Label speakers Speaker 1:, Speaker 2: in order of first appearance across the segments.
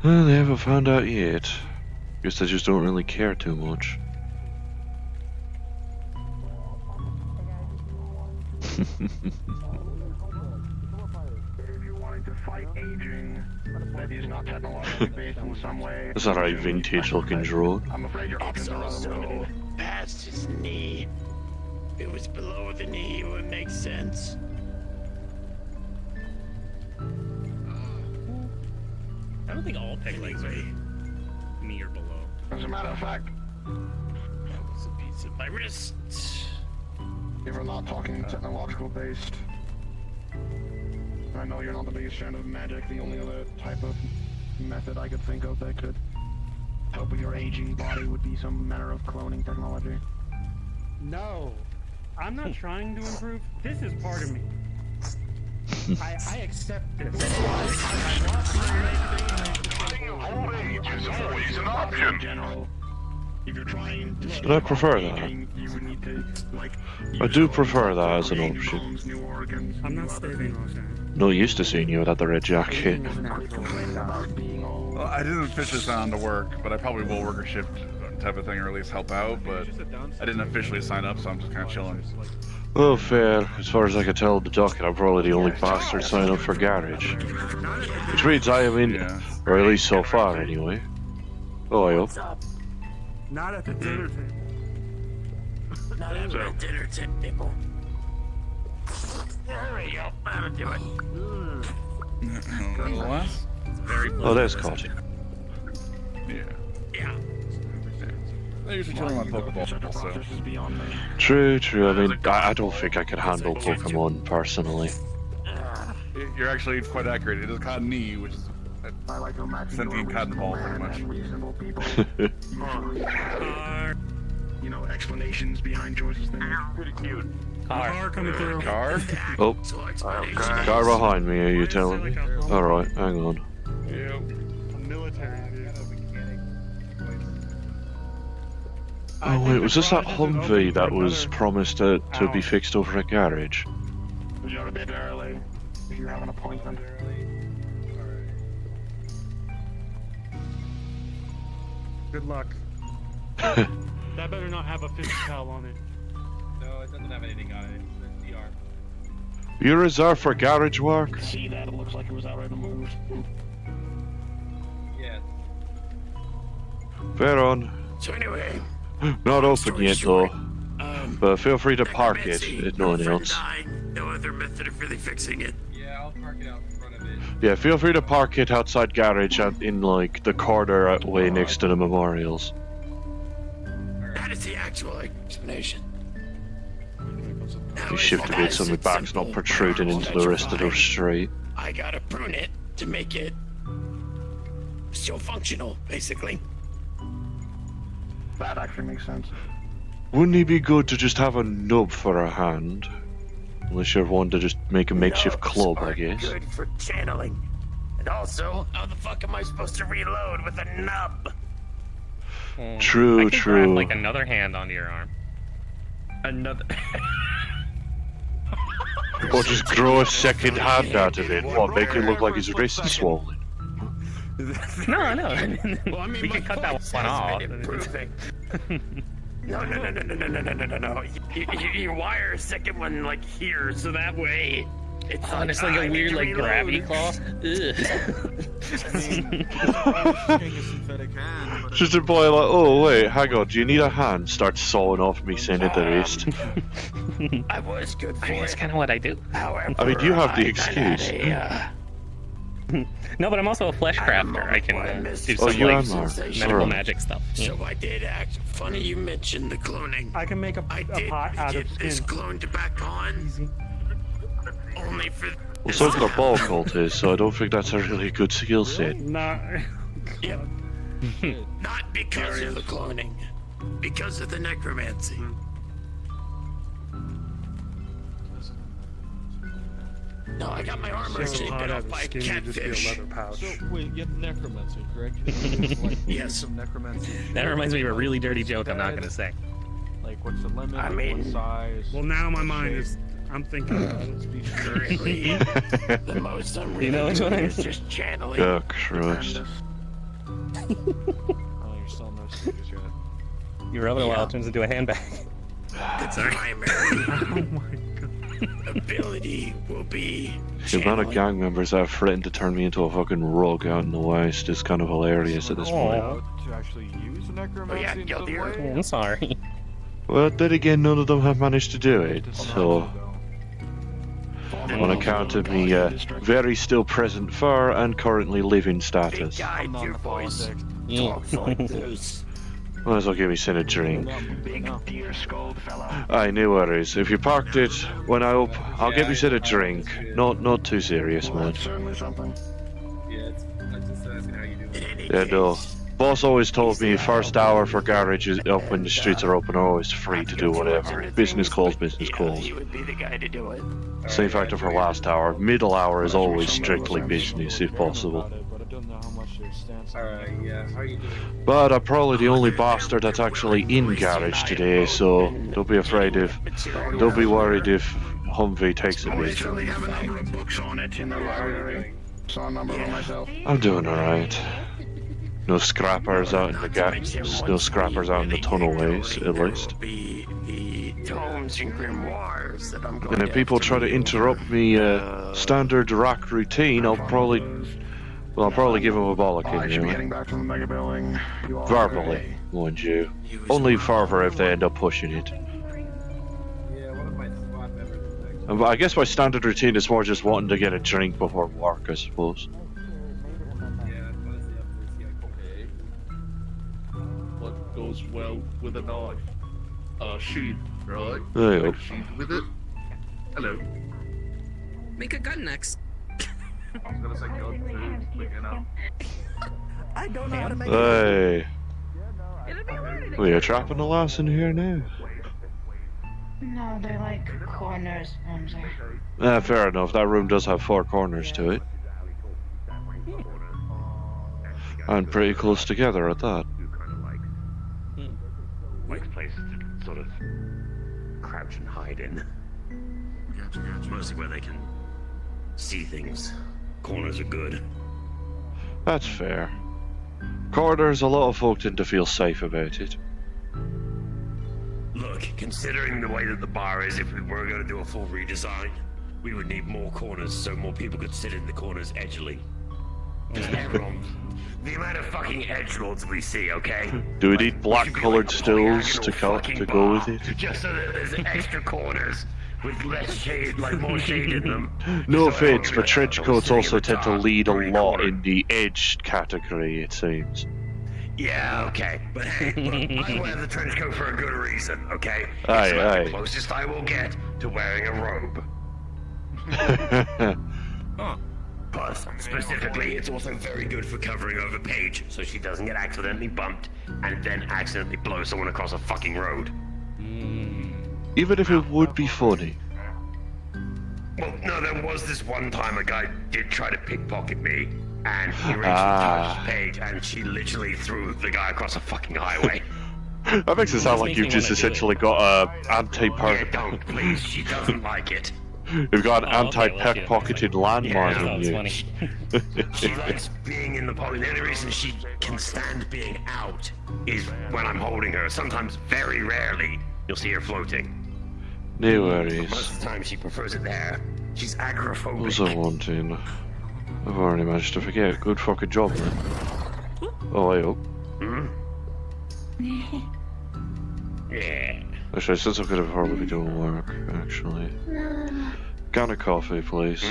Speaker 1: Well, they haven't found out yet. Guess they just don't really care too much. That's not a vintage looking drone.
Speaker 2: I'm afraid you're
Speaker 3: So past his knee. If it was below the knee, it would make sense.
Speaker 4: I don't think all peg legs are knee or below.
Speaker 2: As a matter of fact,
Speaker 3: That was a piece of my wrist.
Speaker 2: if we're not talking technological based, I know you're not the biggest fan of magic. The only other type of method I could think of that could help with your aging body would be some manner of cloning technology.
Speaker 5: No, I'm not trying to improve. This is part of me. I accept this.
Speaker 2: Old age is always an option. In general, if you're trying to
Speaker 1: But I prefer that.
Speaker 2: you would need to, like,
Speaker 1: I do prefer that as an option.
Speaker 2: new organs.
Speaker 5: I'm not stating all that.
Speaker 1: No used to seeing you without the red jacket.
Speaker 6: Well, I didn't officially sign on to work, but I probably will work a shift type of thing, or at least help out, but I didn't officially sign up, so I'm just kind of chilling.
Speaker 1: Oh, fair. As far as I can tell, the docket, I'm probably the only bastard signing up for garage. Which means I am in,
Speaker 6: Yeah.
Speaker 1: or at least so far anyway. Oh, I hope.
Speaker 5: Not at the dinner table.
Speaker 3: Not at the dinner table. There we go. That'll do it.
Speaker 6: A little less?
Speaker 4: Very
Speaker 1: Oh, there's caught.
Speaker 6: Yeah.
Speaker 3: Yeah.
Speaker 6: I usually chill on my Pokeball, so.
Speaker 2: This is beyond me.
Speaker 1: True, true. I mean, I don't think I could handle Pokemon personally.
Speaker 6: You're actually quite accurate. It is cotton knee, which is
Speaker 2: I like to imagine
Speaker 6: sentient
Speaker 2: you're a
Speaker 6: cotton ball,
Speaker 2: reasonable
Speaker 6: pretty
Speaker 2: man
Speaker 6: much.
Speaker 2: and reasonable people. You know, explanations behind choices they make.
Speaker 3: Pretty cute.
Speaker 5: Car coming through.
Speaker 6: Car?
Speaker 1: Oh,
Speaker 3: So explanation.
Speaker 1: car behind me, are you telling me? Alright, hang on.
Speaker 6: Yeah.
Speaker 5: A military vehicle.
Speaker 1: Oh wait, was this that Humvee that was promised to be fixed over at garage?
Speaker 2: You're a bit early if you have an appointment.
Speaker 5: Good luck. That better not have a fish towel on it.
Speaker 4: No, it doesn't have anything on it. It's DR.
Speaker 1: You reserved for garage work?
Speaker 2: See that? It looks like it was outright moved.
Speaker 4: Yeah.
Speaker 1: Fair on.
Speaker 3: So anyway,
Speaker 1: Not open
Speaker 3: story
Speaker 1: yet
Speaker 3: short,
Speaker 1: though, but feel free to park it if no one else.
Speaker 3: No other method of really fixing it.
Speaker 4: Yeah, I'll park it out in front of it.
Speaker 1: Yeah, feel free to park it outside garage in like the corner way next to the memorials.
Speaker 3: That is the actual explanation. Now,
Speaker 1: You
Speaker 3: as
Speaker 1: shift a bit so
Speaker 3: fast
Speaker 1: my
Speaker 3: and
Speaker 1: back's not
Speaker 3: simple,
Speaker 1: protruding into the rest of the street.
Speaker 3: I gotta prune it to make it still functional, basically.
Speaker 2: That actually makes sense.
Speaker 1: Wouldn't it be good to just have a nub for a hand? Unless you're one to just make a makeshift
Speaker 3: Nubs
Speaker 1: club, I
Speaker 3: are
Speaker 1: guess.
Speaker 3: Good for channeling. And also, how the fuck am I supposed to reload with a nub?
Speaker 1: True,
Speaker 7: I could
Speaker 1: true.
Speaker 7: grab like another hand onto your arm.
Speaker 4: Another.
Speaker 1: Or just grow a second hand out of it. What, make it look like his wrist is swollen?
Speaker 7: No, no.
Speaker 3: Well, I mean,
Speaker 7: We
Speaker 3: my
Speaker 7: could cut that
Speaker 3: voice
Speaker 7: one
Speaker 3: has
Speaker 7: off.
Speaker 3: been improving. No. You wire a second one like here, so that way it's
Speaker 7: It's like
Speaker 3: I
Speaker 7: a
Speaker 3: need
Speaker 7: weird
Speaker 3: to
Speaker 7: like
Speaker 3: reload.
Speaker 7: gravity claw.
Speaker 1: Just a boy like, oh wait, hang on, do you need a hand? Starts sawing off me saying at the wrist.
Speaker 3: I was good for
Speaker 7: That's
Speaker 3: it.
Speaker 7: kind of what I do.
Speaker 3: However,
Speaker 1: I mean, you have the
Speaker 3: I
Speaker 1: excuse.
Speaker 3: had
Speaker 7: No, but I'm also a flesh crafter. I can do
Speaker 1: Oh,
Speaker 7: some
Speaker 1: you
Speaker 7: like
Speaker 1: are Mark.
Speaker 7: medical
Speaker 1: Alright.
Speaker 7: magic stuff.
Speaker 3: So I did act. Funny you mentioned the cloning.
Speaker 5: I can make a
Speaker 3: I
Speaker 5: pot
Speaker 3: did
Speaker 5: out of
Speaker 3: get this
Speaker 5: skin.
Speaker 3: clone to back on,
Speaker 5: Easy.
Speaker 3: only for
Speaker 1: Well, so can a ball cultist, so I don't think that's a really good skill set.
Speaker 5: Nah.
Speaker 3: Yep. Not because of the cloning, because of the necromancy. No, I got my armor
Speaker 5: So
Speaker 3: shaken
Speaker 5: hot out
Speaker 3: off
Speaker 5: of
Speaker 3: by a
Speaker 5: skin, you just be a
Speaker 3: catfish.
Speaker 5: leather pouch.
Speaker 8: So, wait, you have necromancy, correct? Like,
Speaker 3: Yes.
Speaker 8: Some necromancy.
Speaker 7: That reminds me of a really dirty joke I'm not gonna say.
Speaker 8: Like, what's the limit?
Speaker 3: I
Speaker 8: Like,
Speaker 3: mean-
Speaker 8: what size?
Speaker 5: Well, now my
Speaker 8: what
Speaker 5: mind
Speaker 8: shape?
Speaker 5: is. I'm thinking about it.
Speaker 3: Currently, the most I'm really
Speaker 7: You know which one
Speaker 3: doing
Speaker 7: I
Speaker 3: is
Speaker 7: mean?
Speaker 3: just channeling.
Speaker 1: Oh, Christ.
Speaker 8: Oh, you're still no stickers yet.
Speaker 7: You rub it a while, it turns into a handbag.
Speaker 3: Its primary ability will be
Speaker 1: The amount of
Speaker 3: channeling.
Speaker 1: gang members that have threatened to turn me into a fucking rug out in the west is kind of hilarious at this point.
Speaker 8: To actually use necromancy in
Speaker 3: you'll
Speaker 8: some
Speaker 3: do it.
Speaker 8: way?
Speaker 7: I'm sorry.
Speaker 1: Well, then again, none of them have managed to do it, so on account of me very still present for and currently living
Speaker 3: Big
Speaker 1: status.
Speaker 3: guy,
Speaker 8: I'm not
Speaker 3: your
Speaker 8: in the
Speaker 3: voice
Speaker 8: politics.
Speaker 7: Yeah.
Speaker 3: talks like this.
Speaker 1: Might as well give me sin a drink.
Speaker 2: Big deer skulled fellow.
Speaker 1: Aye, no worries. If you parked it when I I'll give you sin a drink. Not too serious,
Speaker 2: Well,
Speaker 1: man.
Speaker 2: that's certainly something.
Speaker 3: In any
Speaker 1: Yeah, no.
Speaker 3: case,
Speaker 1: Boss always told me first hour for garage is up when the streets are open, always free to do whatever. Business calls, business calls.
Speaker 3: he would be the guy to do it.
Speaker 1: Same factor for last hour. Middle hour is always strictly business if possible.
Speaker 8: About it, but I don't know how much their stance on
Speaker 9: Alright, yeah, how are you doing?
Speaker 1: But I'm probably the only bastard that's actually in garage today, so don't be afraid if, don't be worried if Humvee takes a
Speaker 2: Well, they
Speaker 1: bit.
Speaker 2: certainly have a number of books on it in the library. Saw a number of them myself.
Speaker 1: I'm doing alright. No scrappers out in the no scrappers out in the tunnelways, at least.
Speaker 3: Be the tomes and grimoires that I'm going
Speaker 1: And if
Speaker 3: to
Speaker 1: people
Speaker 3: have to
Speaker 1: try to interrupt me standard rack routine, I'll probably give them a
Speaker 2: I should be
Speaker 1: bollocking,
Speaker 2: heading back to the mega building. You all
Speaker 1: verbally, mind you.
Speaker 3: use
Speaker 1: Only
Speaker 3: my
Speaker 1: further if they end up pushing it.
Speaker 9: Yeah, one of my squad members is actually...
Speaker 1: But I guess my standard routine is more just wanting to get a drink before work, I suppose.
Speaker 9: Yeah, honestly, up to this guy.
Speaker 6: Okay. What goes well with a knife? Sheath, right?
Speaker 1: There you go.
Speaker 6: Sheath with it. Hello.
Speaker 10: Make a gun next.
Speaker 6: I was gonna say gun too, but you know.
Speaker 10: I don't know how to make
Speaker 1: Hey. We are trapping the lass in here now.
Speaker 11: No, they're like corners, Ramsey.
Speaker 1: Fair enough, that room does have 4 corners to it. And pretty close together at that.
Speaker 3: like places to sort of crouch and hide in. Mostly where they can see things. Corners are good.
Speaker 1: That's fair. Corners, a lot of folk tend to feel safe about it.
Speaker 3: Look, considering the way that the bar is, if we were going to do a full redesign, we would need more corners so more people could sit in the corners edgily. The amount of fucking edgelords we see, okay?
Speaker 1: Do we need black coloured stools to go with it?
Speaker 3: Just so that there's extra corners with less shade, like more shade in them.
Speaker 1: No
Speaker 3: So
Speaker 1: offense, but
Speaker 3: everyone
Speaker 1: trench
Speaker 3: goes
Speaker 1: coats
Speaker 3: sitting
Speaker 1: also
Speaker 3: at the
Speaker 1: tend to
Speaker 3: top,
Speaker 1: lead a
Speaker 3: very
Speaker 1: lot
Speaker 3: corner.
Speaker 1: in the edged category, it seems.
Speaker 3: Yeah, okay. But hey, look, I wear the trench coat for a good reason, okay?
Speaker 1: Aye,
Speaker 3: It's about
Speaker 1: aye.
Speaker 3: the closest I will get to wearing a robe. Plus, specifically, it's also very good for covering over Paige, so she doesn't get accidentally bumped and then accidentally blow someone across a fucking road.
Speaker 1: Even if it would be funny.
Speaker 3: Well, no, there was this one time a guy did try to pickpocket me, and he reached
Speaker 1: Ah.
Speaker 3: touched Paige, and she literally threw the guy across a fucking highway.
Speaker 1: That makes it sound like you've just essentially got a
Speaker 3: Yeah,
Speaker 1: anti-pickpocketed
Speaker 3: don't, please. She doesn't like it.
Speaker 1: you've got an
Speaker 7: Oh, okay, well,
Speaker 1: anti-pickpocketed landmine
Speaker 3: Yeah,
Speaker 1: on
Speaker 7: That's
Speaker 1: you.
Speaker 7: funny.
Speaker 3: She likes being in the pocket. The only reason she can stand being out is when I'm holding her. Sometimes, very rarely, you'll see her floating.
Speaker 1: No
Speaker 3: Most
Speaker 1: worries.
Speaker 3: of the time, she prefers it there. She's
Speaker 1: What
Speaker 3: agoraphobic.
Speaker 1: was I wanting? I've already managed to forget. Good fucking job, man. Oh, I hope.
Speaker 3: Hmm? Yeah.
Speaker 1: Actually, since I'm gonna probably be doing work, actually. Can of coffee, please.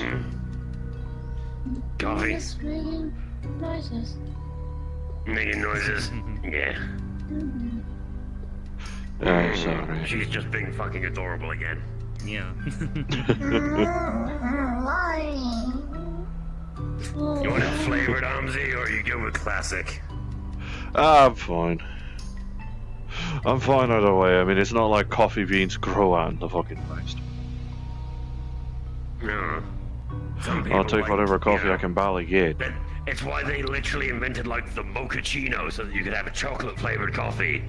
Speaker 3: Coffee.
Speaker 11: Just making noises.
Speaker 3: Making noises. Yeah.
Speaker 1: Sorry.
Speaker 3: She's just being fucking adorable again.
Speaker 4: Yeah.
Speaker 3: You want it flavored, Amzi, or are you good with classic?
Speaker 1: I'm fine. I'm fine either way. I mean, it's not like coffee beans grow out in the fucking West.
Speaker 3: No. Some
Speaker 1: I'll
Speaker 3: people
Speaker 1: take
Speaker 3: like,
Speaker 1: whatever coffee
Speaker 3: you know,
Speaker 1: I can barely get.
Speaker 3: But it's why they literally invented like the mochaccino so that you could have a chocolate flavored coffee.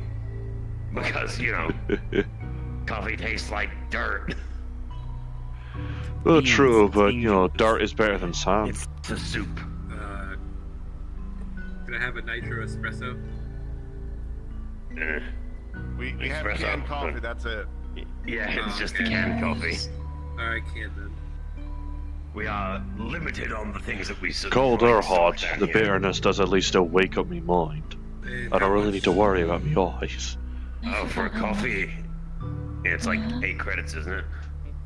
Speaker 3: Because, you know, coffee tastes like dirt.
Speaker 1: Well,
Speaker 4: Beans,
Speaker 1: true,
Speaker 4: it's
Speaker 1: but
Speaker 4: bean
Speaker 1: you know,
Speaker 4: juice.
Speaker 1: dirt is better than sand.
Speaker 3: It's a soup.
Speaker 9: Good I have a nitro espresso?
Speaker 6: We have
Speaker 3: Espresso.
Speaker 6: canned coffee, that's it.
Speaker 3: Yeah, it's just the canned coffee.
Speaker 9: Alright, can then.
Speaker 3: We are limited on the things that we
Speaker 1: Cold or hot,
Speaker 3: down
Speaker 1: the
Speaker 3: here.
Speaker 1: bitterness does at least still wake up my mind. I don't really need to worry about my eyes.
Speaker 3: Oh, for a coffee, it's like 8 credits, isn't it?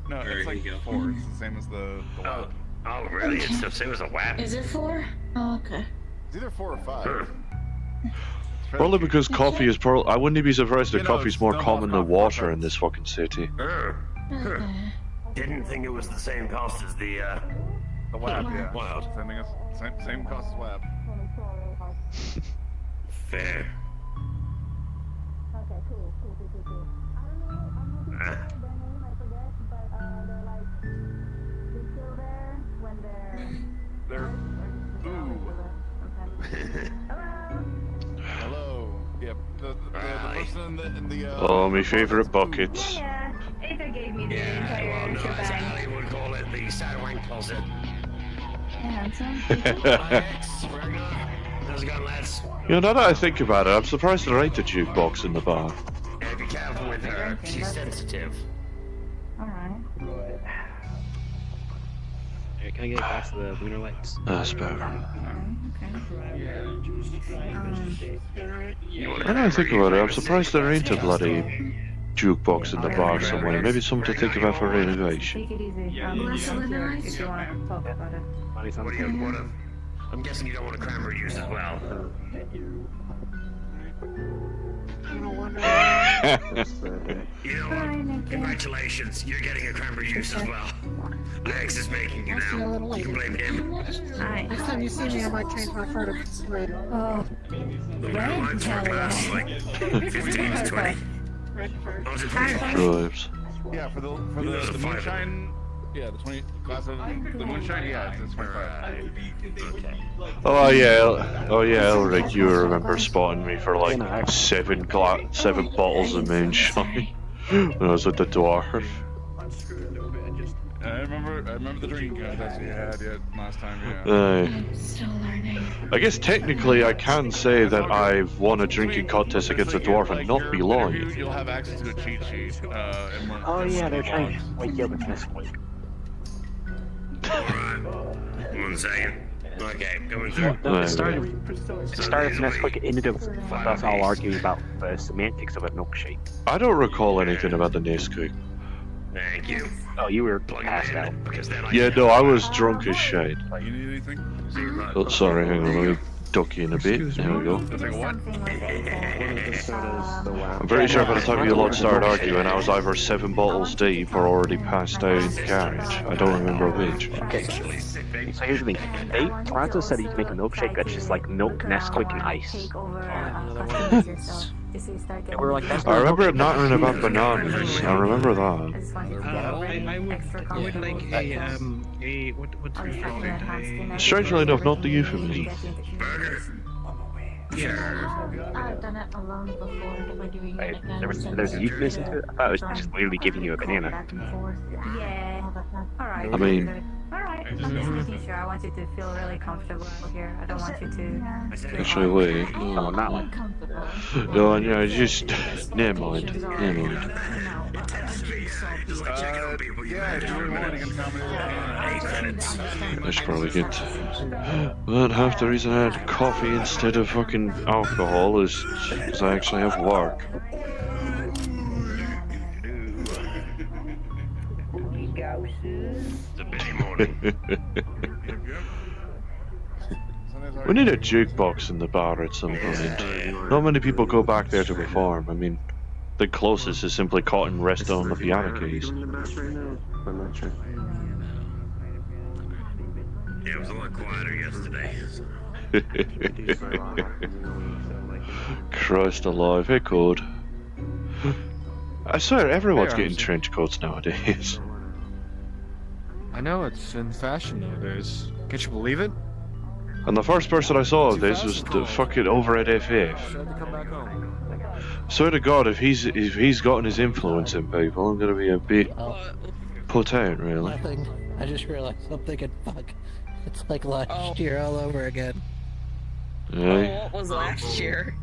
Speaker 6: No,
Speaker 9: There
Speaker 6: it's like
Speaker 9: you go.
Speaker 6: 4. It's the same as the
Speaker 3: Oh,
Speaker 6: WAP.
Speaker 3: really? It's the same as a WAP?
Speaker 11: Is it 4? Oh, okay.
Speaker 6: It's either 4 or 5.
Speaker 3: Huh.
Speaker 1: Probably because coffee is probably. I wouldn't be surprised if
Speaker 6: You know,
Speaker 1: coffee's
Speaker 6: it's
Speaker 1: more
Speaker 6: no
Speaker 1: common than
Speaker 6: coffee
Speaker 1: water in
Speaker 6: products.
Speaker 1: this fucking city.
Speaker 3: Huh.
Speaker 11: Okay.
Speaker 3: Didn't think it was the same cost as the,
Speaker 6: The WAP, yeah.
Speaker 3: Wild.
Speaker 6: Same thing as same cost as WAP.
Speaker 3: Fair. Ah.
Speaker 6: They're hello. Yep. The person in the
Speaker 1: Oh, my favourite buckets.
Speaker 11: Yeah, Aether gave me the
Speaker 3: Yeah, well,
Speaker 11: entire
Speaker 3: no, as
Speaker 11: shebang.
Speaker 3: Ali would call it, the Sadwank closet.
Speaker 11: Handsome.
Speaker 3: How's it going, lads?
Speaker 1: You know, now that I think about it, I'm surprised there ain't a jukebox in the bar.
Speaker 3: Yeah, be careful with her. She's sensitive.
Speaker 11: Alright.
Speaker 7: Hey, can I get a glass of the lunar lights?
Speaker 1: That's better.
Speaker 3: You want
Speaker 1: Now that I think about it, I'm surprised there ain't a bloody jukebox in the bar somewhere. Maybe something to think about for renovation.
Speaker 11: Take it easy. Glass of lunar ice? If you want to talk about it.
Speaker 3: What do you want? I'm guessing you don't want a cranberry juice as well. You know what? Congratulations, you're getting a cranberry juice as well. Alex is making you now. You can blame him.
Speaker 11: Hi.
Speaker 10: Next time you see me, I might change my photo.
Speaker 11: Oh.
Speaker 3: The lines for a glass like 15 to 20. Oh, is it 25?
Speaker 1: Drives.
Speaker 6: yeah, for the
Speaker 3: There's a five in
Speaker 6: moonshine. Yeah, the 20 glass of the moonshine. Yeah, it's 25.
Speaker 1: Oh yeah, Elric, you remember spotting me for like 7 bottles of moonshine when I was with the dwarf.
Speaker 6: I remember the drinking contest you had last time. Yeah.
Speaker 1: Aye.
Speaker 11: Still learning.
Speaker 1: I guess technically I can say that I've won a drinking contest against a dwarf and not be lying.
Speaker 6: You'll have access to a cheat sheet.
Speaker 7: Oh yeah, they're trying to wake you up this week.
Speaker 3: Alright. 1 second. Okay, going through.
Speaker 7: No,
Speaker 1: Aye.
Speaker 7: it started next week. It ended up with us all arguing about the semantics of a milkshake.
Speaker 1: I don't recall anything about the Nesquik.
Speaker 3: Thank you.
Speaker 7: Oh, you were
Speaker 3: Plug
Speaker 7: passed
Speaker 3: it
Speaker 7: out.
Speaker 3: in, because then I
Speaker 1: Yeah,
Speaker 3: can
Speaker 1: no, I
Speaker 3: have,
Speaker 1: was drunk as shit.
Speaker 6: You need anything?
Speaker 1: Oh, sorry, hang on, let me duck you in a bit. There we go.
Speaker 6: I'll take a what?
Speaker 1: I'm pretty sure by the time you lot started arguing, I was either 7 bottles deep or already passed out in the carriage. I don't remember which.
Speaker 7: Okay, so here's the thing. Francis said you can make a milkshake that's just like milk, Nesquik, and ice. And we were like, that's
Speaker 1: I
Speaker 7: not
Speaker 1: remember
Speaker 7: a
Speaker 1: it nattering about bananas. I remember that.
Speaker 4: I would like a what's it called?
Speaker 1: Strangely enough, not the euphemism.
Speaker 3: burger.
Speaker 11: I've done it alone before. By doing it again.
Speaker 7: there's a euphemism to it? I thought it was just literally giving you a banana.
Speaker 11: Back and forth. Yeah.
Speaker 12: Alright.
Speaker 1: I mean,
Speaker 12: Alright. I'm just making sure. I want you to feel really comfortable here. I don't want you to.
Speaker 1: actually, wait.
Speaker 7: No, not like.
Speaker 1: No, no, just. Never mind. Never mind.
Speaker 6: Yeah, if you really want, you can comment
Speaker 1: I should probably get. Well, half the reason I had coffee instead of fucking alcohol is because I actually have work.
Speaker 3: It's a busy morning.
Speaker 1: We need a jukebox in the bar at some point. Not many people go back there to perform. I mean, the closest is simply Cotton resting on the piano keys.
Speaker 3: Yeah, it was a lot quieter yesterday.
Speaker 1: Christ alive, hey Code. I swear everyone's getting trench coats nowadays.
Speaker 8: I know, it's in fashion nowadays. Can't you believe it?
Speaker 1: And the first person I saw of this was the fucking over at FF.
Speaker 8: I had to come back home.
Speaker 1: Swear to God, if he's gotten his influence in people, I'm gonna be a bit put out, really.
Speaker 10: Nothing. I just realized I'm thinking, fuck. It's like last year all over again.
Speaker 1: Hey.
Speaker 13: What was last year?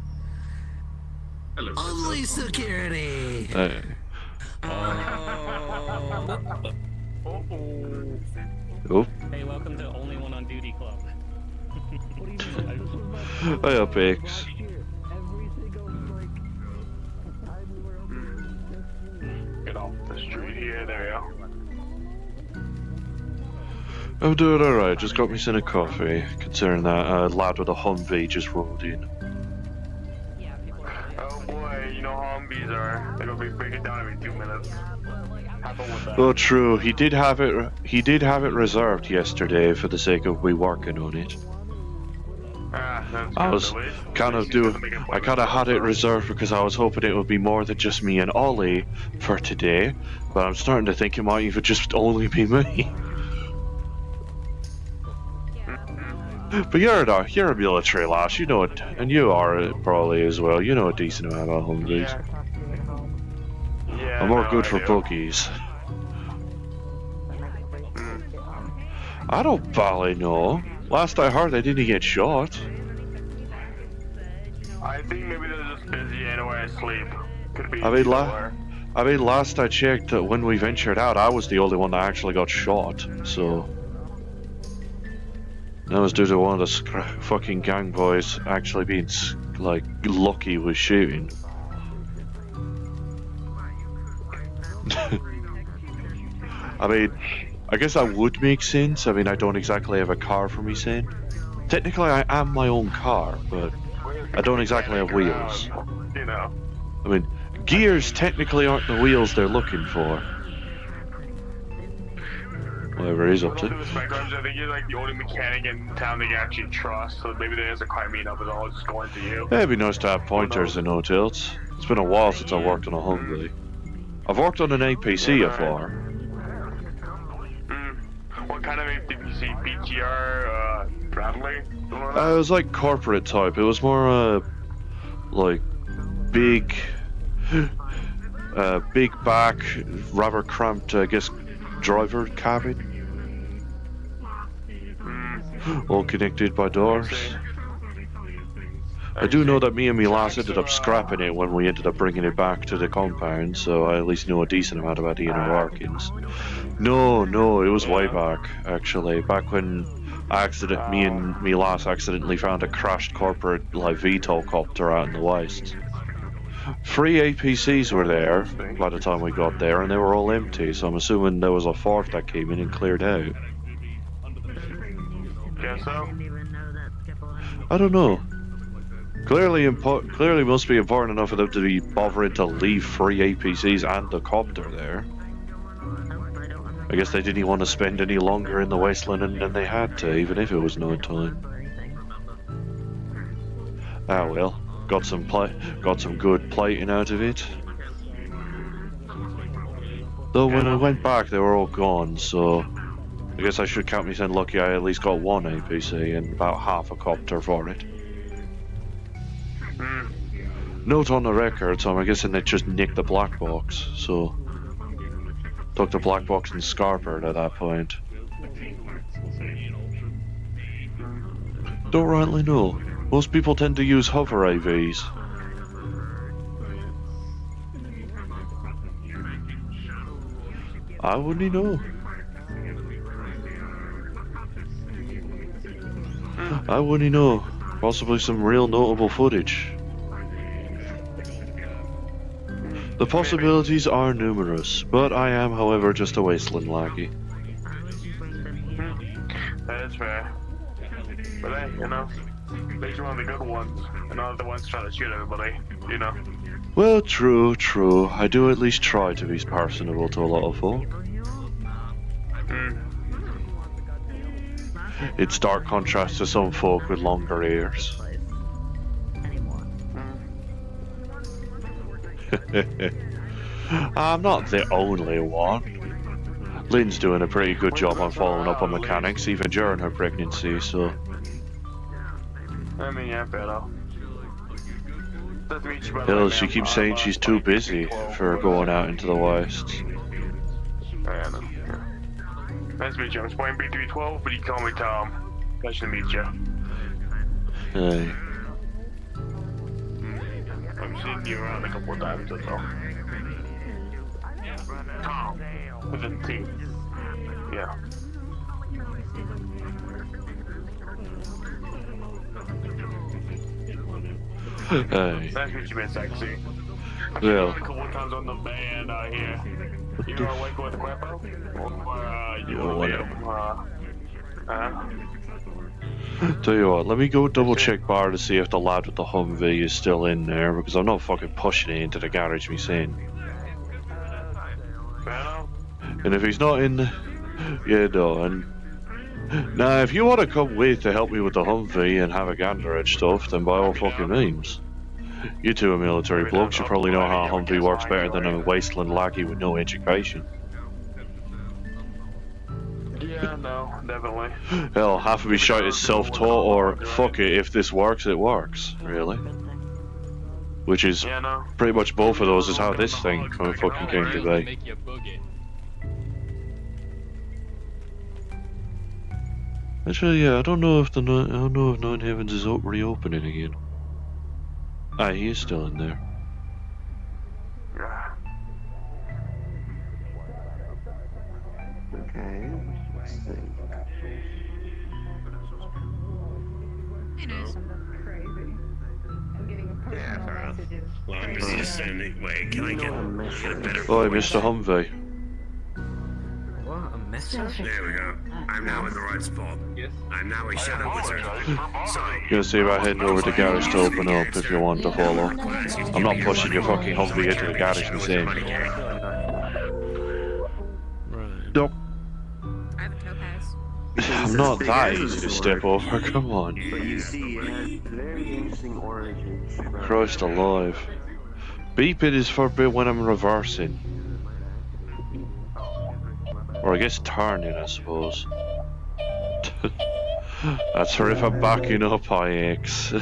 Speaker 14: Only security.
Speaker 1: Hey. Oh.
Speaker 4: Hey, welcome to Only One on Duty Club.
Speaker 1: Hey up, X.
Speaker 2: Get off the street here, there you go.
Speaker 1: I'm doing alright, just got me some coffee, considering that lad with a Humvee just rolled in.
Speaker 2: Oh boy, you know how Humvees are. They're gonna break it down every 2 minutes. Have fun with that.
Speaker 1: Well, true, he did have it reserved yesterday for the sake of we working on it.
Speaker 2: That's
Speaker 1: I
Speaker 2: good,
Speaker 1: was
Speaker 2: at least.
Speaker 1: kind of I kind of had it reserved because I was hoping it would be more than just me and Ollie for today, but I'm starting to think it might even just only be me. But you're a military lass, you know it, and you are probably as well. You know a decent amount about Humvees.
Speaker 2: Yeah,
Speaker 1: I'm more
Speaker 2: no,
Speaker 1: good
Speaker 2: I
Speaker 1: for
Speaker 2: do.
Speaker 1: boogies. I don't bally know. Last I heard, they didn't get shot.
Speaker 2: I think maybe they're just busy anyway, asleep. Could be
Speaker 1: I mean,
Speaker 2: either
Speaker 1: last I checked, when we ventured out, I was the only one that actually got shot. So that was due to one of the fucking gang boys actually being like lucky with shooting. I mean, I guess that would make sense. I mean, I don't exactly have a car for me, saying. Technically, I am my own car, but I don't exactly have wheels.
Speaker 2: You know.
Speaker 1: I mean, gears technically aren't the wheels they're looking for. Whatever he's up
Speaker 2: With all
Speaker 1: to.
Speaker 2: due respect, I think you're like the only mechanic in town they can actually trust, so maybe there is a car meetup and all just going to you.
Speaker 1: It'd be nice to have pointers in hotels. It's been a while since I worked on a Humvee. I've worked on an APC before.
Speaker 2: What kind of APC? BTR, Bradley?
Speaker 1: It was like corporate type. It was more like big back, rather cramped, I guess, driver cabin. All connected by doors. I do know that me and me lass ended up scrapping it when we ended up bringing it back to the compound, so I at least know a decent amount about the inner workings. No, it was way back, actually. Back when me and me lass accidentally found a crashed corporate like VTOL copter out in the West. 3 APCs were there by the time we got there, and they were all empty, so I'm assuming there was a fourth that came in and cleared out.
Speaker 2: Guess so.
Speaker 1: I don't know. Clearly must be important enough for them to be bothering to leave 3 APCs and the copter there. I guess they didn't want to spend any longer in the wasteland than they had to, even if it was night time. Ah well, got some good plating out of it. Though when I went back, they were all gone, so I guess I should count myself lucky I at least got 1 APC and about half a copter for it. Note on the record, so I'm guessing they just nicked the black box, so took the black box and scarpered at that point. Don't rightly know. Most people tend to use hover AVs. I wouldn't know. I wouldn't know. Possibly some real notable footage. The possibilities are numerous, but I am, however, just a wasteland lackey.
Speaker 2: That is fair. But hey, you know, at least you're one of the good ones, and not the ones trying to shoot everybody, you know.
Speaker 1: Well, true. I do at least try to be personable to a lot of folk. It's stark contrast to some folk with longer ears. I'm not the only one. Lynn's doing a pretty good job on following up on mechanics, even during her pregnancy, so...
Speaker 2: I mean, yeah, better.
Speaker 1: Hell, she keeps saying she's too busy for going out into the West.
Speaker 2: Yeah, no. Nice to meet you. I'm playing B312, but you call me Tom. Nice to meet you.
Speaker 1: Hey.
Speaker 2: seen you around a couple of times, that's all. Tom. With a T. Yeah.
Speaker 1: Hey.
Speaker 2: That's what you meant, sexy.
Speaker 1: Well.
Speaker 2: A couple of times on the van here. You are awake with the cuerpo? Or you
Speaker 1: Tell you what, let me go double check bar to see if the lad with the Humvee is still in there, because I'm not fucking pushing it into the garage myself. And if he's not in, yeah, no, and now if you want to come with to help me with the Humvee and have a gander at stuff, then by all fucking means. You two are military blokes, you probably know how a Humvee works better than a wasteland lackey with no education.
Speaker 2: Yeah, no, definitely.
Speaker 1: Hell, half of me shite is self-taught, or fuck it, if this works, it works, really. Which is pretty much both of those is how this thing fucking came to be. Actually, yeah, I don't know if Nine Heavens is reopening again. Ah, he is still in there.
Speaker 13: Okay, let's see.
Speaker 3: Yeah, fair enough. Well, I'm busy just standing. Wait, can I get a better
Speaker 1: Oh,
Speaker 3: voice?
Speaker 1: Mr. Humvee.
Speaker 8: What? A message?
Speaker 3: There we go. I'm now in the right spot. Yes. I'm now a shadow wizard. So,
Speaker 1: Gonna see about heading over to the garage to open up if you want to follow. I'm not pushing your fucking Humvee into the garage myself. Nope.
Speaker 15: I have a topaz.
Speaker 1: I'm not that easy to step over, come on.
Speaker 13: But you see, it has very interesting origins.
Speaker 1: Christ alive. Beep it is for bit when I'm reversing. Or I guess turning, I suppose. That's for if I'm backing up, IX.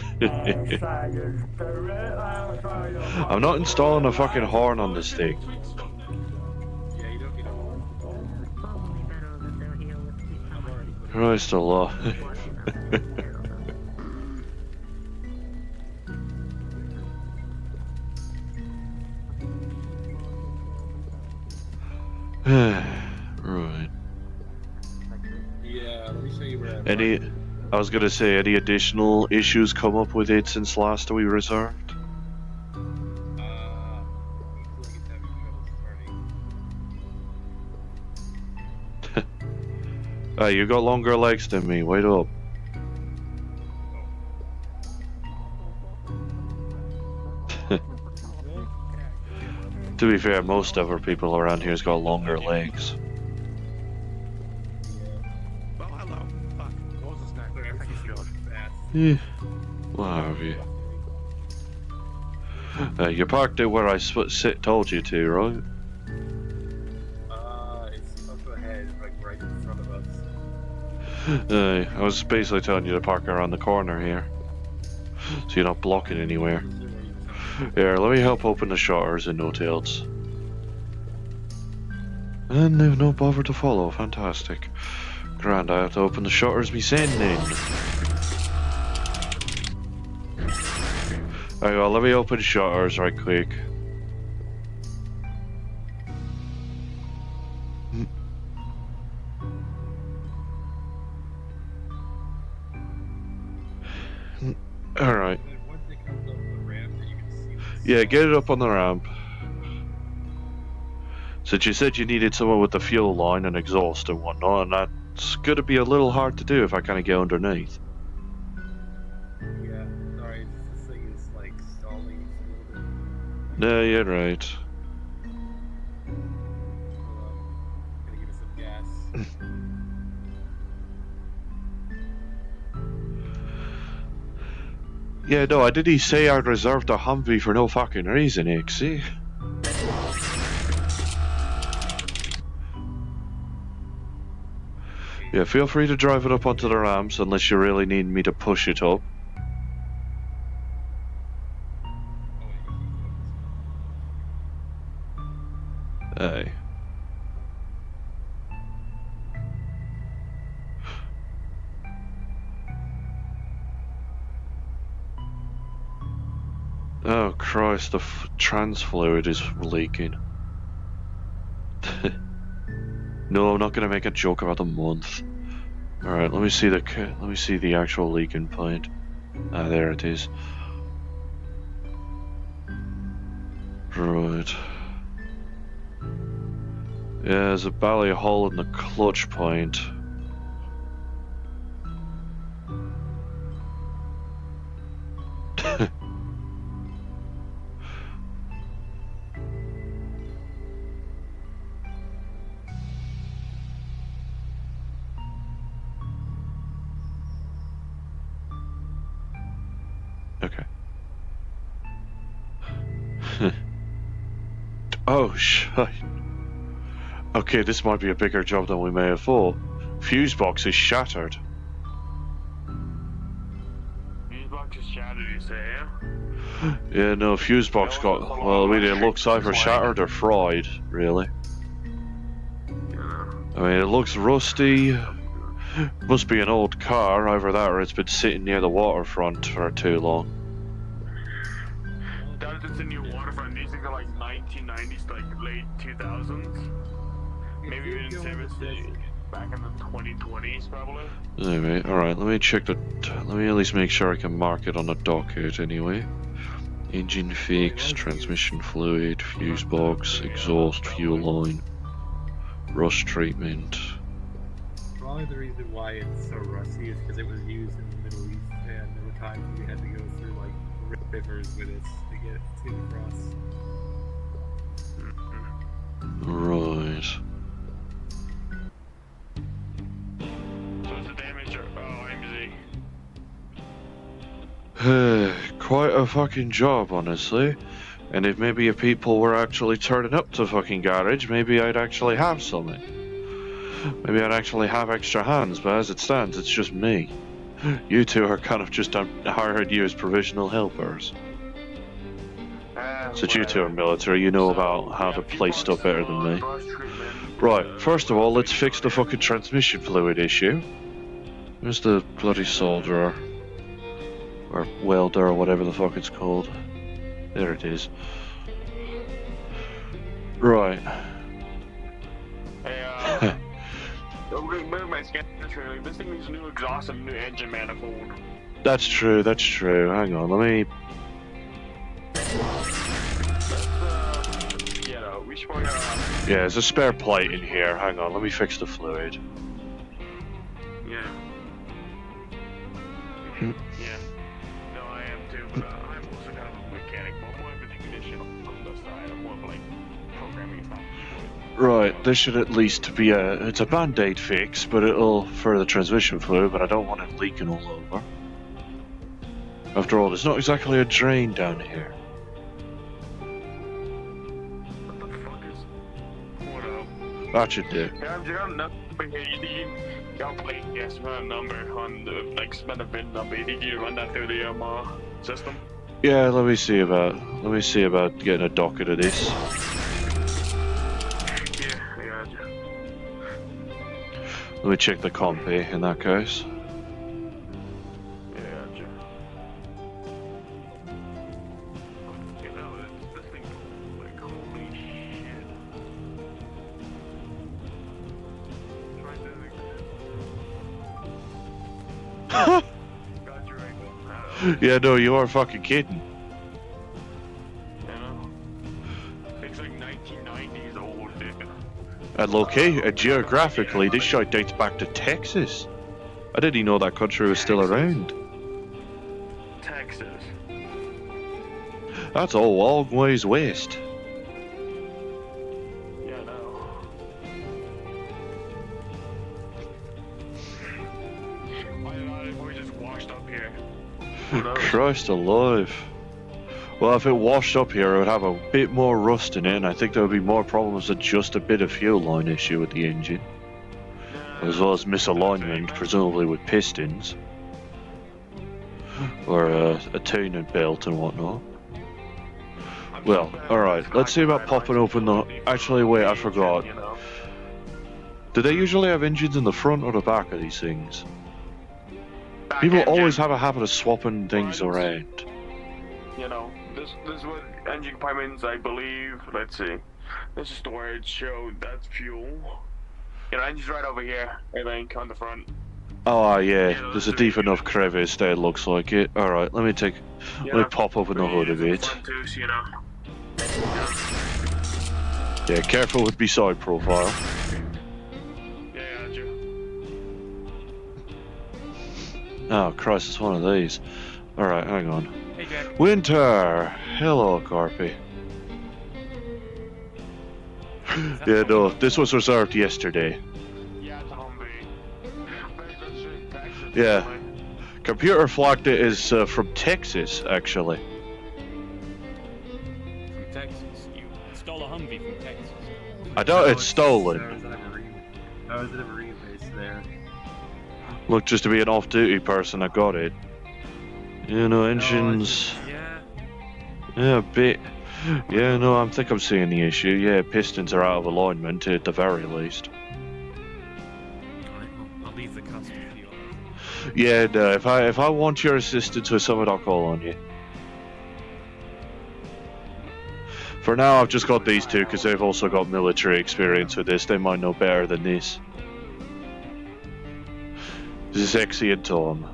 Speaker 1: I'm not installing a fucking horn on this thing. Christ alive. Right.
Speaker 9: Yeah, let me show you where
Speaker 1: I was gonna say, any additional issues come up with it since last we reserved? Hey, you got longer legs than me, wait up. To be fair, most other people around here's got longer legs. Yeah, what have you? You parked it where I told you to, right?
Speaker 9: It's up ahead, like right in front of us.
Speaker 1: I was basically telling you to park around the corner here. So you're not blocking anywhere. Here, let me help open the shutters and no tails. And they've no bother to follow, fantastic. Grand, I have to open the shutters myself then. Alright, well, let me open shutters right quick. Alright. Yeah, get it up on the ramp. Since you said you needed someone with the fuel line and exhaust and whatnot, and that's gonna be a little hard to do if I kinda get underneath.
Speaker 9: Yeah, sorry, this thing is like stalling a little bit.
Speaker 1: No, you're right.
Speaker 9: Gonna give it some gas.
Speaker 1: Yeah, no, I didn't say I'd reserved a Humvee for no fucking reason, Ixie. Yeah, feel free to drive it up onto the ramps unless you really need me to push it up. Hey. Oh Christ, the trans fluid is leaking. No, I'm not gonna make a joke about the month. Alright, let me see the actual leaking point. Ah, there it is. Right. Yeah, there's a bally hole in the clutch point. Okay. Oh, shit. Okay, this might be a bigger job than we may have thought. Fuse box is shattered.
Speaker 16: Fuse box is shattered, you say, yeah?
Speaker 1: Yeah, no, fuse box got... Well, I mean, it looks either shattered or fried, really. I mean, it looks rusty. Must be an old car, either that or it's been sitting near the waterfront for too long.
Speaker 16: That is the new waterfront. These things are like 1990s, like late 2000s. Maybe even service back in the 2020s, probably.
Speaker 1: Anyway, alright, let me check the... Let me at least make sure I can mark it on the docket anyway. Engine fix, transmission fluid, fuse box, exhaust, fuel line, rust treatment.
Speaker 9: Probably the reason why it's so rusty is because it was used in the Middle East, and there were times we had to go through like rivers with it to get to and across.
Speaker 1: Right.
Speaker 16: So it's the damage,
Speaker 1: Quite a fucking job, honestly. And if maybe if people were actually turning up to fucking garage, maybe I'd actually have something. Maybe I'd actually have extra hands, but as it stands, it's just me. You two are kind of just hired you as provisional helpers. Since you two are military, you know about how to place stuff better than me. Right, first of all, let's fix the fucking transmission fluid issue. Where's the bloody solderer? Or welder, or whatever the fuck it's called. There it is. Right.
Speaker 16: Hey, my scanner trailer. This thing needs a new exhaust and a new engine manifold.
Speaker 1: That's true, that's true. Hang on, let me...
Speaker 16: We should probably,
Speaker 1: Yeah, there's a spare plate in here. Hang on, let me fix the fluid.
Speaker 16: Yeah.
Speaker 1: Hmm.
Speaker 16: Yeah. No, I am too, but I'm also kind of a mechanic. But I'm more of a technician on the side. I'm more of like programming stuff.
Speaker 1: Right, this should at least be it's a band-aid fix, but it'll for the transmission fluid, but I don't want it leaking all over. After all, there's not exactly a drain down here.
Speaker 16: What the fuck is... What up?
Speaker 1: That should do.
Speaker 16: Yeah, I'm just on number here. You got play yes, run a number on the like spend a VIN number. You think you run that through the system?
Speaker 1: Yeah, let me see about getting a docket of this.
Speaker 16: Yeah.
Speaker 1: Let me check the compy in that case. Yeah, no, you are fucking kidding.
Speaker 16: It's like 1990s old, dude.
Speaker 1: And geographically, this shit dates back to Texas. I didn't even know that country was still around.
Speaker 16: Texas.
Speaker 1: That's a long ways west.
Speaker 16: Yeah, no. Why did we just washed up here?
Speaker 1: Christ alive. Well, if it washed up here, it would have a bit more rust in it, and I think there would be more problems than just a bit of fuel line issue with the engine. As well as misalignment, presumably with pistons. Or a tuning belt and whatnot. Well, alright, let's see about popping open the... Actually, wait, I forgot. Do they usually have engines in the front or the back of these things? People always have a habit of swapping things around.
Speaker 16: You know, This is what engine compartments, I believe. Let's see. This is storage. Show that's fuel. You know, engine's right over here. I think on the front.
Speaker 1: Oh yeah, there's a deep enough crevice there. It looks like it. All right, let me pop open the hood a bit.
Speaker 16: Too, so you know.
Speaker 1: Yeah, careful with the side profile.
Speaker 16: Yeah, got you.
Speaker 1: Oh Christ, it's one of these. All right, hang on.
Speaker 4: Hey, Jack.
Speaker 1: Winter, hello, Carpy. Yeah, no, this was reserved yesterday.
Speaker 16: Yeah, it's a Humvee.
Speaker 1: Yeah, computer flagged it as from Texas, actually.
Speaker 4: From Texas. You stole a Humvee from Texas.
Speaker 1: I doubt it's stolen.
Speaker 9: I was at a marine base there.
Speaker 1: Look, just to be an off-duty person, I got it. You know, engines. Yeah, a bit. Yeah, no, I think I'm seeing the issue. Yeah, pistons are out of alignment at the very least.
Speaker 4: I'll leave the custom for you.
Speaker 1: Yeah, no, if I want your assistance with something, I'll call on you. For now, I've just got these two because they've also got military experience with this. They might know better than this. This is Exy and Tom.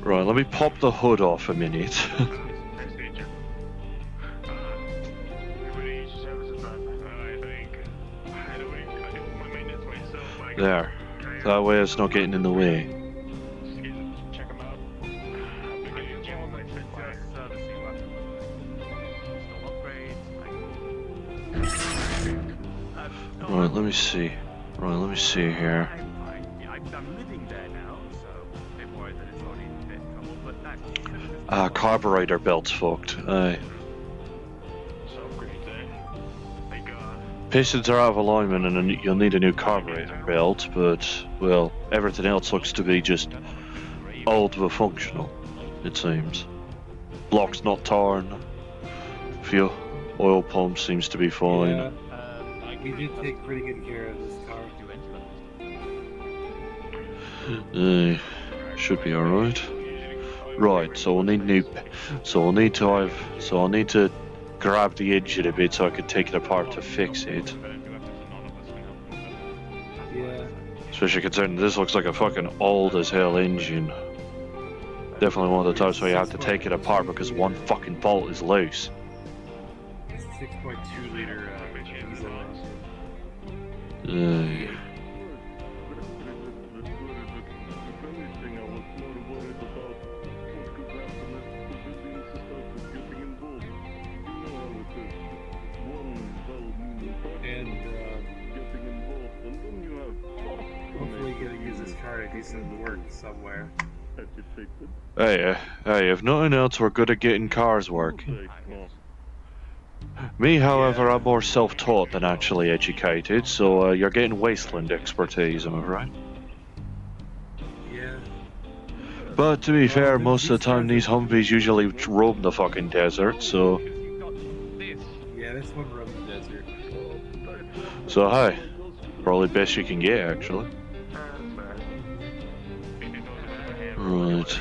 Speaker 1: Right, let me pop the hood off a minute. There. That way it's not getting in the way. Right, let me see. Right, let me see here.
Speaker 4: I'm living there now, so I'm worried that it's already in a bit of trouble, but that...
Speaker 1: Carburetor belt's fucked. Aye. Pistons are out of alignment and you'll need a new carburetor belt, but, well, everything else looks to be just old but functional, it seems. Block's not torn. Fuel oil pump seems to be fine.
Speaker 9: Yeah, we did take pretty good care of this car.
Speaker 1: Should be alright. Right, so we'll need I'll need to grab the engine a bit so I can take it apart to fix it.
Speaker 9: Yeah.
Speaker 1: Especially considering this looks like a fucking old as hell engine. Definitely one of the types where you have to take it apart because one fucking bolt is loose.
Speaker 9: It's 6.2 liter
Speaker 1: diesel.
Speaker 9: Hopefully gonna use this car to do some work somewhere.
Speaker 1: Hey, if nothing else, we're good at getting cars working. Me, however, I'm more self-taught than actually educated, so you're getting wasteland expertise, am I right?
Speaker 9: Yeah.
Speaker 1: But to be fair, most of the time these Humvees usually roam the fucking desert, so...
Speaker 9: Yeah, this one roams the desert.
Speaker 1: So hi. Probably best you can get, actually. Right.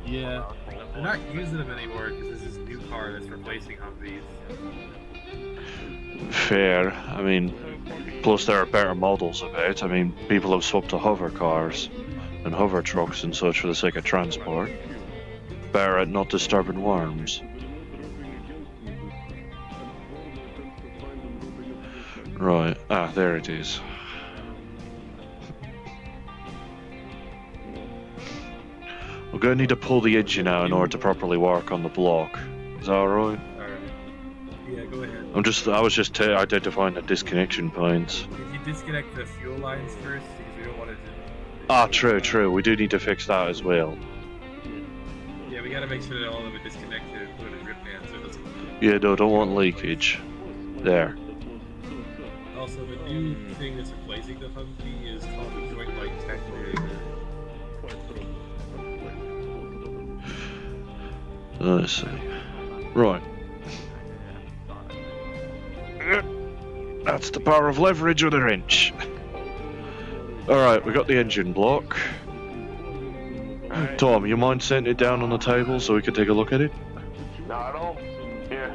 Speaker 9: Yeah. They're not using them anymore because this is a new car that's replacing Humvees.
Speaker 1: Fair. I mean, plus there are better models of it. I mean, people have swapped to hover cars and hover trucks and such for the sake of transport. Better at not disturbing worms. Right. Ah, there it is. We're going to need to pull the engine out in order to properly work on the block. Is that alright?
Speaker 9: Alright. Yeah, go ahead.
Speaker 1: I was just identifying the disconnection points.
Speaker 9: Did you disconnect the fuel lines first? Because we don't want it to...
Speaker 1: Ah, true. We do need to fix that as well.
Speaker 9: Yeah, we gotta make sure that all of it disconnected and put it in rip band so it doesn't...
Speaker 1: Yeah, no, don't want leakage. There.
Speaker 9: Also, the new thing that's replacing the Humvee is called the Joint Light Tech Rig.
Speaker 1: Let's see. Right. That's the power of leverage with a wrench. Alright, we got the engine block.
Speaker 16: Alright.
Speaker 1: Tom, you mind setting it down on the table so we can take a look at it?
Speaker 16: Not at all. Here.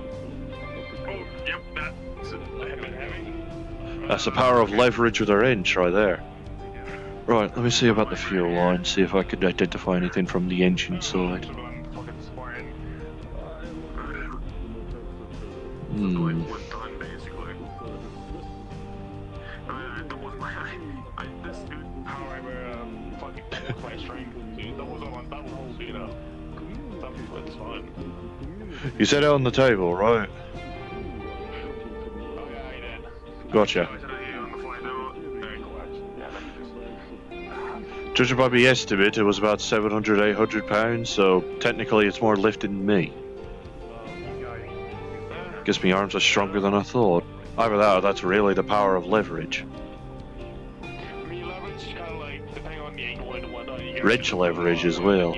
Speaker 16: Oh, yep, that's a bit heavy.
Speaker 1: That's the power of leverage with our wrench right there. Right, let me see about the fuel line, see if I could identify anything from the engine side. Hmm. You set it on the table, right? Gotcha. Judging by my estimate, it was about 700, 800 pounds, so technically it's more lifting than me. Guess my arms are stronger than I thought. Either that or that's really the power of leverage. Wrench leverage as well.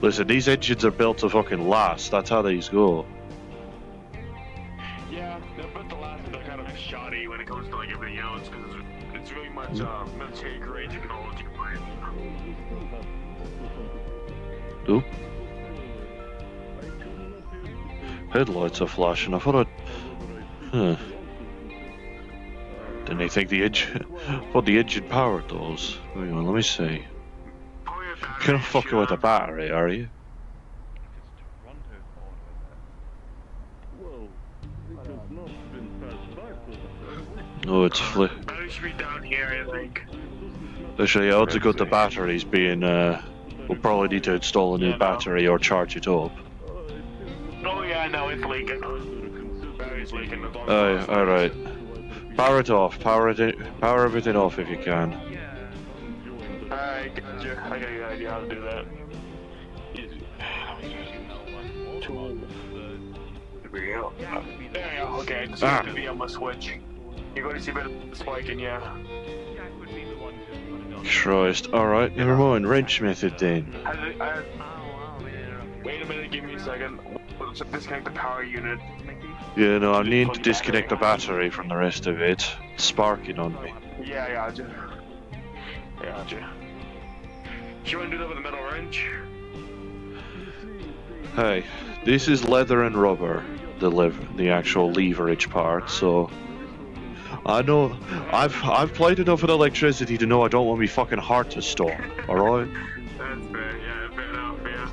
Speaker 1: Listen, these engines are built to fucking last, that's how these go.
Speaker 16: Yeah, they're built to last, but they're kind of shoddy when it comes to like everything else, because it's really much military grade technology.
Speaker 1: Oop. Headlights are flashing, I thought I'd... Huh. Didn't they think the engine... What the engine powered those? Hang on, let me see. You're not fucking with the battery, are you? Oh, it's
Speaker 16: Battery should be down here, I think.
Speaker 1: Actually, odds are good the battery's being, we'll probably need to install a new battery or charge it up.
Speaker 16: Oh yeah, no, it's leaking. Battery's leaking.
Speaker 1: Alright. Power it off, power everything off if you can.
Speaker 16: Alright, gotcha. I got a good idea how to do that. There we go. There we go. Okay, just have to be on my switch. You're going to see a bit of spiking, yeah.
Speaker 1: Christ. Alright, never mind. Wrench method then.
Speaker 16: Wait a minute, give me a second. Let's disconnect the power unit.
Speaker 1: Yeah, no, I need to disconnect the battery from the rest of it. It's sparking on me.
Speaker 16: Yeah, gotcha. Gotcha. You want to do that with a metal wrench?
Speaker 1: Hey, this is leather and rubber, the actual leverage part, so... I know, I've played enough with electricity to know I don't want me fucking heart to stop, alright?
Speaker 16: That's fair, yeah, fair enough, yeah.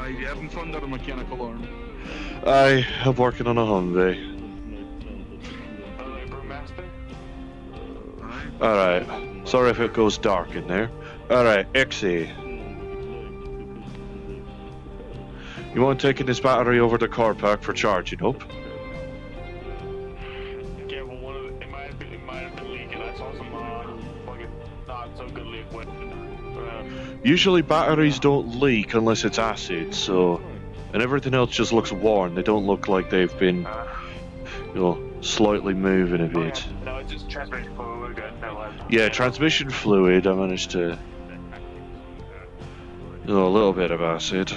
Speaker 6: You haven't found out a mechanical arm.
Speaker 1: I'm working on a Humvee. Alright, sorry if it goes dark in there. Alright, XA. You want taking this battery over to car park for charging up?
Speaker 16: Yeah, well, it might have been leaking. I saw some fucking not so good liquid.
Speaker 1: Usually batteries don't leak unless it's acid, so... And everything else just looks worn. They don't look like they've been, you know, slightly moving a bit.
Speaker 16: Okay. No, it's just transmission fluid. We're good. No,
Speaker 1: Yeah, transmission fluid, I managed to... Oh, a little bit of acid.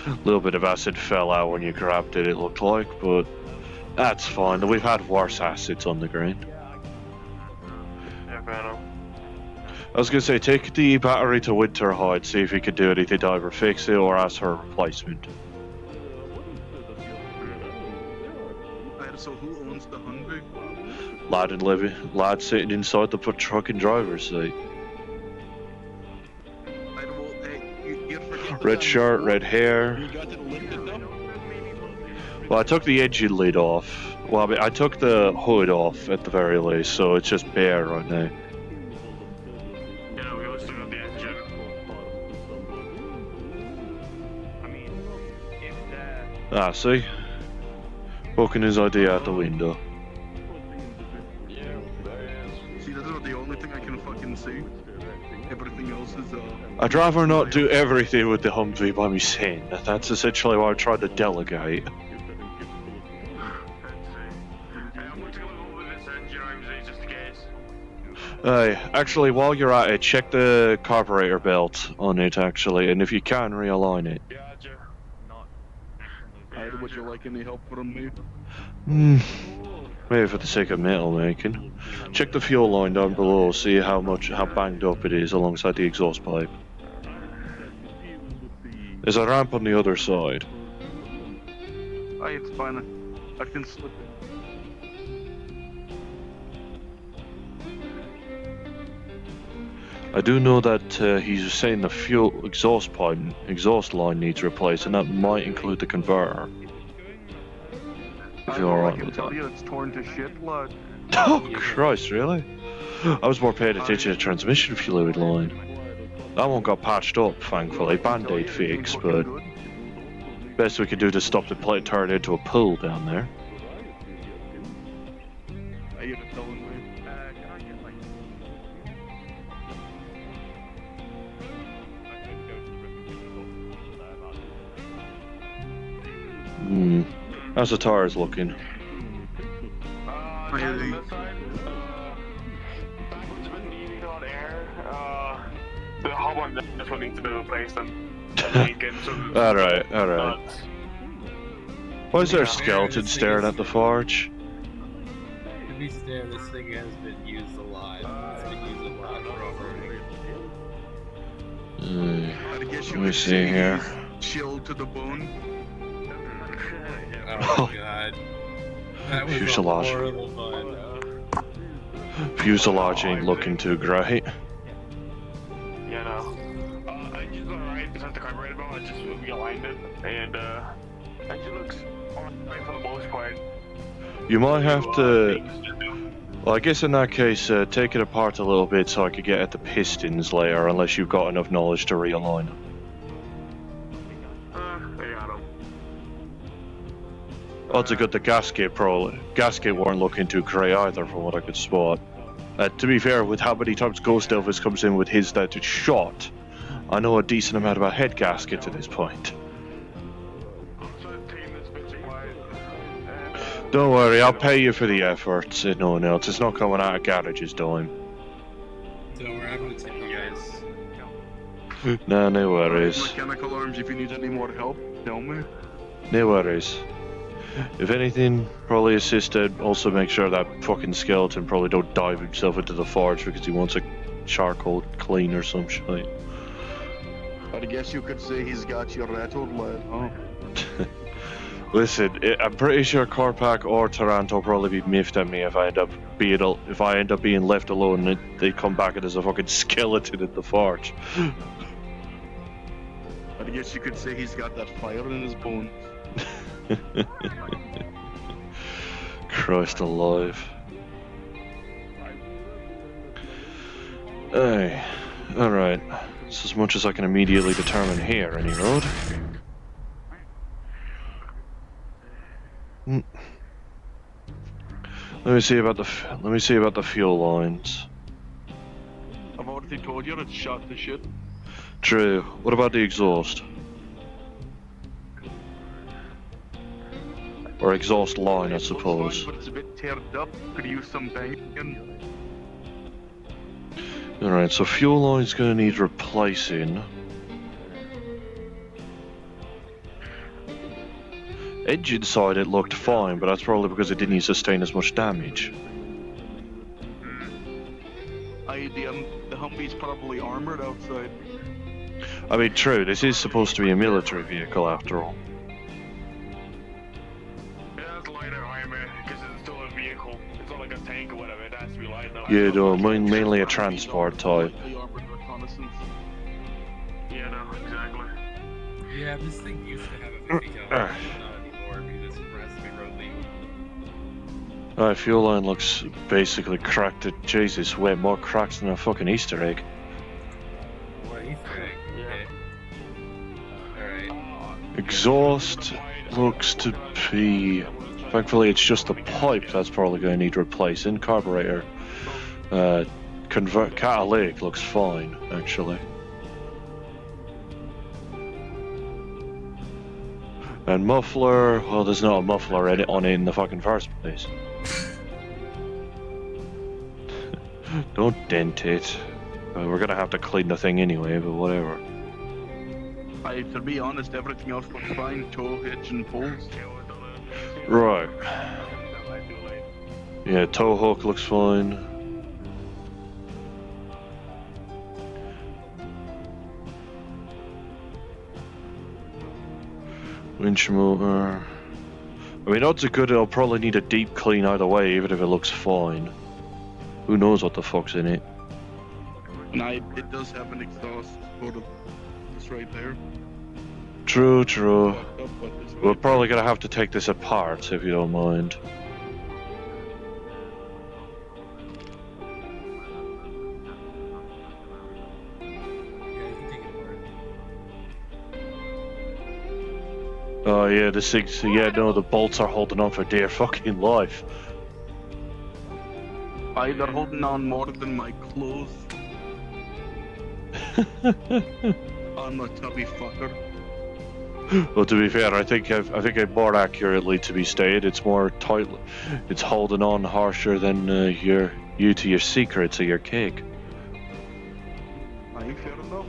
Speaker 1: A little bit of acid fell out when you grabbed it, it looked like, but that's fine. We've had worse acids on the ground.
Speaker 16: Yeah, fair enough.
Speaker 1: I was gonna say, take the battery to Winterhide, see if he could do anything to either fix it or ask for a replacement.
Speaker 6: So who owns the Humvee?
Speaker 1: Lad and Livy, lad sitting inside the truck and driver's seat. Red shirt, red hair. Well, I took the engine lid off. Well, I mean, I took the hood off at the very least, so it's just bare right now.
Speaker 16: Yeah, we always still got the engine. I mean, if that...
Speaker 1: Ah, see? Poking his idea out the window.
Speaker 6: Yeah, see, that's not the only thing I can fucking see. Everything else is,
Speaker 1: I'd rather not do everything with the Humvee by myself. That's essentially why I tried to delegate. Actually, while you're at it, check the carburetor belt on it, actually, and if you can, realign it.
Speaker 6: Would you like any help from me?
Speaker 1: Maybe for the sake of metal making. Check the fuel line down below, see how banged up it is alongside the exhaust pipe. There's a ramp on the other side.
Speaker 6: Aye, it's fine. I can slip it.
Speaker 1: I do know that he's saying the fuel exhaust line needs replaced, and that might include the converter. If you're alright with that.
Speaker 6: It's torn to shit, lad.
Speaker 1: Oh Christ, really? I was more paying attention to the transmission fluid line. That one got patched up, thankfully, band-aid fix, but best we could do to stop the plate turn into a pool down there. How's the tires looking?
Speaker 16: The hub on this one needs to be replaced then.
Speaker 1: Alright. Why is there a skeleton staring at the forge?
Speaker 9: To be fair, this thing has been used a lot. It's been used a lot
Speaker 1: Let me see here.
Speaker 6: Chilled to the bone.
Speaker 9: Oh god. That was
Speaker 1: Fuselage.
Speaker 9: a horrible fun.
Speaker 1: Fuselage ain't looking too great.
Speaker 16: Yeah, no. Engine's alright, besides the carburetor belt, I just realigned it, and engine looks alright for the most part.
Speaker 1: You might have to... Well, I guess in that case, take it apart a little bit so I could get at the pistons later, unless you've got enough knowledge to realign them. Odds are good the gasket weren't looking too grey either from what I could spot. To be fair, with how many times Ghost Elvis comes in with his that shot, I know a decent amount about head gaskets at this point. Don't worry, I'll pay you for the effort, said no one else. It's not coming out of garage's dime.
Speaker 9: Don't worry, I'm gonna tip you guys.
Speaker 1: No worries.
Speaker 6: Mechanical arms, if you need any more help, tell me.
Speaker 1: No worries. If anything, probably assisted. Also make sure that fucking skeleton probably don't dive himself into the forge because he wants a charcoal clean or some shit.
Speaker 6: I guess you could say he's got you rattled, lad, huh?
Speaker 1: Listen, I'm pretty sure Corpac or Taranto will probably be miffed at me if I end up being left alone and they come back and there's a fucking skeleton in the forge.
Speaker 6: I guess you could say he's got that fire in his bones.
Speaker 1: Christ alive. Hey, alright. It's as much as I can immediately determine here, any road. Let me see about the fuel lines.
Speaker 6: I've already told you it's shot to shit.
Speaker 1: True. What about the exhaust? Or exhaust line, I suppose.
Speaker 6: But it's a bit teared up. Could use some banging.
Speaker 1: Alright, so fuel line's gonna need replacing. Engine side it looked fine, but that's probably because it didn't sustain as much damage.
Speaker 6: The Humvee's probably armored outside.
Speaker 1: I mean, true, this is supposed to be a military vehicle after all. Yeah, no, mainly a transport type.
Speaker 16: Yeah, no, exactly.
Speaker 9: Yeah, this thing used to have a 50 caliber, not anymore because it has to be road legal.
Speaker 1: Alright, fuel line looks basically cracked. Jesus, way more cracks than a fucking Easter egg.
Speaker 9: What Easter egg? Okay. Alright.
Speaker 1: Exhaust looks to be... Thankfully, it's just the pipe that's probably going to need replacing. Carburetor. Catalytic looks fine, actually. And muffler, well, there's not a muffler on it in the fucking first place. Don't dent it. We're gonna have to clean the thing anyway, but whatever.
Speaker 6: To be honest, everything else looks fine. Tow, hitch, and pulls.
Speaker 1: Right. Yeah, tow hook looks fine. Winch motor. I mean, odds are good it'll probably need a deep clean either way, even if it looks fine. Who knows what the fuck's in it?
Speaker 17: And it does have an exhaust motor. It's right there.
Speaker 1: True, true. We're probably gonna have to take this apart, if you don't mind. Oh yeah, the bolts are holding on for dear fucking life.
Speaker 17: They're holding on more than my clothes. I'm a tubby fucker.
Speaker 1: Well, to be fair, I think more accurately to be stated, it's more tight. It's holding on harsher than you to your secrets or your cake.
Speaker 17: I'm fair enough.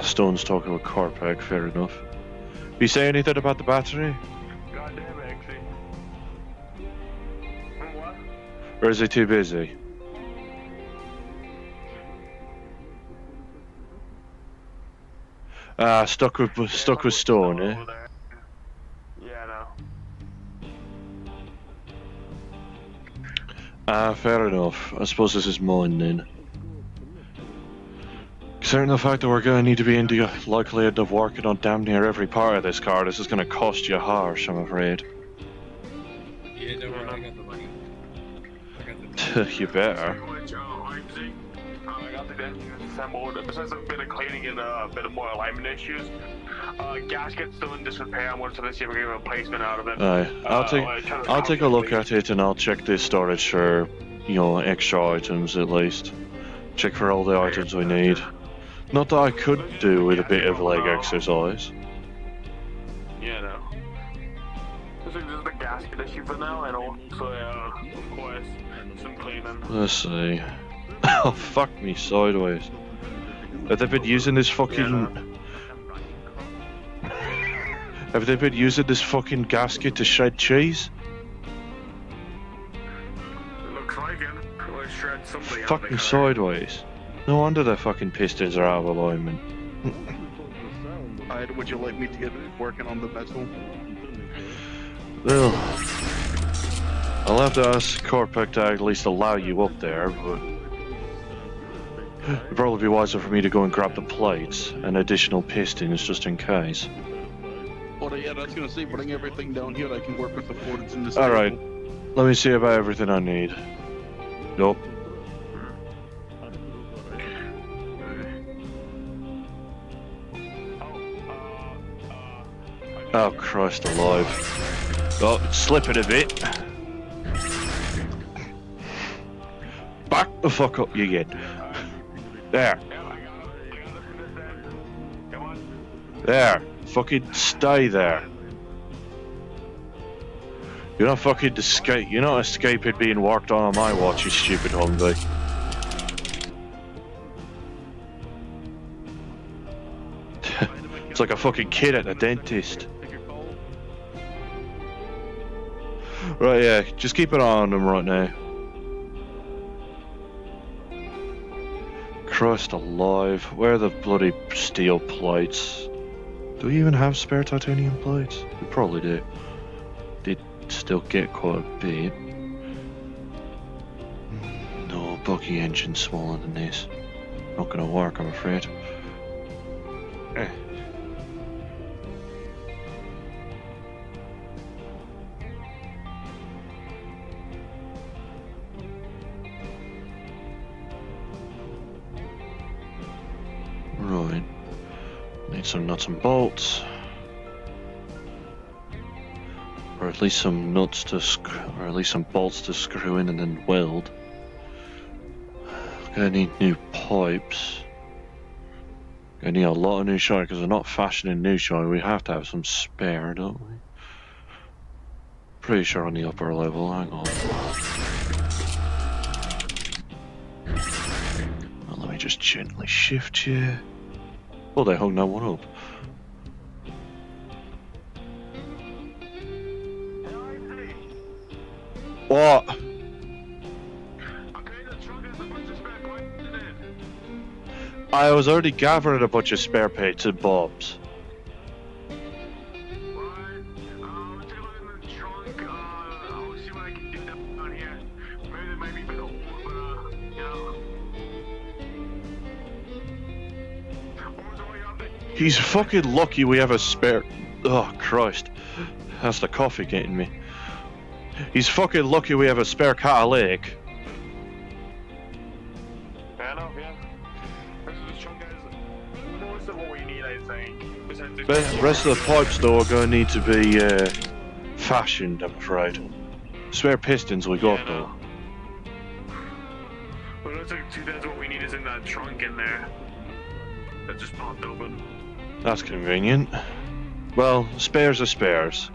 Speaker 1: Stone's talking about Corpac, fair enough. You say anything about the battery?
Speaker 16: Goddamn, actually. What?
Speaker 1: Or is he too busy? Stuck with Stone, eh?
Speaker 16: Yeah, no.
Speaker 1: Fair enough. I suppose this is mine then. Considering the fact that we're going to need to be in the likelihood of working on damn near every part of this car, this is going to cost you harsh, I'm afraid.
Speaker 9: Yeah, don't worry, I got the money.
Speaker 1: You better.
Speaker 16: I got the engine assembled. Besides a bit of cleaning and a bit of more alignment issues, gasket's still in disrepair. I'm going to see if we can get a replacement out of it.
Speaker 1: I'll take a look at it and I'll check the storage for, extra items at least. Check for all the items we need. Not that I could do with a bit of leg exercise.
Speaker 16: Yeah, no. This is just the gasket issue for now, and also, of course, some cleaning.
Speaker 1: Let's see. Oh, fuck me sideways. Have they been using this fucking... Have they been using this fucking gasket to shred cheese?
Speaker 16: It looks like it. Let's shred something.
Speaker 1: Fucking sideways. No wonder their fucking pistons are out of alignment.
Speaker 17: Would you like me to get working on the vessel?
Speaker 1: Well, I'll have to ask Corpac to at least allow you up there, but... It'd probably be wiser for me to go and grab the plates and additional pistons just in case.
Speaker 17: Oh yeah, that's gonna say bring everything down here. I can work with the Fords in this.
Speaker 1: Alright, let me see about everything I need. Nope. Oh Christ alive. Oh, it's slipping a bit. Back the fuck up you get. There. There. Fucking stay there. You're not fucking you're not escaping being worked on my watch, you stupid Humvee. It's like a fucking kid at the dentist. Right, yeah, just keep an eye on them right now. Christ alive, where are the bloody steel plates? Do we even have spare titanium plates? We probably do. Did still get quite a bit. No, buggy engine smaller than this. Not gonna work, I'm afraid. Right. Need some nuts and bolts. Or at least some nuts to or at least some bolts to screw in and then weld. Gonna need new pipes. Gonna need a lot of new shine because we're not fashioning new shine. We have to have some spare, don't we? Pretty sure on the upper level. Hang on. Well, let me just gently shift you. Oh, they hung that one up. What?
Speaker 16: Okay, the trunk has a bunch of spare parts in it.
Speaker 1: I was already gathering a bunch of spare bits and bobs.
Speaker 16: I'll take a look in the trunk. I'll see what I can do down here. Maybe they might be a bit old, but you know. What was the way up there?
Speaker 1: He's fucking lucky we have a spare. Oh Christ, that's the coffee getting me. He's fucking lucky we have a spare catalytic.
Speaker 16: Fair enough, yeah. This trunk has most of what we need, I think. Besides the
Speaker 1: The rest of the pipes though are going to need to be fashioned, I'm afraid. Spare pistons we got though.
Speaker 16: Well, it looks like 2/3 what we need is in that trunk in there. That just popped open.
Speaker 1: That's convenient. Well, spares are spares.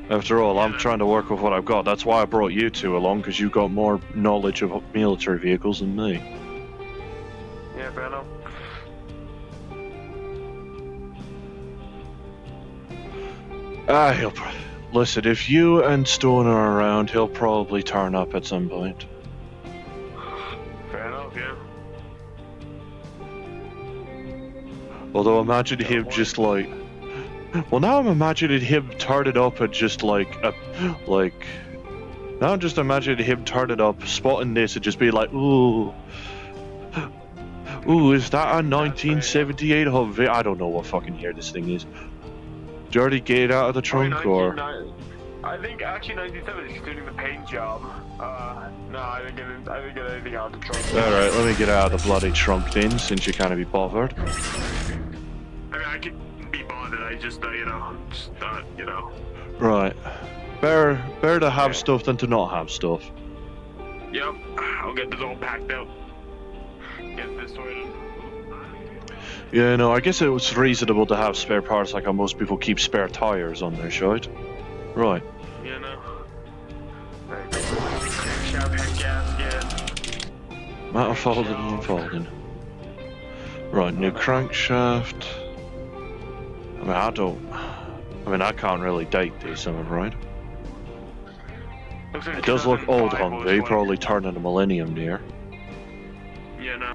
Speaker 1: After all, I'm trying to work with what I've got. That's why I brought you two along, because you've got more knowledge of military vehicles than me.
Speaker 16: Yeah, fair enough.
Speaker 1: Listen, if you and Stone are around, he'll probably turn up at some point.
Speaker 16: Fair enough, yeah.
Speaker 1: Although imagine him just like... Well, now I'm imagining him turning up and just like... Now I'm just imagining him turning up, spotting this and just being like, ooh... Ooh, is that a 1978 Humvee? I don't know what fucking year this thing is. Did you already get it out of the trunk, or...?
Speaker 16: I think actually 97 is doing the paint job. No, I didn't get anything out of the trunk.
Speaker 1: Alright, let me get out of the bloody trunk then, since you can't be bothered.
Speaker 16: I mean, I can be bothered, I just, you know.
Speaker 1: Right. Better to have stuff than to not have stuff.
Speaker 16: Yep, I'll get this all packed out. Get this sorted.
Speaker 1: Yeah, no, I guess it was reasonable to have spare parts like how most people keep spare tires on their shite. Right.
Speaker 16: You know. Head gasket.
Speaker 1: Manifolding and unfolding. Right, new crankshaft. I can't really date this, am I right?
Speaker 16: Like
Speaker 1: It does look old
Speaker 16: 2005 was
Speaker 1: Humvee,
Speaker 16: when-
Speaker 1: probably turning a millennium near.
Speaker 16: Yeah, no.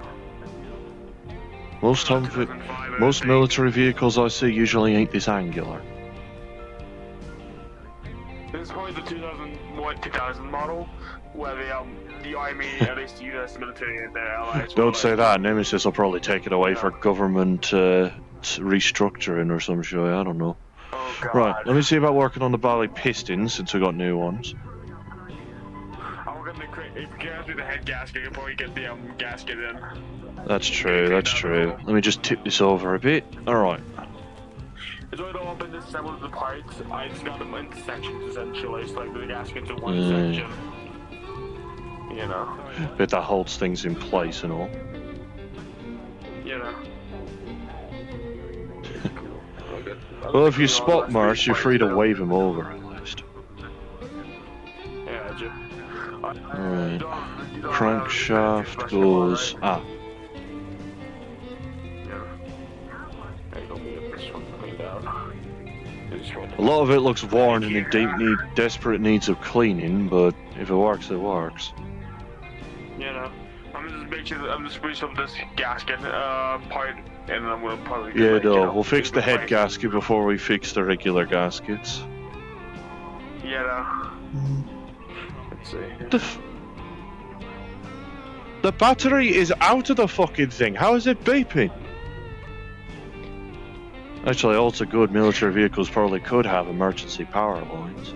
Speaker 1: Most military vehicles I see usually ain't this angular.
Speaker 16: This is probably the 2000 model, where the army, at least the US military and their allies...
Speaker 1: Don't say that, Nemesis will probably take it away for government restructuring or some shit, I don't know.
Speaker 16: Oh, God.
Speaker 1: Right, let me see about working on the bally pistons since we got new ones.
Speaker 16: I'm gonna if you can do the head gasket, you can probably get the gasket in.
Speaker 1: That's true, that's true. Let me just tip this over a bit. Alright.
Speaker 16: It's really all been assembled the parts. I just got them into sections essentially, so like the gaskets in one section. You know.
Speaker 1: Bet that holds things in place and all.
Speaker 16: You know.
Speaker 1: Well, if you spot Marsh, you're free to wave him over at least.
Speaker 16: Yeah,
Speaker 1: Alright. Crankshaft goes... Ah. A lot of it looks worn and in desperate needs of cleaning, but if it works, it works.
Speaker 16: You know, I'm just switch up this gasket part, and then I'm gonna probably
Speaker 1: Yeah, no, we'll fix the head gasket before we fix the regular gaskets.
Speaker 16: Yeah, no. Let's see.
Speaker 1: The battery is out of the fucking thing. How is it beeping? Actually, also good military vehicles probably could have emergency power lines.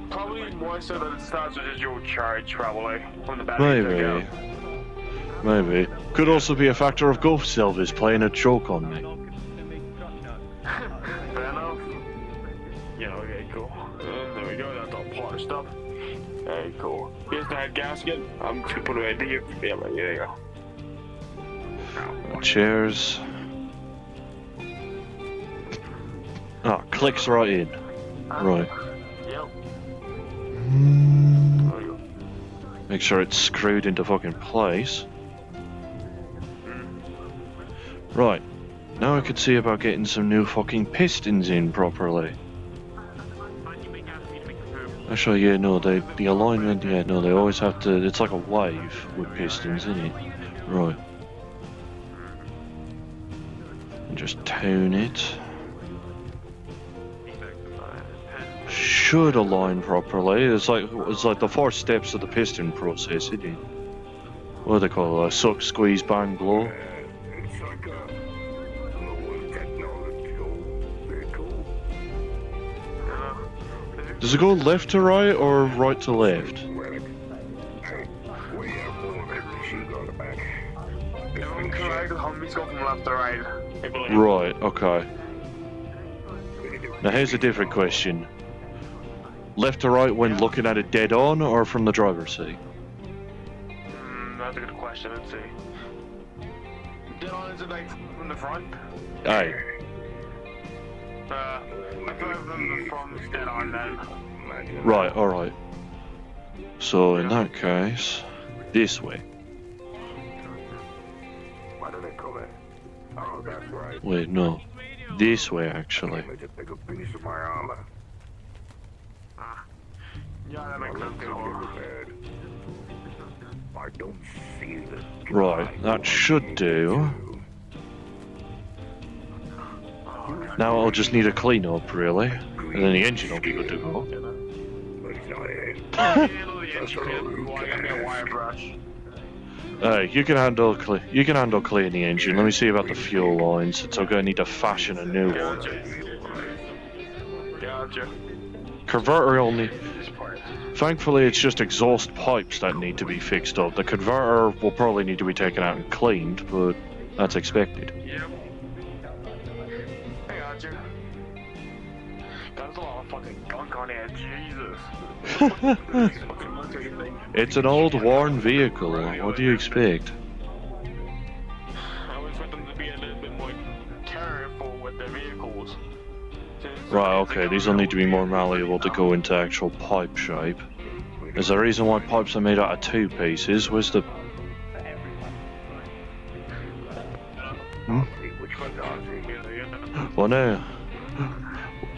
Speaker 16: Probably more so that it starts with a dual charge, probably, when the battery
Speaker 1: Maybe. Could also be a factor of Gulf Silvers playing a joke on me.
Speaker 16: Fair enough. Yeah, okay, cool. There we go, that's all polished up. Okay, cool. Here's the head gasket. I'm just gonna put it right here. Yeah, right, there you go.
Speaker 1: Chairs. Ah, clicks right in. Right.
Speaker 16: Yep.
Speaker 1: Make sure it's screwed into fucking place. Right. Now I could see about getting some new fucking pistons in properly. Actually, yeah, no, the alignment, yeah, no, they always have to. It's like a wave with pistons, isn't it? Right. And just tone it. Should align properly. It's like the 4 steps of the piston process, isn't it? What do they call it? Suck, squeeze, bang, blow.
Speaker 2: It's like a lower technological vehicle.
Speaker 1: Does it go left to right or right to left?
Speaker 2: We have more empty sheet on the back.
Speaker 16: Correct, Humvee's go from left to right. I believe.
Speaker 1: Right, okay. Now here's a different question. Left to right when looking at it dead on or from the driver's seat?
Speaker 16: That's a good question, let's see. Dead on, is it like from the front?
Speaker 1: Aye.
Speaker 16: I feel like from the front is dead on then.
Speaker 1: Right, alright. So in that case, this way.
Speaker 2: Why do they call it? Oh, that's right.
Speaker 1: Wait, no. This way, actually.
Speaker 2: Let me just take a piece of my armor.
Speaker 16: Yeah, that makes sense too.
Speaker 2: I don't see the
Speaker 1: Right, that should do. Now I'll just need a clean up, really. And then the engine will be good to go. You can handle cleaning the engine. Let me see about the fuel lines, since I'm going to need to fashion a new one.
Speaker 16: Gotcha.
Speaker 1: Converter only. Thankfully, it's just exhaust pipes that need to be fixed up. The converter will probably need to be taken out and cleaned, but that's expected.
Speaker 16: Yep. I gotcha. That's a lot of fucking gunk on there, Jesus.
Speaker 1: It's an old, worn vehicle. What do you expect?
Speaker 16: I would expect them to be a little bit more careful with their vehicles.
Speaker 1: Right, okay, these will need to be more malleable to go into actual pipe shape. There's a reason why pipes are made out of 2 pieces. Where's the... Hmm? Well, no.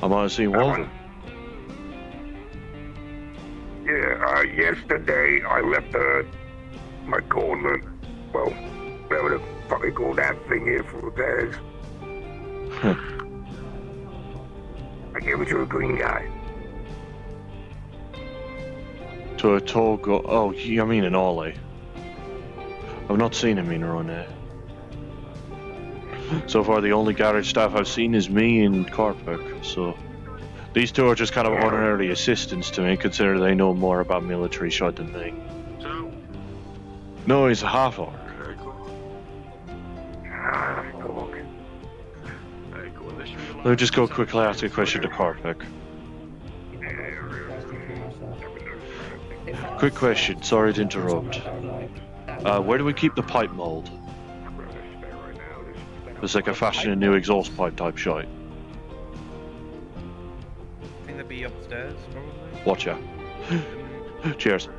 Speaker 1: I might have seen one of them.
Speaker 2: Yeah, yesterday I left my gauntlet, well, whatever the fuck they call that thing here for repairs. I gave it to a green guy.
Speaker 1: To a tall go... Oh, I mean an Ollie. I've not seen him in around there. So far, the only garage staff I've seen is me and Carpick, so... These two are just kind of ordinary assistants to me, considering they know more about military shit than me.
Speaker 16: So?
Speaker 1: No, he's a half-orc. Let me just go quickly ask a question to Carpick. Quick question, sorry to interrupt. Where do we keep the pipe mold? It's like a fashion a new exhaust pipe type shite.
Speaker 18: I think they'd be upstairs, probably.
Speaker 1: Watch out. Cheers.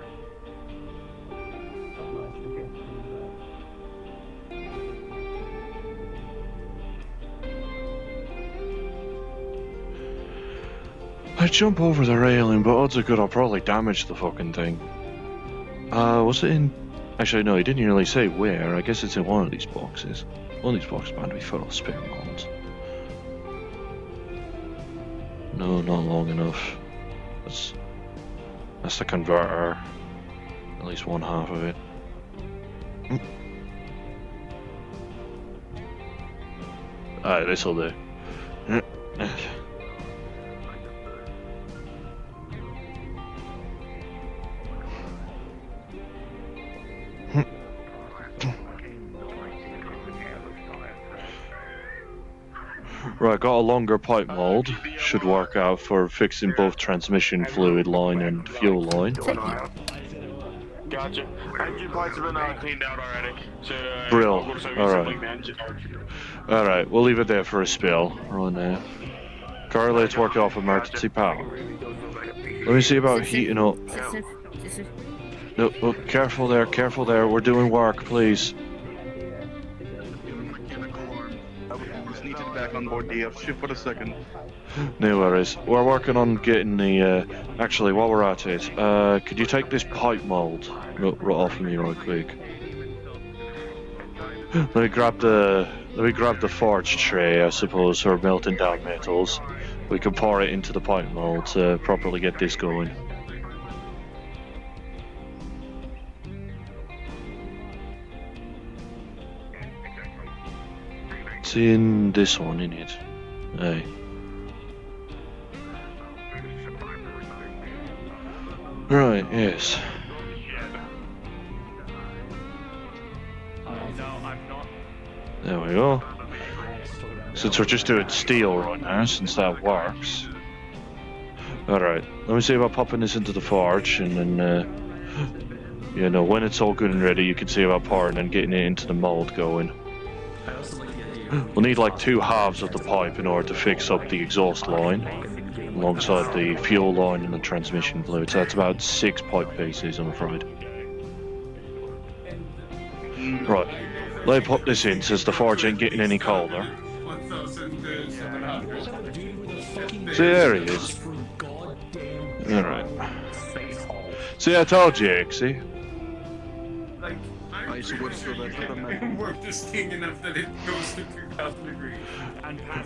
Speaker 1: I jump over the railing, but odds are good I'll probably damage the fucking thing. Was it in... Actually, no, he didn't really say where. I guess it's in one of these boxes. One of these boxes bound to be full of spare molds. No, not long enough. That's the converter. At least one half of it. Alright, this'll do. Right, got a longer pipe mold. Should work out for fixing both transmission fluid line and fuel line.
Speaker 16: Gotcha. Engine parts have been cleaned out already. So,
Speaker 1: Brill. Alright. Alright, we'll leave it there for a spell. Right now. Carly, let's work off emergency power. Let me see about heating up. No, oh, careful there, careful there. We're doing work, please.
Speaker 6: Just need to back on
Speaker 17: on board DF. Shift for a second.
Speaker 1: No worries. We're working on getting the. Actually, while we're at it, could you take this pipe mold right off of me right quick? Let me grab the forge tray, I suppose, for melting down metals. We can pour it into the pipe mold to properly get this going. It's in this one, in it. Hey. Right, yes. There we go. Since we're just doing steel right now, since that works. Alright, let me see about popping this into the forge, and then, you know, when it's all good and ready, you can see about pouring and getting it into the mold going. We'll need like 2 halves of the pipe in order to fix up the exhaust line, alongside the fuel line and the transmission fluid. So that's about 6 pipe pieces, I'm afraid. Right, let me pop this in, since the forge ain't getting any colder. See, there he is. Alright. See, I told you, Exy.
Speaker 9: Work this thing enough that it goes to 2,000 degrees.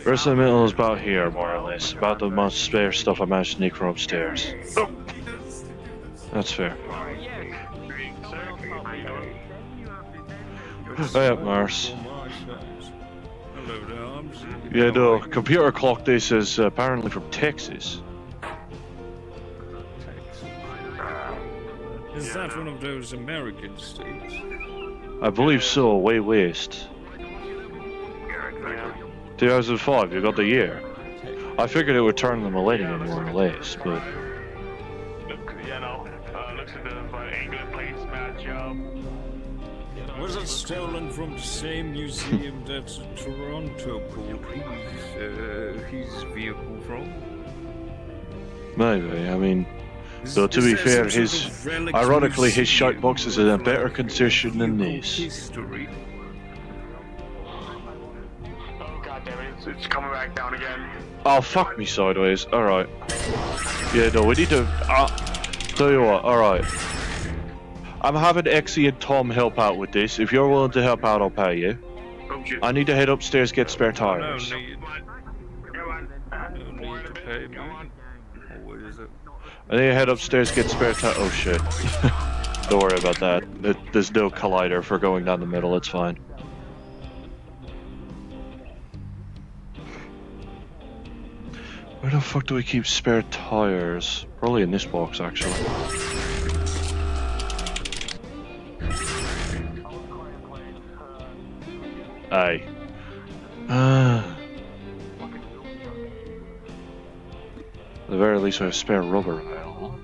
Speaker 1: The rest of the metal is about here, more or less. About the amount of spare stuff I managed to sneak from upstairs. Oh. That's fair. Hey up, Mars. Yeah, no, computer clock this is apparently from Texas.
Speaker 8: Is that one of those American states?
Speaker 1: I believe so, way west. 2005, you got the year. I figured it would turn the millennium more or less, but...
Speaker 16: Looks at the England plates match up.
Speaker 8: Was it stolen from the same museum that Toronto pulled his vehicle from?
Speaker 1: Maybe, I mean... Though to be fair, ironically, his shite box is in a better condition than this.
Speaker 16: Oh god damn it, it's coming back down again.
Speaker 1: Oh, fuck me sideways. Alright. Yeah, no, we need to... tell you what, alright. I'm having Exy and Tom help out with this. If you're willing to help out, I'll pay you.
Speaker 16: Oh shit.
Speaker 1: I need to head upstairs, get spare tires.
Speaker 8: No need to pay me. What is it?
Speaker 1: I need to head upstairs, get spare tires. Oh shit. Don't worry about that. There's no collider for going down the middle, it's fine. Where the fuck do we keep spare tires? Probably in this box, actually. Aye. At the very least, we have spare rubber available.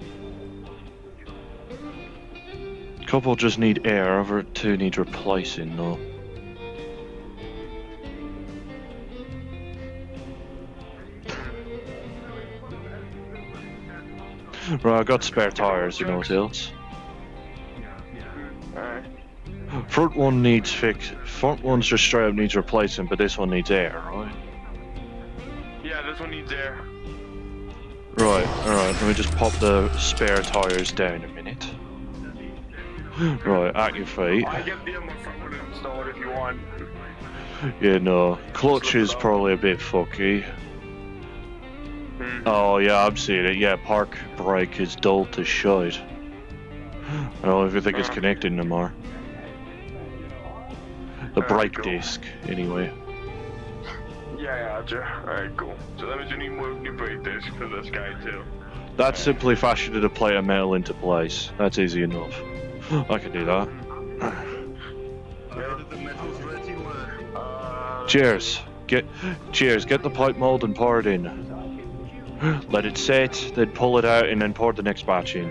Speaker 1: A couple just need air, over 2 need replacing, though. Right, I got spare tires, you know what else?
Speaker 16: Alright.
Speaker 1: Front one needs front one's just straight up needs replacing, but this one needs air, right?
Speaker 16: Yeah, this one needs air.
Speaker 1: Right, alright, let me just pop the spare tires down a minute. Right, at your feet.
Speaker 16: I get the front one installed if you want.
Speaker 1: Yeah, no. Clutch is probably a bit fucky. Oh, yeah, I'm seeing it. Yeah, park brake is dull to shite. I don't even think it's connected anymore. The brake disc, anyway.
Speaker 16: Yeah, gotcha. Alright, cool. So that means you need more new brake disc for this guy, too.
Speaker 1: That's simply fashioning a plate of metal into place. That's easy enough. I can do that. Cheers. Get the pipe mold and pour it in. Let it set, then pull it out, and then pour the next batch in.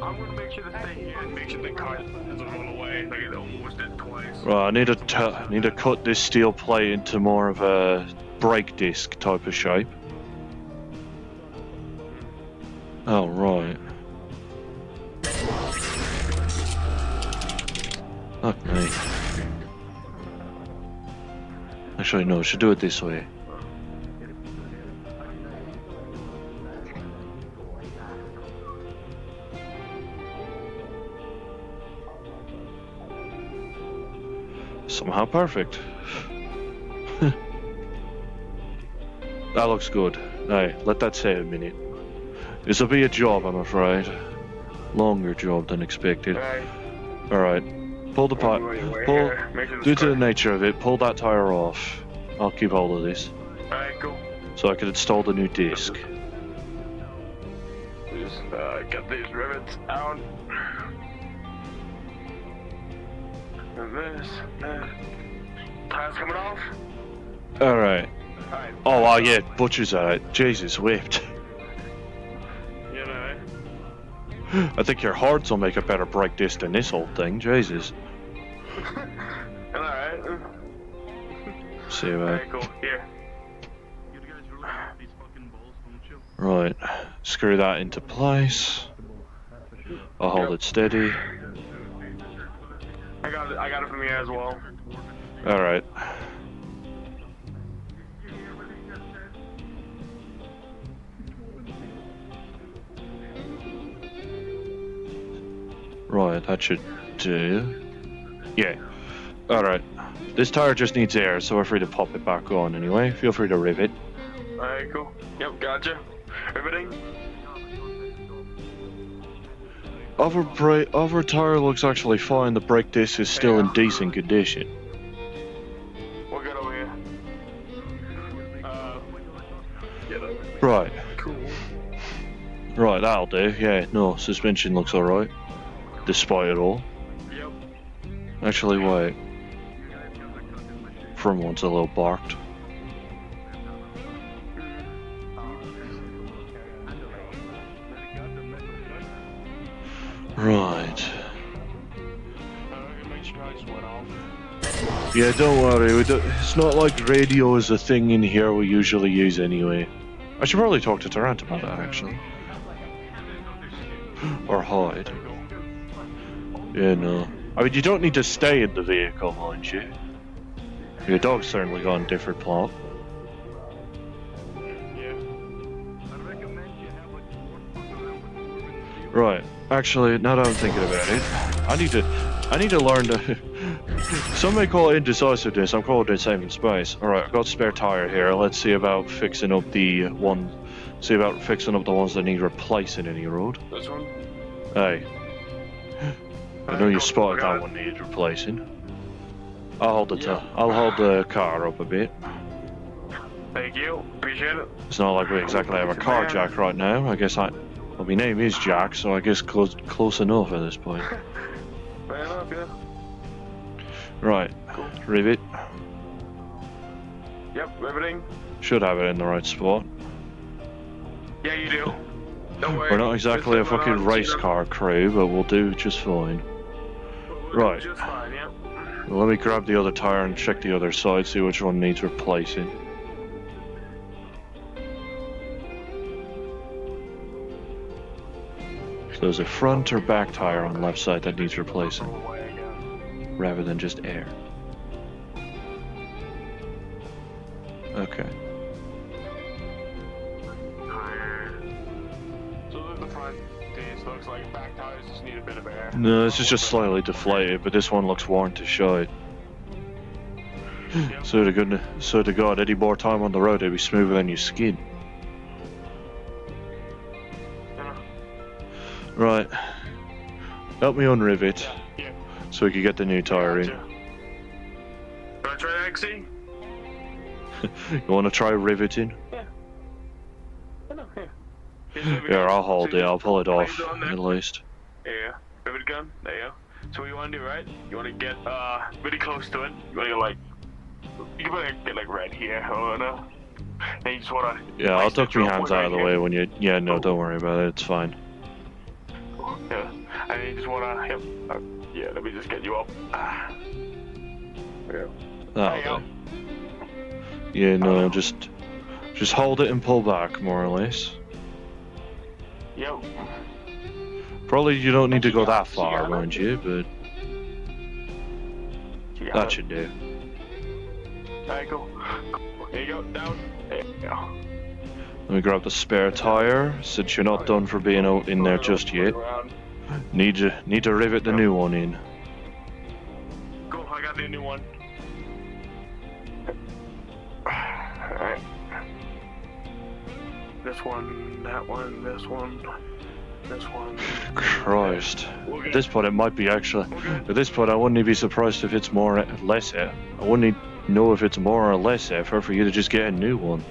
Speaker 16: I'm gonna make sure to stay here and make sure the car doesn't roll away. Like it almost did twice.
Speaker 1: Right, I need to cut this steel plate into more of a brake disc type of shape. Oh, right. Fuck me. I Actually, no, should do it this way. Somehow perfect. That looks good. Aye, let that say a minute. This'll be a job, I'm afraid. Longer job than expected. Alright. Pull the pot. Pull. Due to the nature of it, pull that tire off. I'll keep hold of this.
Speaker 16: Alright, cool.
Speaker 1: So I can install the new disc.
Speaker 16: Just get these rivets out. And this. Tire's coming off.
Speaker 1: Alright. Oh, wow, yeah, butcher's alright. Jesus, whipped.
Speaker 16: You know.
Speaker 1: I think your hearts will make a better brake disc than this old thing. Jesus.
Speaker 16: Alright.
Speaker 1: See you,
Speaker 16: Alright, cool. Here.
Speaker 1: Right. Screw that into place. I'll hold it steady.
Speaker 16: I got it from here as well.
Speaker 1: Alright. Right, that should do. Yeah. Alright. This tire just needs air, so we're free to pop it back on anyway. Feel free to rivet.
Speaker 16: Alright, cool. Yep, gotcha. Everything?
Speaker 1: Other tire looks actually fine. The brake disc is still in decent condition.
Speaker 16: We're good over here. Get over.
Speaker 1: Right.
Speaker 16: Cool.
Speaker 1: Right, that'll do. Yeah, no, suspension looks alright. Despite it all.
Speaker 16: Yep.
Speaker 1: Actually, wait. Front one's a little barked. Right. Yeah, don't worry. It's not like radio is a thing in here we usually use anyway. I should probably talk to Tarrant about that, actually. Or Hyde. Yeah, no. I mean, you don't need to stay in the vehicle, mind you. Your dog's certainly got a different plot. Right. Actually, now that I'm thinking about it, I need to learn to. Some may call it indecisiveness. I'm calling it saving space. All right, I've got a spare tire here. Let's see about fixing up the one. See about fixing up the ones that need replacing in your road.
Speaker 16: This one?
Speaker 1: Hey. I know you spotted that one needed replacing. I'll hold the car up a bit.
Speaker 16: Thank you. Appreciate it.
Speaker 1: It's not like we exactly have a car jack right now. I guess well, my name is Jack, so I guess close enough at this point.
Speaker 16: Fair enough, yeah.
Speaker 1: Right.
Speaker 16: Cool.
Speaker 1: Rivet.
Speaker 16: Yep, riveting.
Speaker 1: Should have it in the right spot.
Speaker 16: Yeah, you do. Don't worry.
Speaker 1: We're not exactly a fucking race car crew, but we'll do just fine. Right.
Speaker 16: Just fine, yeah.
Speaker 1: Well, let me grab the other tire and check the other side, see which one needs replacing. So there's a front or back tire on the left side that needs replacing, rather than just air. Okay.
Speaker 16: So the front piece looks like back tires just need a bit of air.
Speaker 1: No, this is just slightly deflated, but this one looks worn to shite. So to God, any more time on the road, it'd be smoother than your skin. Right. Help me unrivet.
Speaker 16: Yeah.
Speaker 1: So we can get the new tire in.
Speaker 16: Wanna try XC?
Speaker 1: You wanna try riveting?
Speaker 16: Yeah.
Speaker 1: Yeah, I'll hold it. I'll pull it off at least.
Speaker 16: Yeah. Rivet gun. There you go. So what you wanna do, right? You wanna get really close to it. You wanna get like, you can get like right here or no. And you just wanna.
Speaker 1: Yeah, I'll duck my hands out of the way when you. Yeah, no, don't worry about it. It's fine.
Speaker 16: Yeah, and you just wanna, yeah, let me just get you up. Yeah.
Speaker 1: That'll do. Yeah, no, just hold it and pull back, more or less.
Speaker 16: Yep.
Speaker 1: Probably you don't need to go that far, mind you, but that should do.
Speaker 16: Alright, cool. There you go, down. There you go.
Speaker 1: Let me grab the spare tire, since you're not done for being out in there just yet. Need to rivet the new one in.
Speaker 16: Cool, I got the new one. Alright. This one, that one, this one, this one.
Speaker 1: Christ. At this point, it might be actually. At this point, I wouldn't be surprised if it's more or less. I wouldn't know if it's more or less effort for you to just get a new one.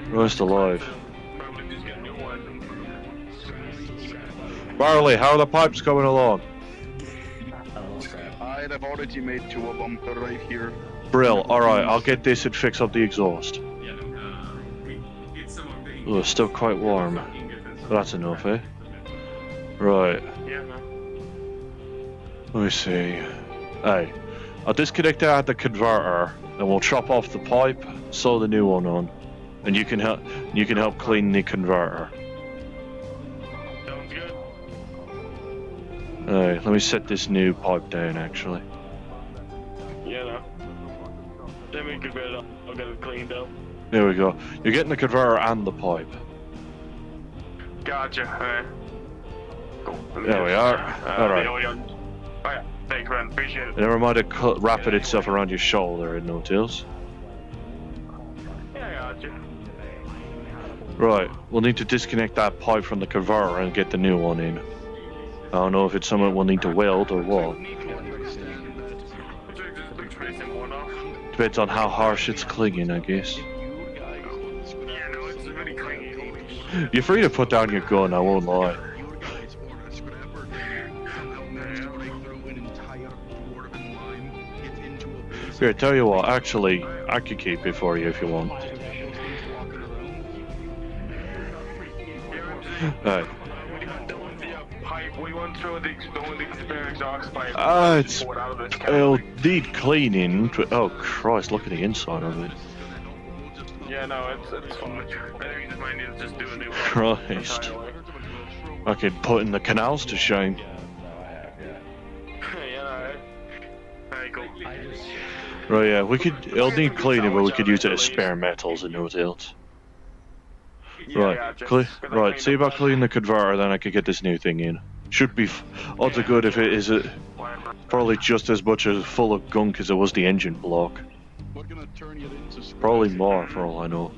Speaker 1: Rest alive. Barley, how are the pipes coming along?
Speaker 17: I've already made 2 of them. They're right here.
Speaker 1: Brill, alright, I'll get this and fix up the exhaust. Oh, it's still quite warm. But that's enough, eh? Right. Let me see. Hey, I'll disconnect out the converter, and we'll chop off the pipe, sew the new one on, and you can help clean the converter.
Speaker 16: Sounds good.
Speaker 1: Hey, let me set this new pipe down actually.
Speaker 16: Yeah, no. Then we can get it up. I'll get it cleaned up.
Speaker 1: There we go. You're getting the converter and the pipe.
Speaker 16: Gotcha. Alright. Cool.
Speaker 1: There we are. Alright.
Speaker 16: Alright, thanks man, appreciate it.
Speaker 1: Never mind it wrapping itself around your shoulder and no tails.
Speaker 16: Yeah, I gotcha.
Speaker 1: Right, we'll need to disconnect that pipe from the converter and get the new one in. I don't know if it's something we'll need to weld or what. Depends on how harsh it's clinging, I guess. You're free to put down your gun, I won't lie. Here, tell you what, actually, I could keep it for you if you want. Right. It'll need cleaning. Oh Christ, look at the inside of it.
Speaker 16: Yeah, no, it's fine. I think we just might need to just do a new one.
Speaker 1: Christ. I could put in the canals to shame. Right, yeah, it'll need cleaning, but we could use it as spare metals and no else. Right, right, see about cleaning the converter, then I could get this new thing in. Should be, odds are good if it is probably just as much as full of gunk as it was the engine block. Probably more for all I know.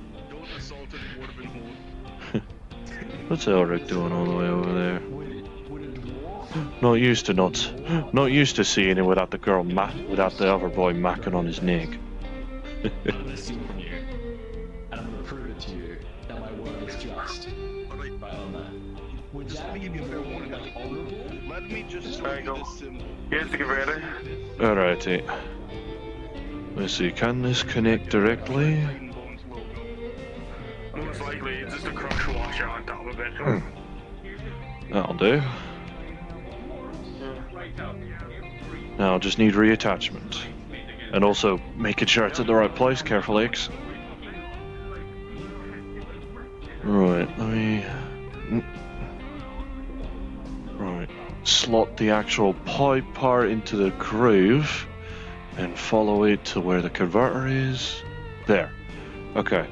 Speaker 1: What's Elric doing all the way over there? Not used to not used to seeing him without the girl without the other boy macking on his neck.
Speaker 19: And I'm gonna prove it to you that my word is just. Would that be honorable?
Speaker 17: Let me just
Speaker 16: there you go. Here's the converter.
Speaker 1: Alrighty. Let's see, can this connect directly?
Speaker 16: Most likely it's just a crush washer on top of it.
Speaker 1: That'll do. Now I'll just need reattachment. And also making sure it's in the right place, careful X. Right, let me... Right, slot the actual pipe part into the groove and follow it to where the converter is. There. Okay.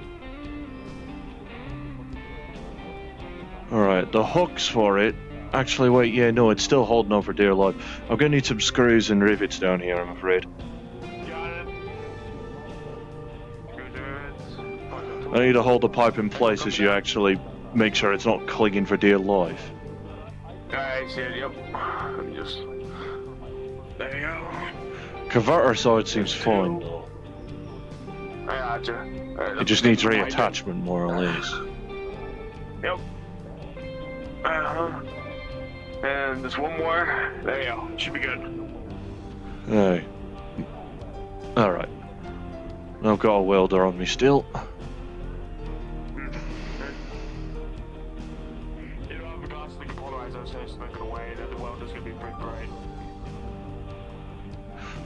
Speaker 1: Alright, the hooks for it. Actually, wait, yeah, no, it's still holding on for dear life. I'm gonna need some screws and rivets down here, I'm afraid. I need to hold the pipe in place as you actually make sure it's not clinging for dear life.
Speaker 16: I see it, yep. Let me just... There you go.
Speaker 1: Converter side seems fine, though.
Speaker 16: I gotcha. Right,
Speaker 1: it just needs reattachment, more or less.
Speaker 16: Yep. And there's one more. There you go. Should be good.
Speaker 1: Hey. Alright. I've got a welder on me still.
Speaker 16: You don't have a glass that can polarize those things that can away, and the welder's gonna be pretty bright.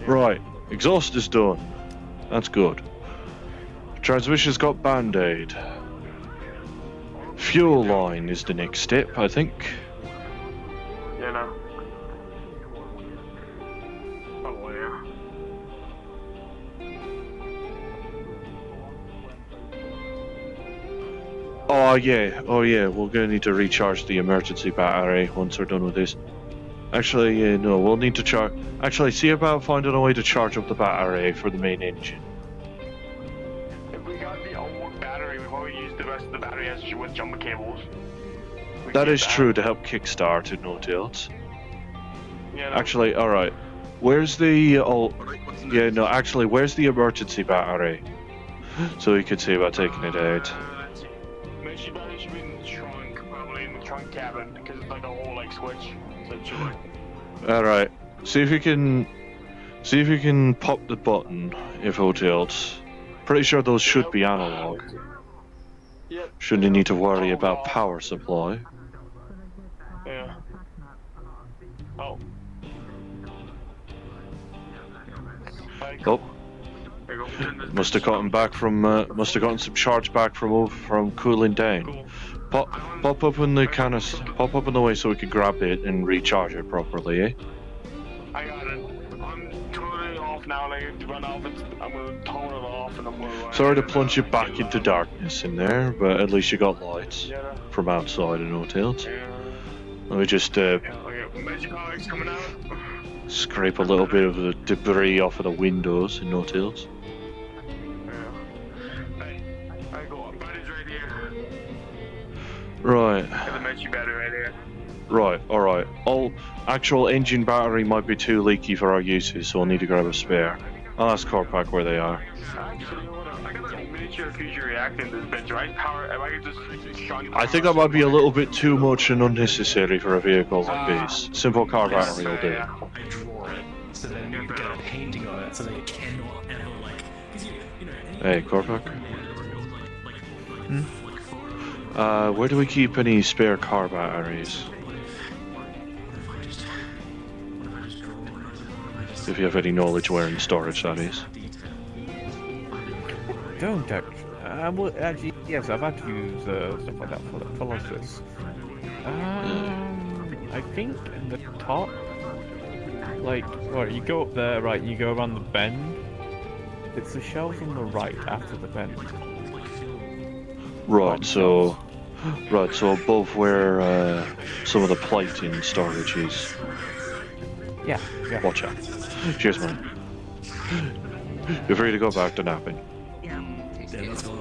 Speaker 1: Right. Exhaust is done. That's good. Transmission's got band-aid. Fuel line is the next step, I think.
Speaker 16: Yeah, no. Oh,
Speaker 1: Oh yeah, we're gonna need to recharge the emergency battery once we're done with this. Actually, yeah, no, we'll need to charge. Actually, see about finding a way to charge up the battery for the main engine.
Speaker 16: If we got the old battery, we probably use the rest of the battery as with jumper cables.
Speaker 1: That is true to help kickstart it, no doubt.
Speaker 16: Yeah, no.
Speaker 1: Actually, alright. Where's the... actually, where's the emergency battery? So we could see about taking it out.
Speaker 16: Emergency battery should be in the trunk, probably in the trunk cabin, because it's like a whole like switch. Essentially.
Speaker 1: Alright. See if you can pop the button, if hotels. Pretty sure those should be analog.
Speaker 16: Yep.
Speaker 1: Shouldn't need to worry about power supply.
Speaker 16: Yeah. Oh.
Speaker 1: Oh. Must have gotten some charge back from cooling down. Pop up in the pop up in the way so we can grab it and recharge it properly, eh?
Speaker 16: I got it. I'm turning it off now, like to run off. I'm gonna tone it off and I'm gonna.
Speaker 1: Sorry to plunge you back into darkness in there, but at least you got lights from outside in hotels. Let me just scrape a little bit of the debris off of the windows in hotels. Right. Right, alright. Actual engine battery might be too leaky for our uses, so I'll need to grab a spare. I'll ask Corpac where they are. I think that might be a little bit too much and unnecessary for a vehicle like this. Simple car battery will do.
Speaker 19: So then you get a painting on it so they cannot ever like...
Speaker 1: Hey, Corpac? Where do we keep any spare car batteries? If you have any knowledge where in storage that is.
Speaker 18: Don't actually. Well, actually, yes, I've had to use stuff like that for this. I think in the top, like, well, you go up there, right? You go around the bend. It's the shelves on the right after the bend.
Speaker 1: Right, so above where some of the plating storage is.
Speaker 18: Yeah.
Speaker 1: Watch out. Cheers, man. You're free to go back to napping.
Speaker 19: Yeah, let's go.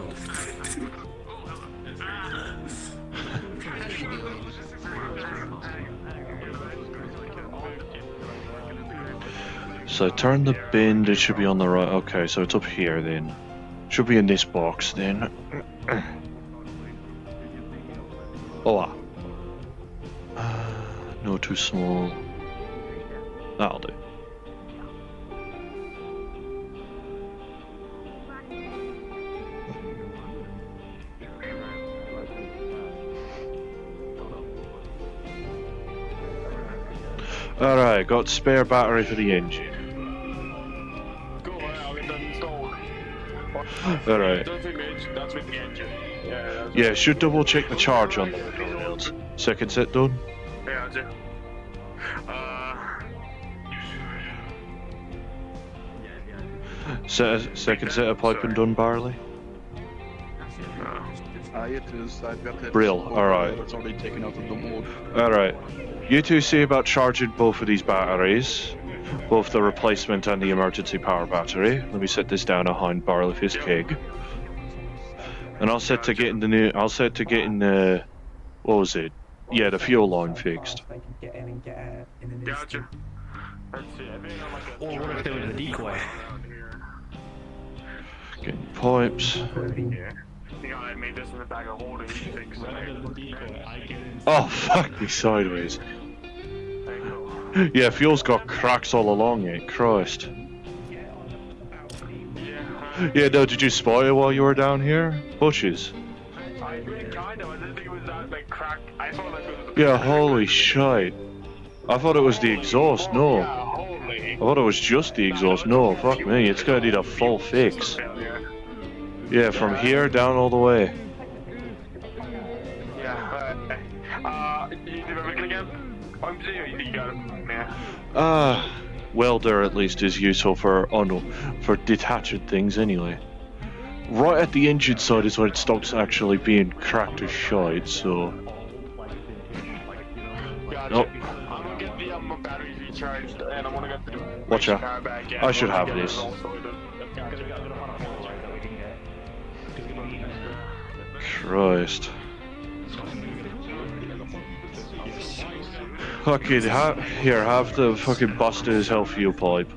Speaker 1: So turn the bend, it should be on the right. Okay, so it's up here then. Should be in this box then. Oh, no, too small. That'll do. Alright, got spare battery for the engine. Alright.
Speaker 16: That's with the engine.
Speaker 1: Yeah, should double check the charge on the windows. Second set done?
Speaker 16: Yeah, I'll do.
Speaker 1: Second set of piping done, Barley?
Speaker 17: It is. I've got it.
Speaker 1: Brill, alright.
Speaker 17: It's already taken out of the mode.
Speaker 1: Alright. You two see about charging both of these batteries. Both the replacement and the emergency power battery. Let me set this down behind Barley Fist Keg. And I'll set to getting the what was it? Yeah, the fuel line fixed.
Speaker 16: Gotcha.
Speaker 19: Or what if they were the decoy?
Speaker 1: Getting pipes.
Speaker 16: I made this in the bag of holding.
Speaker 1: Oh, fuck me sideways. Yeah, fuel's got cracks all along it, Christ. Yeah, no, did you spot it while you were down here? Bushes.
Speaker 16: I did kind of, I didn't think it was that, like, crack. I thought like it was...
Speaker 1: Yeah, holy shit. I thought it was the exhaust, no. I thought it was just the exhaust, no, fuck me, it's gonna need a full fix. Yeah, from here down all the way.
Speaker 16: Yeah, you do everything again? I'm seeing you got it, yeah.
Speaker 1: Welder at least is useful for, for detaching things anyway. right at the engine side is when it stops actually being cracked as shite, so...
Speaker 16: Gotcha.
Speaker 1: Oh.
Speaker 16: I'm gonna get the batteries recharged, and I'm gonna get the
Speaker 1: Watch
Speaker 16: race
Speaker 1: out.
Speaker 16: car back in.
Speaker 1: I should
Speaker 16: once
Speaker 1: have
Speaker 16: we get
Speaker 1: this.
Speaker 16: all sorted.
Speaker 1: Christ. Fucking here, have the fucking busted as hell fuel pipe.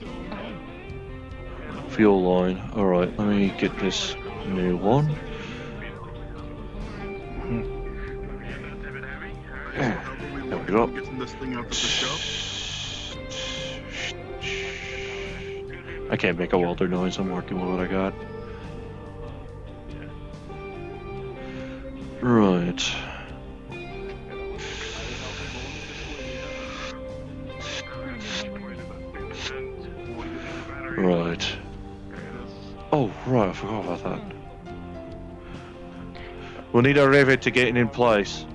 Speaker 1: Fuel line. Alright, let me get this new one. There we go.
Speaker 17: Getting this thing out of the shop.
Speaker 1: I can't make a welder noise, I'm working with what I got. Right. Right. Oh, right, I forgot about that. We'll need a rivet to get it in place.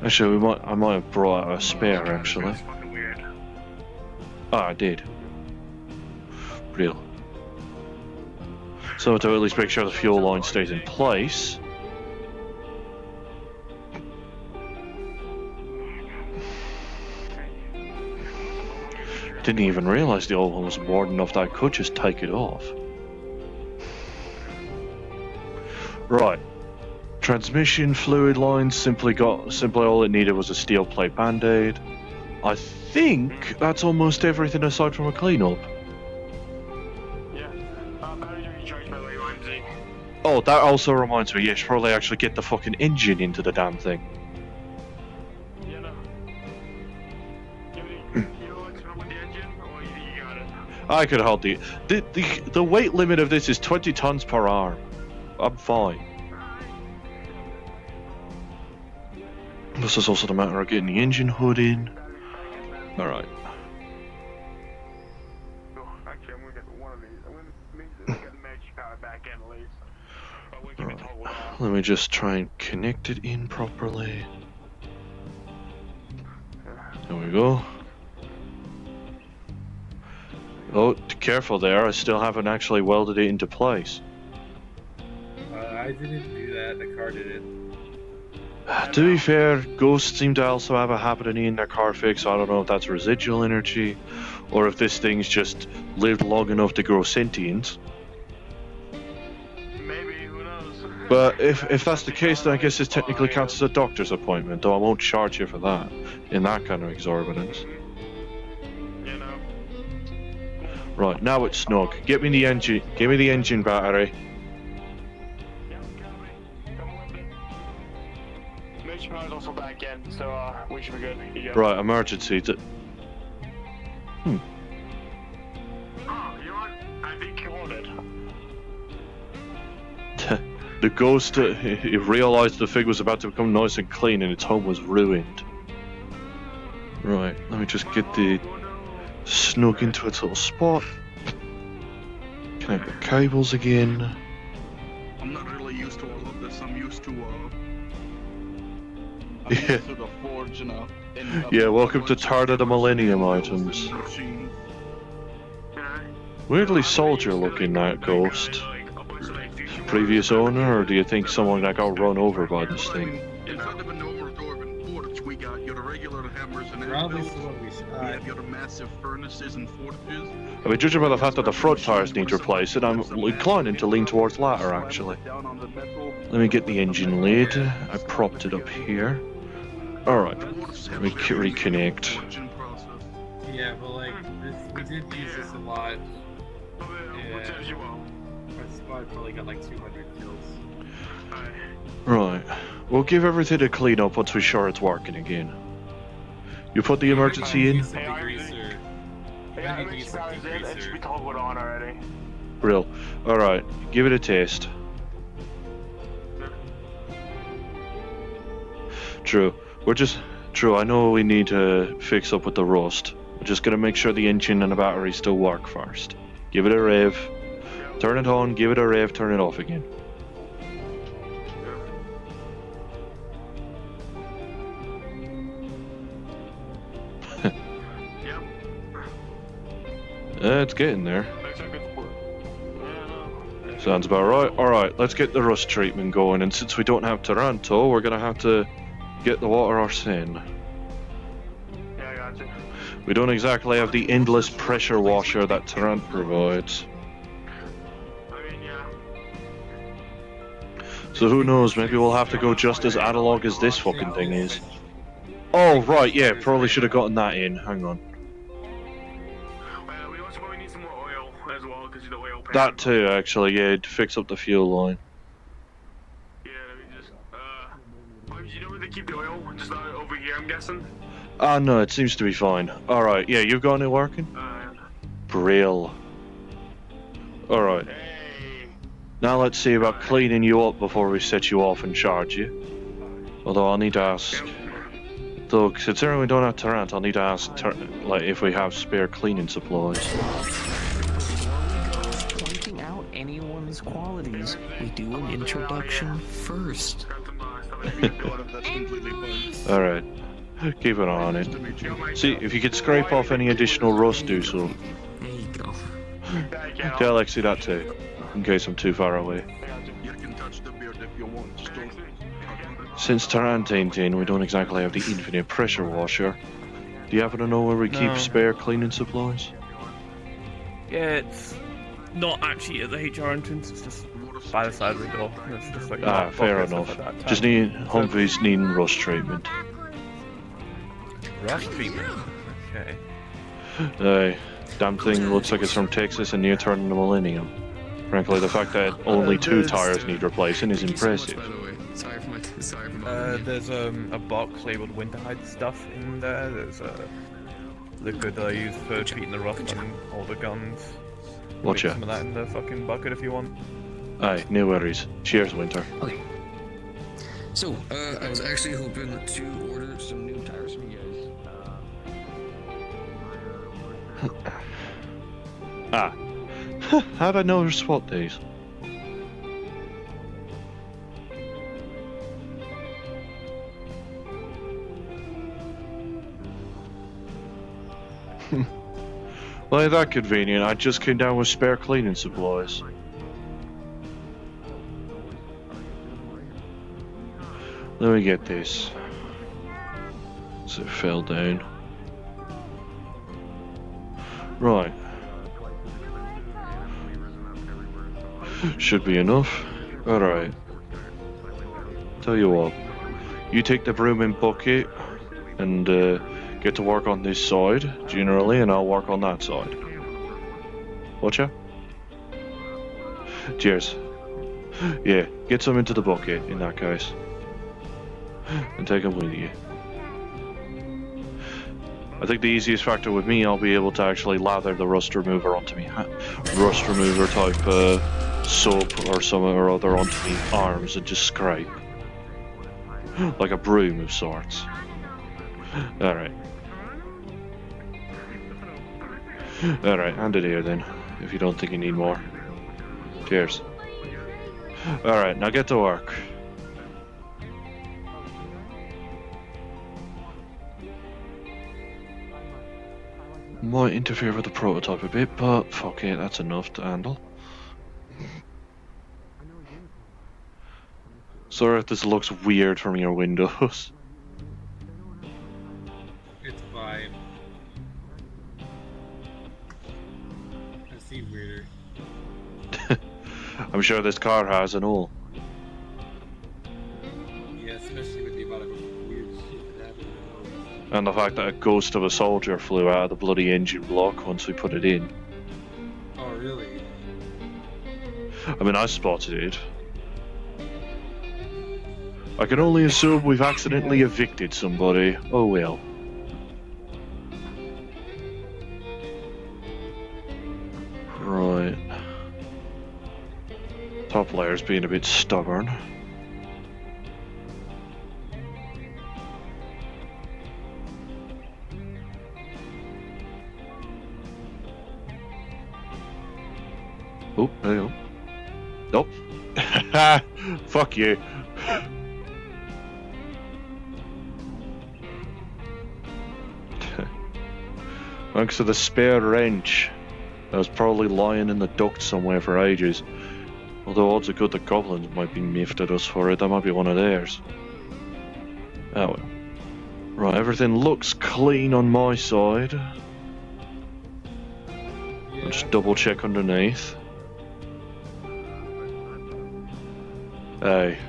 Speaker 1: Actually, I might have brought out a spare, actually. Ah, I did. Real. So to at least make sure the fuel line stays in place. Didn't even realise the old one was worn enough that I could just take it off. Right. Transmission fluid lines simply all it needed was a steel plate band-aid. I think that's almost everything aside from a cleanup.
Speaker 16: Yeah. Batteries are recharged by the way, YMZ.
Speaker 1: Oh, that also reminds me, you should probably actually get the fucking engine into the damn thing.
Speaker 16: Yeah, no. You want to with the engine, or you got it?
Speaker 1: I could hold the weight limit of this is 20 tons per arm. I'm fine. This is also the matter of getting the engine hood in. Alright.
Speaker 16: Actually, I'm gonna get one of these. I'm gonna make sure I get the magic power back in at least. But we can be toggled off.
Speaker 1: Let me just try and connect it in properly. There we go. Oh, careful there, I still haven't actually welded it into place.
Speaker 9: I didn't do that, the car did it.
Speaker 1: To be fair, ghosts seem to also have a habit of needing their car fixed, so I don't know if that's residual energy, or if this thing's just lived long enough to grow sentient.
Speaker 16: Maybe, who knows?
Speaker 1: But if that's the case, then I guess this technically counts as a doctor's appointment, though I won't charge you for that, in that kind of exorbitance.
Speaker 16: You know.
Speaker 1: Right, now it's snug. Give me the engine battery.
Speaker 16: Magic power's also back in, so we should be good.
Speaker 1: Right, emergency.
Speaker 16: Oh, you know what? I think you want it.
Speaker 1: The ghost, he realised the fig was about to become nice and clean and its home was ruined. Right, let me just get the snug into its little spot. Connect the cables again.
Speaker 17: I'm not really used to all of this. I'm used to
Speaker 1: Yeah.
Speaker 17: to the forge, you know.
Speaker 1: Yeah, welcome to Tard of the Millennium items. Weirdly soldier looking, that ghost. Previous owner, or do you think someone that got run over by this thing?
Speaker 17: Instead of an over-absorbent forge, we got your regular hammers and anvils. We have your massive furnaces and forges.
Speaker 1: I mean, judging by the fact that the front tires need replacing, I'm inclining to lean towards latter, actually. Let me get the engine lid. I propped it up here. Alright, let me reconnect.
Speaker 9: Yeah, but like, we did use this a lot. Yeah. Our squad probably got like 200 kills.
Speaker 1: Right, we'll give everything a clean up once we're sure it's working again. You put the emergency in?
Speaker 16: It should be toggled on already.
Speaker 1: Real. Alright, give it a taste. True. I know we need to fix up with the rust. We're just gonna make sure the engine and the battery still work first. Give it a rev. Turn it on, give it a rev, turn it off again. It's getting there. Sounds about right. Alright, let's get the rust treatment going, and since we don't have Taranto, we're gonna have to get the water ourselves.
Speaker 16: Yeah, I got you.
Speaker 1: We don't exactly have the endless pressure washer that Taranto provides.
Speaker 16: I mean, yeah.
Speaker 1: So who knows, maybe we'll have to go just as analog as this fucking thing is. Oh, right, yeah, probably should have gotten that in. Hang on.
Speaker 16: We also probably need some more oil as well, because the oil pan.
Speaker 1: That too, actually, yeah, to fix up the fuel line.
Speaker 16: Yeah, let me just, you know where they keep the oil? Just over here, I'm guessing?
Speaker 1: Ah, no, it seems to be fine. Alright, yeah, you've got it working? Brill. Alright. Now let's see about cleaning you up before we set you off and charge you. Although I'll need to ask... Though, considering we don't have Taranto, I'll need to ask like if we have spare cleaning supplies.
Speaker 20: Pointing out anyone's qualities, we do an introduction first.
Speaker 1: Alright. Keep an eye on it. See, if you could scrape off any additional rust, do so.
Speaker 20: There you go.
Speaker 1: Tell Lexi that too, in case I'm too far away.
Speaker 17: You can touch the beard if you want. Just don't.
Speaker 1: Since Taranto's in, we don't exactly have the infinite pressure washer. Do you happen to know where we keep spare cleaning supplies?
Speaker 18: Yeah, it's not actually at the HR entrance, it's just by the side of the door. It's just like
Speaker 1: fair enough.
Speaker 18: Like
Speaker 1: just need Humvee's needing rust treatment.
Speaker 18: Rust treatment? Okay.
Speaker 1: Aye. Damn thing looks like it's from Texas and near turning the millennium. Frankly, the fact that only 2 tires need replacing is impressive.
Speaker 18: There's a box labeled Winterhide stuff in there. There's a liquid that I use for treating the rust on all the guns.
Speaker 1: Watcha.
Speaker 18: Some of that in the fucking bucket if you want.
Speaker 1: Aye, no worries. Cheers, Winter.
Speaker 20: Okay. So, I was actually hoping to order some new tires from you guys.
Speaker 1: How'd I know to spot these? Well, ain't that convenient. I just came down with spare cleaning supplies. Let me get this. So it fell down. Right. Should be enough. Alright. Tell you what. You take the broom and bucket and get to work on this side, generally, and I'll work on that side. Watcha? Cheers. Yeah, get some into the bucket, in that case. And take them with you. I think the easiest factor with me, I'll be able to actually lather the rust remover onto me. Rust remover type soap or something or other onto me arms and just scrape. Like a broom of sorts. Alright. Alright, hand it here then, if you don't think you need more. Cheers. Alright, now get to work. Might interfere with the prototype a bit, but fuck it, that's enough to handle. Sorry if this looks weird from your windows.
Speaker 9: It's fine. I see weirder.
Speaker 1: I'm sure this car has and all.
Speaker 9: Yeah, especially with the amount of weird shit that happened.
Speaker 1: And the fact that a ghost of a soldier flew out of the bloody engine block once we put it in.
Speaker 9: Oh, really?
Speaker 1: I mean, I spotted it. I can only assume we've accidentally evicted somebody. Oh well. Right. Top layer's being a bit stubborn. Oh, there you go. Nope. Fuck you. Thanks for the spare wrench. It was probably lying in the duct somewhere for ages. Although odds are good the goblins might be miffed at us for it. That might be one of theirs. Oh well. Right, everything looks clean on my side. I'll just double check underneath. Hey.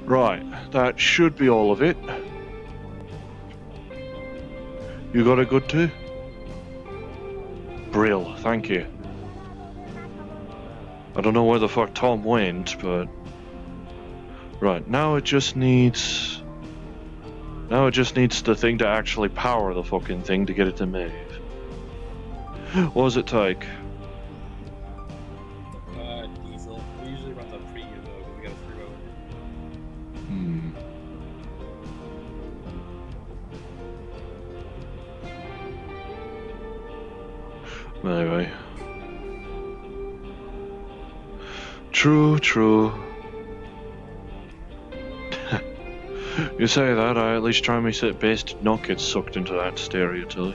Speaker 1: Right, that should be all of it. You got it good too? Brill, thank you. I don't know where the fuck Tom went, but... Right, now it just needs... Now it just needs the thing to actually power the fucking thing to get it to move. What does it take?
Speaker 9: Diesel. We usually run the premium though, but we gotta screw over.
Speaker 1: Anyway. True. You say that, I at least try my best to not get sucked into that stereo.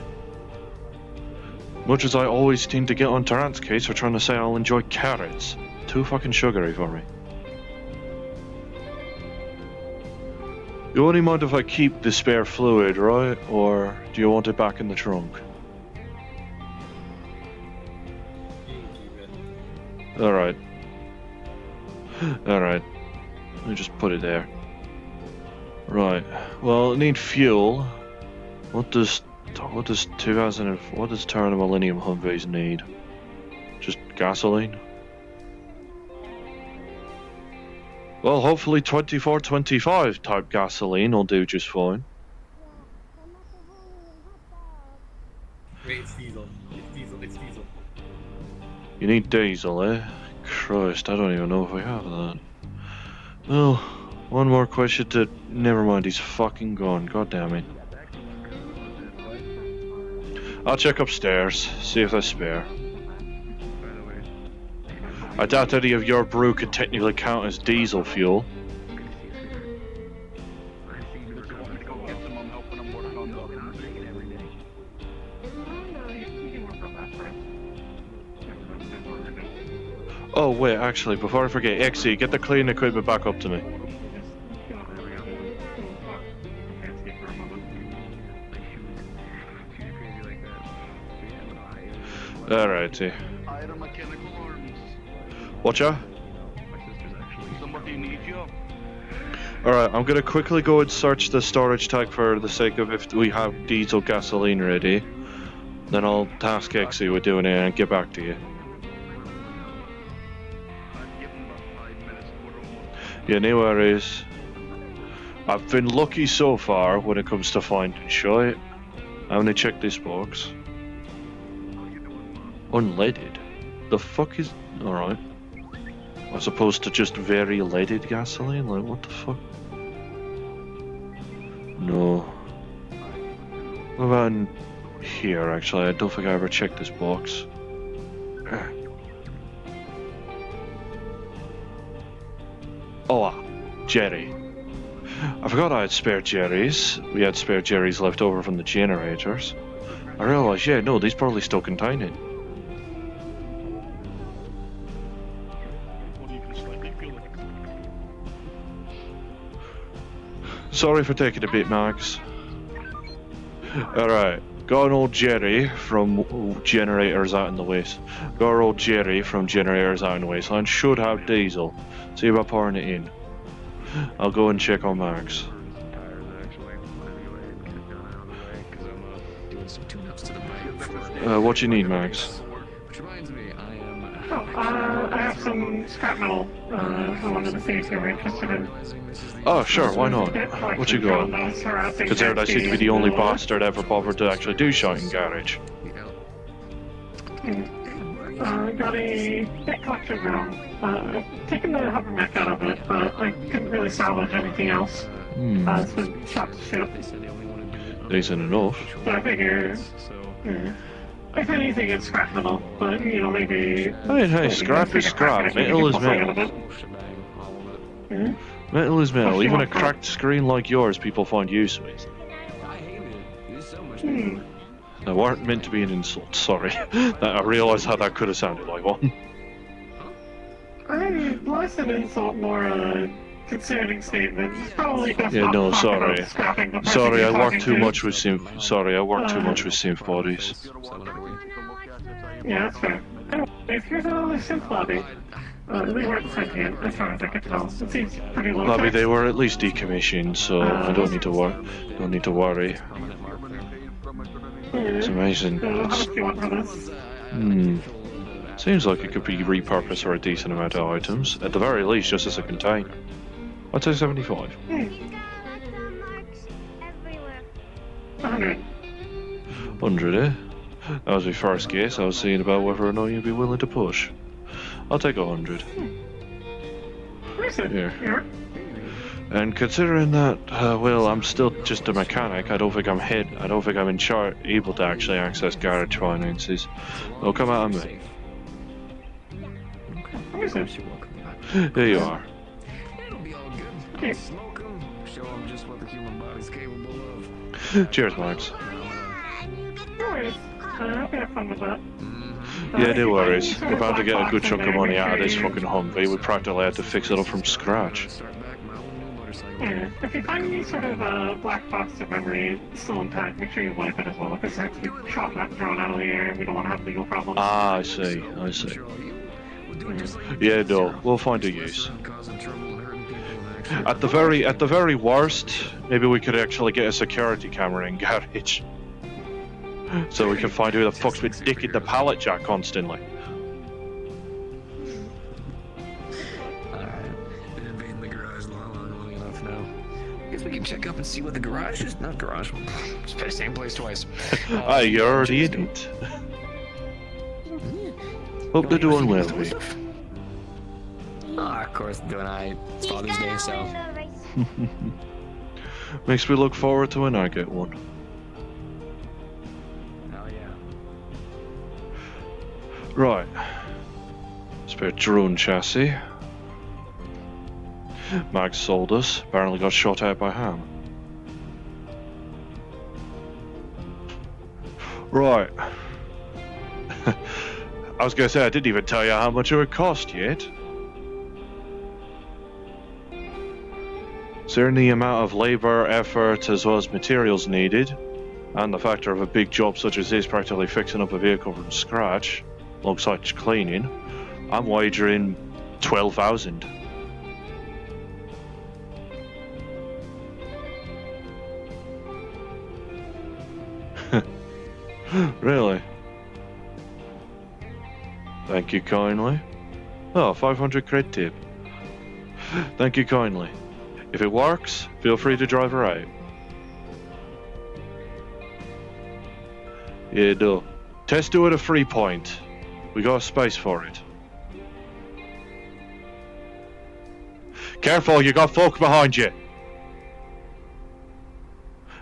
Speaker 1: Much as I always seem to get on Tarant's case for trying to say I'll enjoy carrots. Too fucking sugary for me. You only mind if I keep the spare fluid, right? Or do you want it back in the trunk? Alright. Alright. Let me just put it there. Right. Well, I need fuel. What does Turn of Millennium Humvees need? Just gasoline? Well, hopefully 2425 type gasoline will do just fine.
Speaker 9: Wait, it's diesel. It's diesel.
Speaker 1: You need diesel, eh? Christ, I don't even know if we have that. Well, one more question to... Never mind, he's fucking gone. God damn it. I'll check upstairs, see if there's spare. I doubt any of your brew could technically count as diesel fuel. Oh wait, actually, before I forget, XE, get the clean equipment back up to me. Alrighty. Watcha?
Speaker 17: Somebody needs you.
Speaker 1: Alright, I'm gonna quickly go and search the storage tank for the sake of if we have diesel gasoline ready. Then I'll task XE with doing it and get back to you. Yeah, no worries. I've been lucky so far when it comes to finding shit. I'm gonna check this box. Unleaded? The fuck is... Alright. As opposed to just very leaded gasoline? Like, what the fuck? No. What about in here, actually? I don't think I ever checked this box. Oh, Jerry. I forgot I had spare Jerry's. We had spare Jerry's left over from the generators. I realised, yeah, no, these probably still contain it. Sorry for taking a bit, Max. Alright, got an old Jerry from generators out in the west. Got our old Jerry from generators out in the wasteland. Should have diesel. See about pouring it in. I'll go and check on Max. What you need, Max?
Speaker 10: Which reminds me, I have some scrap metal. I wanted to see if you were interested in.
Speaker 1: Oh, sure, why not? What you got? Considered I seem to be the only bastard ever bothered to actually do shite in garage.
Speaker 10: Got a bit collected room. Taking the hover mech out of it, but I couldn't really salvage anything else. It's been shot to shit.
Speaker 1: Decent enough.
Speaker 10: So I figure... if anything, it's scrapable, but, you know, maybe...
Speaker 1: I mean, hey, scrap is scrap. Metal is metal. Metal is metal. Even a cracked screen like yours, people find use with. That weren't meant to be an insult, sorry. I realise how that could have sounded like one.
Speaker 10: Less an insult, more a concerning statement. It's probably best
Speaker 1: Yeah,
Speaker 10: not
Speaker 1: no,
Speaker 10: talk
Speaker 1: sorry.
Speaker 10: about scrapping the person
Speaker 1: Sorry,
Speaker 10: you're
Speaker 1: I work
Speaker 10: talking
Speaker 1: too
Speaker 10: to.
Speaker 1: much with synth. Sorry, I work too much with synth bodies.
Speaker 10: Yeah, that's fair. Anyways, here's another synth lobby. They weren't sentient, as far as I could tell. It seems pretty low
Speaker 1: Maybe
Speaker 10: tech.
Speaker 1: they were at least decommissioned, so I don't need to worry. It's amazing.
Speaker 10: How much do you want for this?
Speaker 1: Seems like it could be repurposed for a decent amount of items. At the very least, just as a container. I'd say 75.
Speaker 10: 100.
Speaker 1: 100, eh? That was my first guess. I was seeing about whether or not you'd be willing to push. I'll take 100. Here. And considering that, well, I'm still just a mechanic. I don't think I'm able to actually access garage finances. They'll come out of me. There you are. Cheers, Max.
Speaker 10: No worries. I hope you have fun with that.
Speaker 1: Yeah, no worries. We're about to get a good chunk of money out of this fucking Humvee. We practically had to fix it up from scratch.
Speaker 10: Yeah, if you find any sort of black box of memory still intact, make sure you wipe it as well, because it's actually shot that thrown out of the air, and we don't want to have legal problems.
Speaker 1: Ah, I see. Yeah, no, we'll find a use. At the very worst, maybe we could actually get a security camera in garage. So we can find who the fuck's been dicking the pallet jack constantly.
Speaker 20: I guess we can check up and see what the garage is. Not garage. Just pay the same place twice.
Speaker 1: You already didn't. Hope they're doing well.
Speaker 20: Of course, doing alright. It's Father's Day, so.
Speaker 1: Makes me look forward to when I get one.
Speaker 20: Hell yeah.
Speaker 1: Right. Spare drone chassis. Max sold us. Apparently got shot out by Ham. Right. I was gonna say, I didn't even tell you how much it would cost yet. Considering the amount of labour, effort, as well as materials needed, and the factor of a big job such as this practically fixing up a vehicle from scratch, alongside cleaning, I'm wagering 12,000. Really? Thank you kindly. Oh, 500 credit tip. Thank you kindly. If it works, feel free to drive her out. Yeah, no. Test do at a free point. We got a space for it. Careful, you got folk behind you.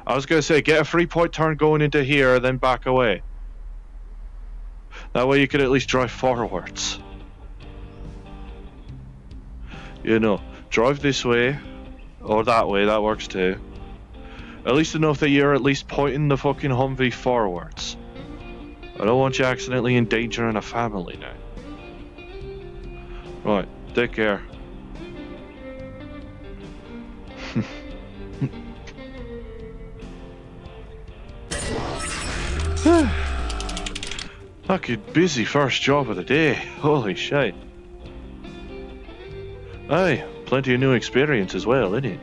Speaker 1: I was gonna say, get a 3-point turn going into here, then back away. That way you could at least drive forwards. You know, drive this way, or that way, that works too. At least enough that you're at least pointing the fucking Humvee forwards. I don't want you accidentally endangering a family now. Right, take care. Fucking busy first job of the day. Holy shit. Aye, plenty of new experience as well, innit?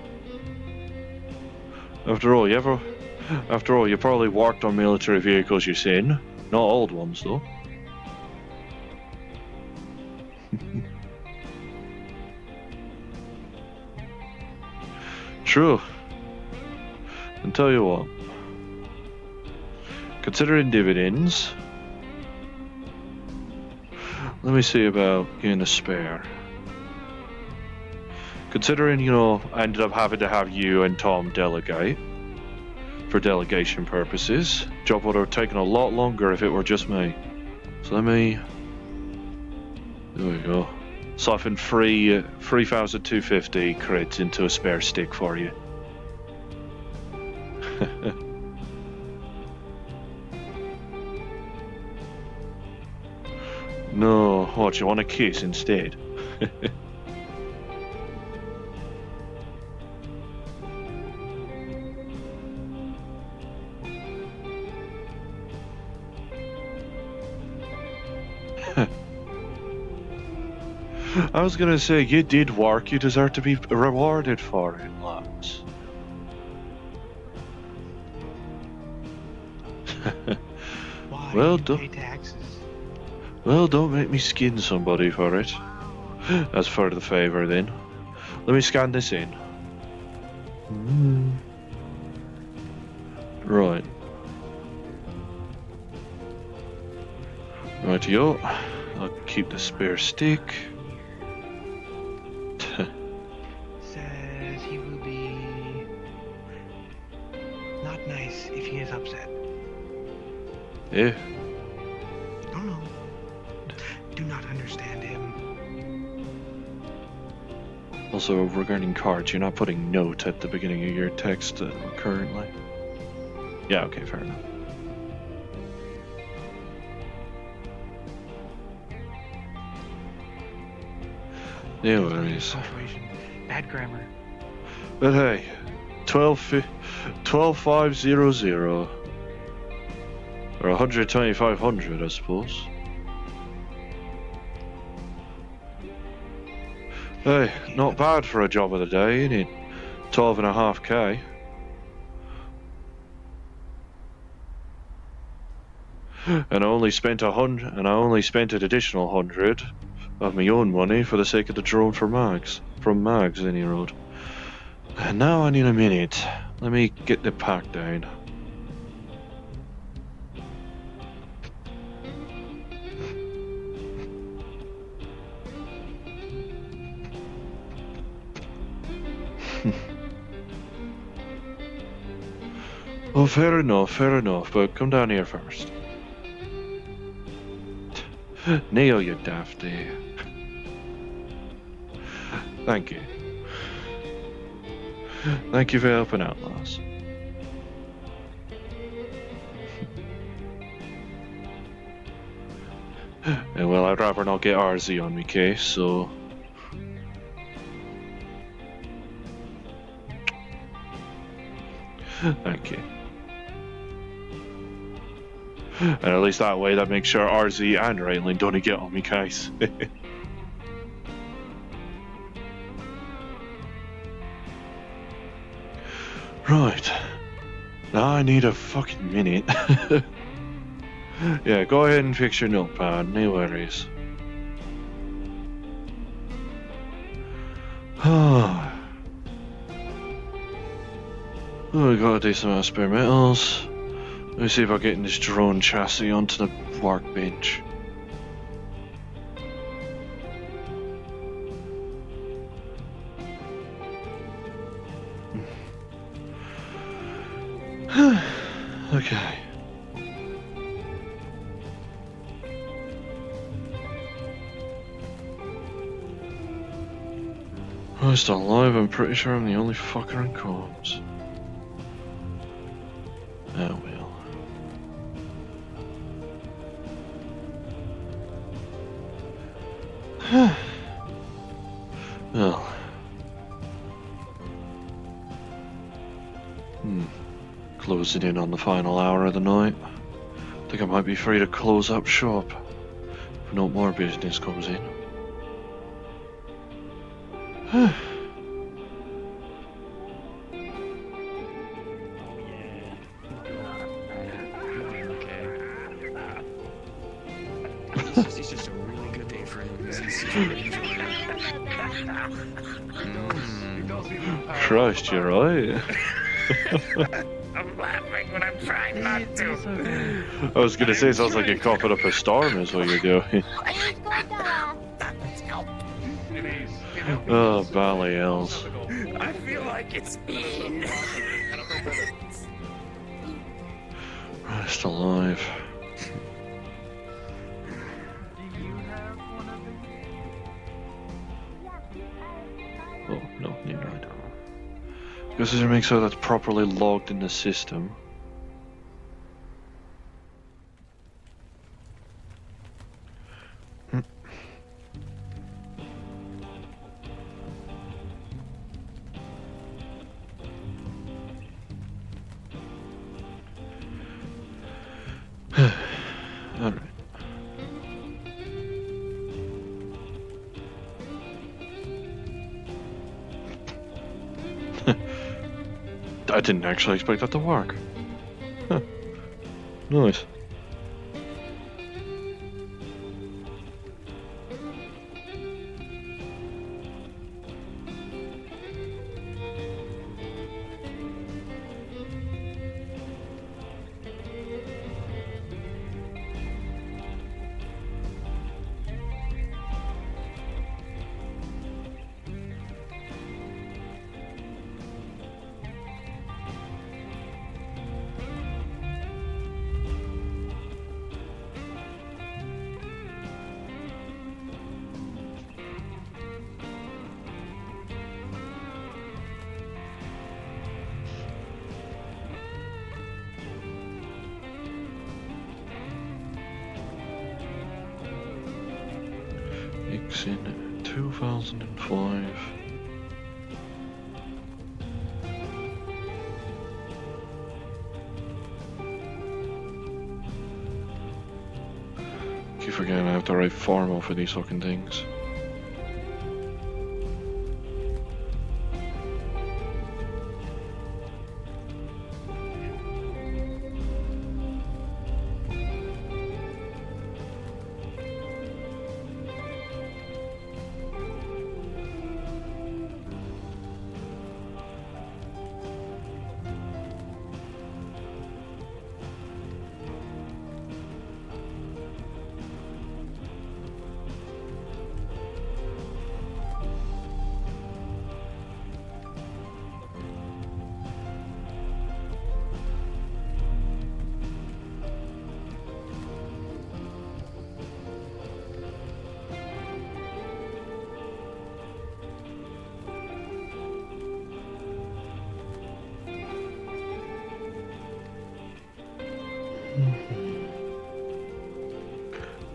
Speaker 1: After all, you probably worked on military vehicles you've seen. Not old ones, though. True. And tell you what. Considering dividends, let me see about getting a spare. Considering, you know, I ended up having to have you and Tom delegate, for delegation purposes. Job would have taken a lot longer if it were just me. So let me... There we go. Siphon 3,250 crits into a spare stick for you. No, what, you want a kiss instead? I was gonna say, you did work, you deserve to be rewarded for it, lads. Well done. Well, don't make me skin somebody for it. As for the favour, then. Let me scan this in. Right. Rightio. I'll keep the spare stick.
Speaker 21: Says he will be not nice if he is upset.
Speaker 1: Yeah.
Speaker 21: Oh no. Do not understand him.
Speaker 1: Also, regarding cards, you're not putting note at the beginning of your text currently. Yeah, okay, fair enough. Yeah, worries.
Speaker 21: Bad grammar.
Speaker 1: But hey, 12,500 or 120,500, I suppose. Hey, not bad for a job of the day, ain't it? 12.5k. And I only spent an additional 100 of my own money for the sake of the drone from Mags any road. And now I need a minute. Let me get the pack down. Oh, fair enough, but come down here first. Neo, you dafty. Thank you. Thank you for helping out, lass. And well, I'd rather not get RZ on me case, so... Thank you. And at least that way, that makes sure RZ and Raitling don't get on me case. Right. Now I need a fucking minute. Yeah, go ahead and fix your notepad, no worries. Oh, we got a decent amount of spare metals. Let me see if I get this drone chassis onto the workbench. Okay. I'm still alive, I'm pretty sure I'm the only fucker in comms. Oh well. Well. Closing in on the final hour of the night. Think I might be free to close up shop if no more business comes in.
Speaker 20: It's just a really good day for him. He's really enjoying it.
Speaker 1: Christ, you're right.
Speaker 3: I'm laughing when I'm trying not to.
Speaker 1: I was gonna say, it sounds like you're coughing up a storm is what you're doing. Oh, Bally Elves.
Speaker 3: I feel like it's mean.
Speaker 1: Christ alive. Oh, no, neither I don't. Because it makes sure that's properly logged in the system. Alright. I didn't actually expect that to work. Huh. Nice. It's in 2005. Keep forgetting I have to write formal for these fucking things.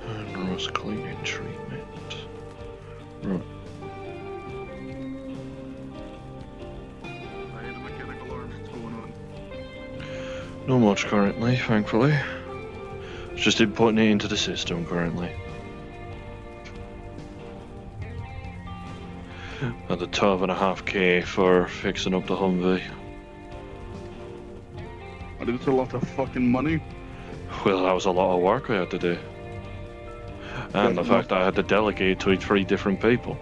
Speaker 1: And rust cleaning treatment. Right.
Speaker 17: I had a mechanical arm. What's going on?
Speaker 1: Not much currently, thankfully. Just inputting it into the system currently. At the 12.5k for fixing up the Humvee.
Speaker 17: It's a lot of fucking money.
Speaker 1: Well, that was a lot of work I had to do. And the fact that I had to delegate to 3 different people.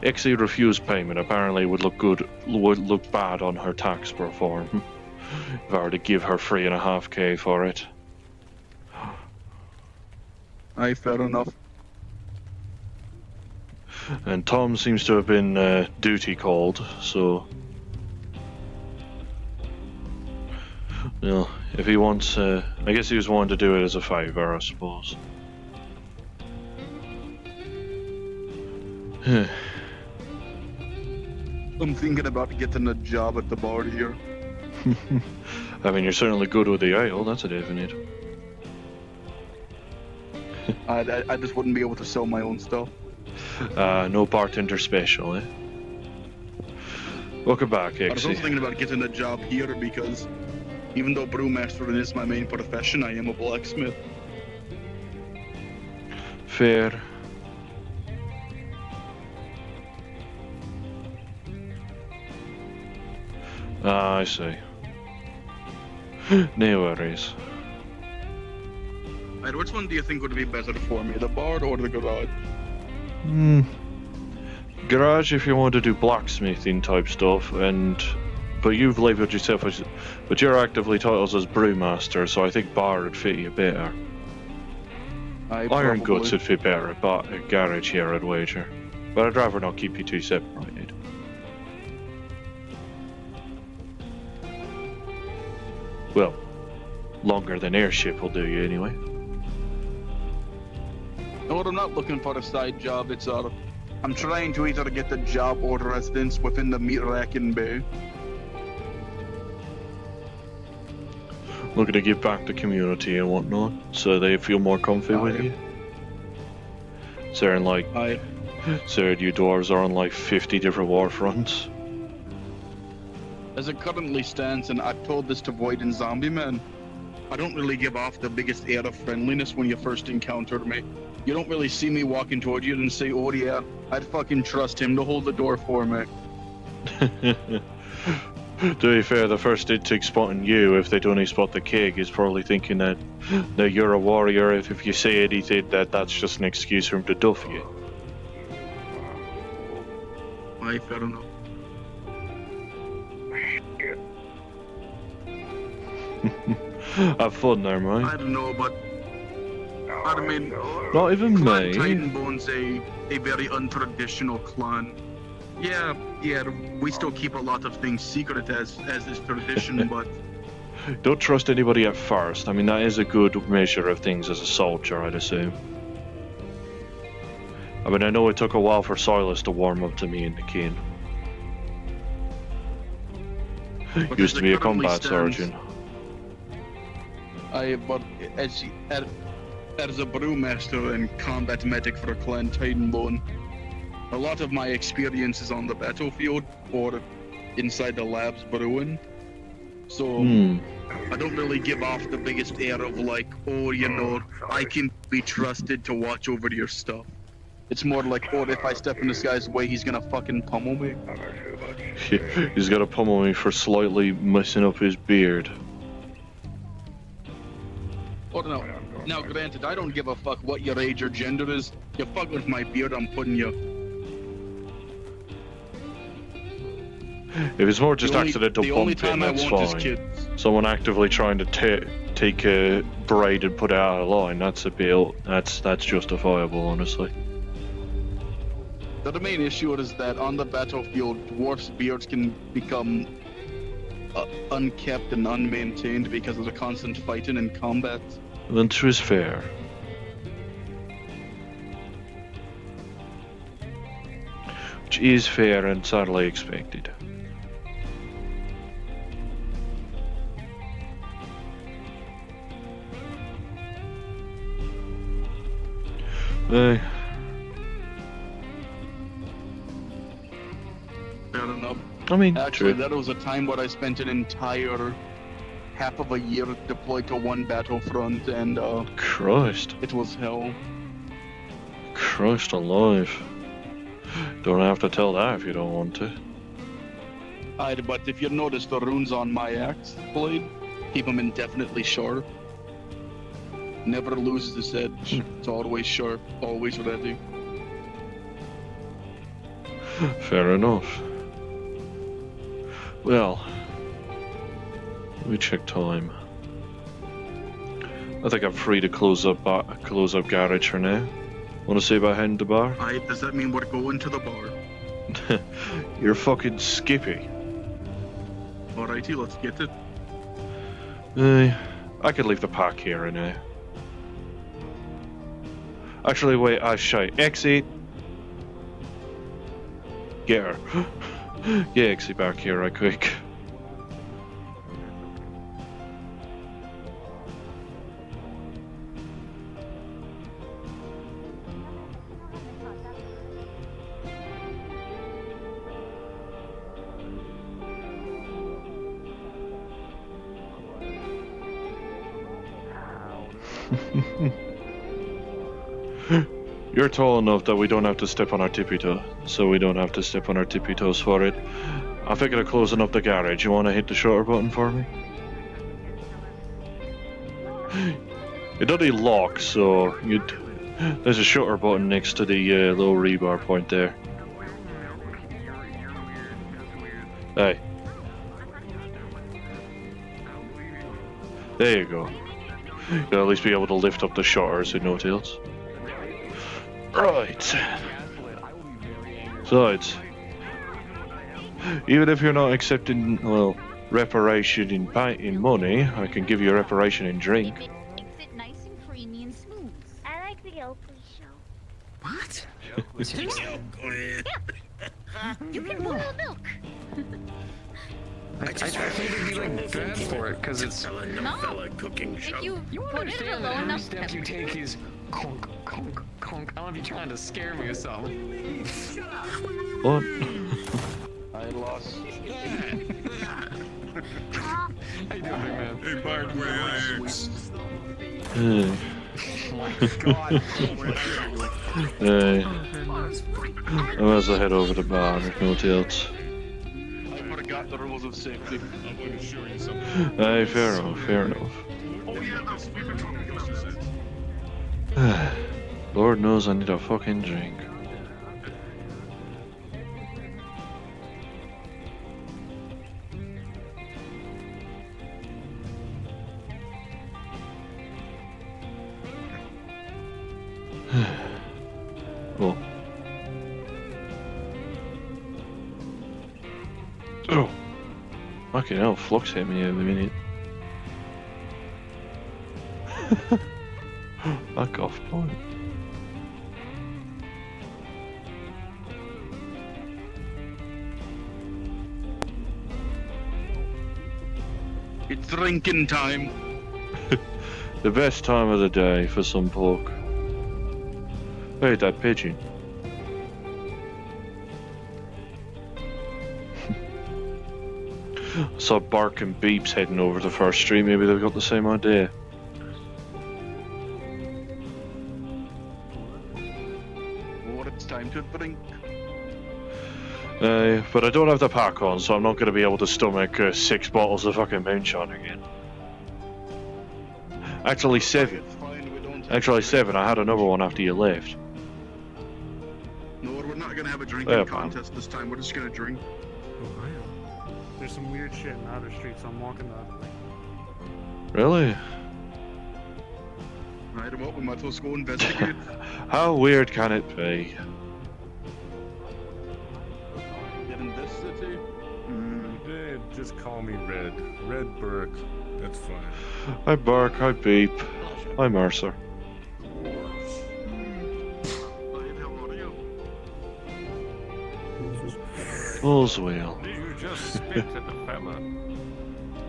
Speaker 1: Ixie refused payment apparently would look bad on her tax reform. If I were to give her 3.5k for it.
Speaker 17: Aye, fair enough.
Speaker 1: And Tom seems to have been duty called, so... You know, if he wants, I guess he was wanting to do it as a favour, I suppose.
Speaker 17: I'm thinking about getting a job at the bar here.
Speaker 1: I mean, you're certainly good with the ale, that's a definite.
Speaker 17: I just wouldn't be able to sell my own stuff.
Speaker 1: No bartender special, eh? Welcome back,
Speaker 17: I was also
Speaker 1: Ixie.
Speaker 17: thinking about getting a job here because even though brewmastering is my main profession, I am a blacksmith.
Speaker 1: Fair. Ah, I see. No worries.
Speaker 17: Alright, which one do you think would be better for me, the bar or the garage?
Speaker 1: Garage if you want to do blacksmithing type stuff, but you've labelled yourself as, but you're actively titled as brewmaster, so I think bar would fit you better. Iron Guts would fit better at a garage here, I'd wager. But I'd rather not keep you too separated. Well, longer than airship will do you anyway.
Speaker 17: No, I'm not looking for a side job. It's I'm trying to either get the job or residence within the meat racking bay.
Speaker 1: Looking to give back to community and whatnot, so they feel more comfy with you. So in like, so you dwarves are on like 50 different war fronts.
Speaker 17: As it currently stands, and I've told this to Void and Zombie Man, I don't really give off the biggest air of friendliness when you first encountered me. You don't really see me walking toward you and say, oh yeah, I'd fucking trust him to hold the door for me.
Speaker 1: To be fair, the first instinct spotting you, if they'd only spot the keg, is probably thinking that you're a warrior. If you say anything, that's just an excuse for him to duff you.
Speaker 17: I don't know.
Speaker 1: Have fun there, mate.
Speaker 17: I don't know, but I mean,
Speaker 1: not even
Speaker 17: Clan
Speaker 1: me.
Speaker 17: Titanbone's a very untraditional clan. Yeah, we still keep a lot of things secret as is tradition, but
Speaker 1: Don't trust anybody at first. I mean, that is a good measure of things as a soldier, I'd assume. I mean, I know it took a while for Silas to warm up to me and the king. Used to be a combat sergeant.
Speaker 17: But as a brewmaster and combat medic for Clan Titanbone, a lot of my experience is on the battlefield or inside the labs brewing. So I don't really give off the biggest air of like, oh, you know, I can be trusted to watch over your stuff. It's more like, oh, if I step in this guy's way, he's gonna fucking pummel me.
Speaker 1: He's gonna pummel me for slightly messing up his beard.
Speaker 17: Oh no. Now granted, I don't give a fuck what your age or gender is. You fuck with my beard, I'm putting you.
Speaker 1: If it's more just accidental bumping, that's fine. Someone actively trying to take a braid and put it out of line, that's justifiable, honestly.
Speaker 17: The main issue is that on the battlefield, dwarfs' beards can become unkept and unmaintained because of the constant fighting and combat.
Speaker 1: Then 'twas fair. Which is fair and sadly expected.
Speaker 17: Fair enough.
Speaker 1: I mean,
Speaker 17: actually,
Speaker 1: true.
Speaker 17: that was a time where I spent an entire half of a year deployed to one battlefront, and
Speaker 1: Christ.
Speaker 17: It was hell.
Speaker 1: Christ alive. Don't have to tell that if you don't want to.
Speaker 17: But if you notice the runes on my axe blade, keep them indefinitely sharp. Never loses its edge. It's always sharp, always ready.
Speaker 1: Fair enough. Well, let me check time. I think I'm free to close up garage for now. Want to say about heading to bar?
Speaker 17: Does that mean we're going to the bar?
Speaker 1: You're fucking Skippy.
Speaker 17: Alrighty, let's get it.
Speaker 1: I could leave the pack here now. Actually, wait, shite. Exit! Get her. Yeah, exit back here right quick. You're tall enough that we don't have to step on our tippy toe, so we don't have to step on our tippy toes for it. I'm thinking of closing up the garage. You want to hit the shutter button for me? It doesn't lock, so there's a shutter button next to the little rebar point there. Hey. There you go. You'll at least be able to lift up the shutters with no tails. Right. So even if you're not accepting, well, reparation in money. I can give you a reparation in drink.
Speaker 11: Makes it nice and creamy and smooth. I like the Oakley show.
Speaker 20: What?
Speaker 11: You can boil milk.
Speaker 5: I think it'd be like bad for it because it's
Speaker 11: No.
Speaker 5: cooking
Speaker 11: If you
Speaker 5: You
Speaker 11: put it in a
Speaker 5: understand
Speaker 11: low
Speaker 5: that every
Speaker 11: enough
Speaker 5: step you take is conk, conk, conk. I don't know if you're trying to scare me or something.
Speaker 1: What?
Speaker 17: I lost.
Speaker 5: How you doing, big man?
Speaker 8: Hey, Bart, where are you?
Speaker 5: Oh my god.
Speaker 1: I might as well head over to the bar if nobody else.
Speaker 17: I forgot the rules of safety.
Speaker 8: I'm going to show you something.
Speaker 1: Aye, fair enough, fair enough. Lord knows I need a fucking drink. Cool. Oh. Fucking hell, Flux hit me every minute. Back off, point.
Speaker 17: It's drinking time.
Speaker 1: The best time of the day for some pork. Hey, that pigeon. I saw Bark and Beeps heading over the first street. Maybe they've got the same idea.
Speaker 17: What it's time to drink.
Speaker 1: But I don't have the pack on, so I'm not going to be able to stomach 6 bottles of fucking moonshine again. Actually 7. Actually 7. I had another one after you left.
Speaker 17: No, we're not gonna have a drinking
Speaker 1: Yeah,
Speaker 17: contest this time. We're just gonna drink.
Speaker 10: There's some weird shit in Natters Street, so I'm walking that.
Speaker 1: Really?
Speaker 17: Right, well, we might as well go investigate.
Speaker 1: How weird can it be?
Speaker 17: In this city?
Speaker 8: Dad, just call me Red. Red Burke. That's fine.
Speaker 1: Hi Bark, hi Beep, hi Mercer. All's well.
Speaker 8: You just spit at the fella.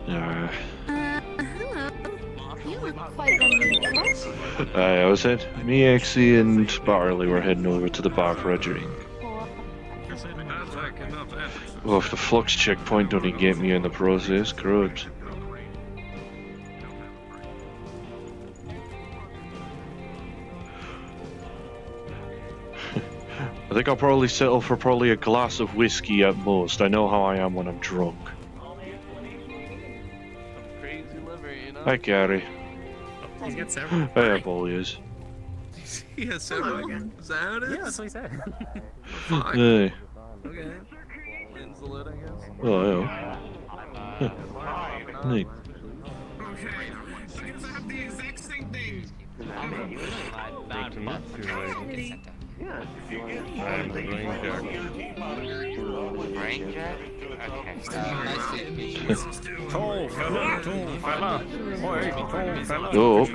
Speaker 1: Yeah.
Speaker 11: You look quite unusual.
Speaker 1: I was it. Me, Exie, and Barley were heading over to the bar for a drink. Oh, if the flux checkpoint doesn't get me in the process, crud. I think I'll probably settle for probably a glass of whiskey at most. I know how I am when I'm drunk. Hi, Gary.
Speaker 21: He's got several.
Speaker 1: Hey, Bully is.
Speaker 21: He has several. Is that how it is?
Speaker 10: Yeah, that's what he said.
Speaker 21: Fuck.
Speaker 1: Hey.
Speaker 21: Okay. Wins the lid, I guess.
Speaker 1: Oh, yeah. Neat.
Speaker 8: I'm the Ranger.
Speaker 22: Ranger? Okay.
Speaker 8: Tall fella. Oi, tall fella.
Speaker 1: Oh.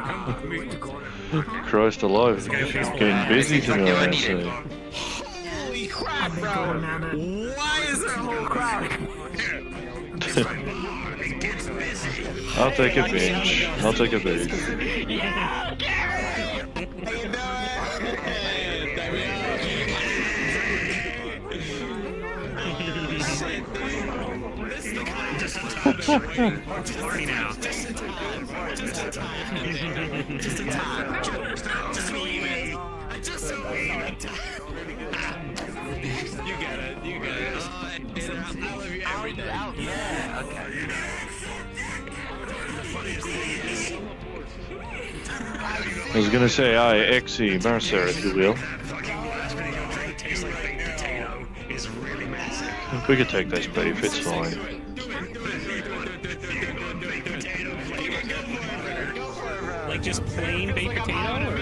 Speaker 1: Christ alive. Getting busy tonight, I say.
Speaker 21: Holy crap, bro! Why is there a whole crowd? It gets busy.
Speaker 1: I'll take a bench. I'll take a bench.
Speaker 21: Yeah, Gary! How you doing? Just a touch. Party now. Just a time. Just a time. Just a time. Just a wee bit. Just a wee bit. You got it. You got it. I love you every day. Yeah. Okay.
Speaker 1: I was gonna say, aye, Exie, Mercer, if you will. We could take this beef, it's fine.
Speaker 10: Like just plain baked potato? Or?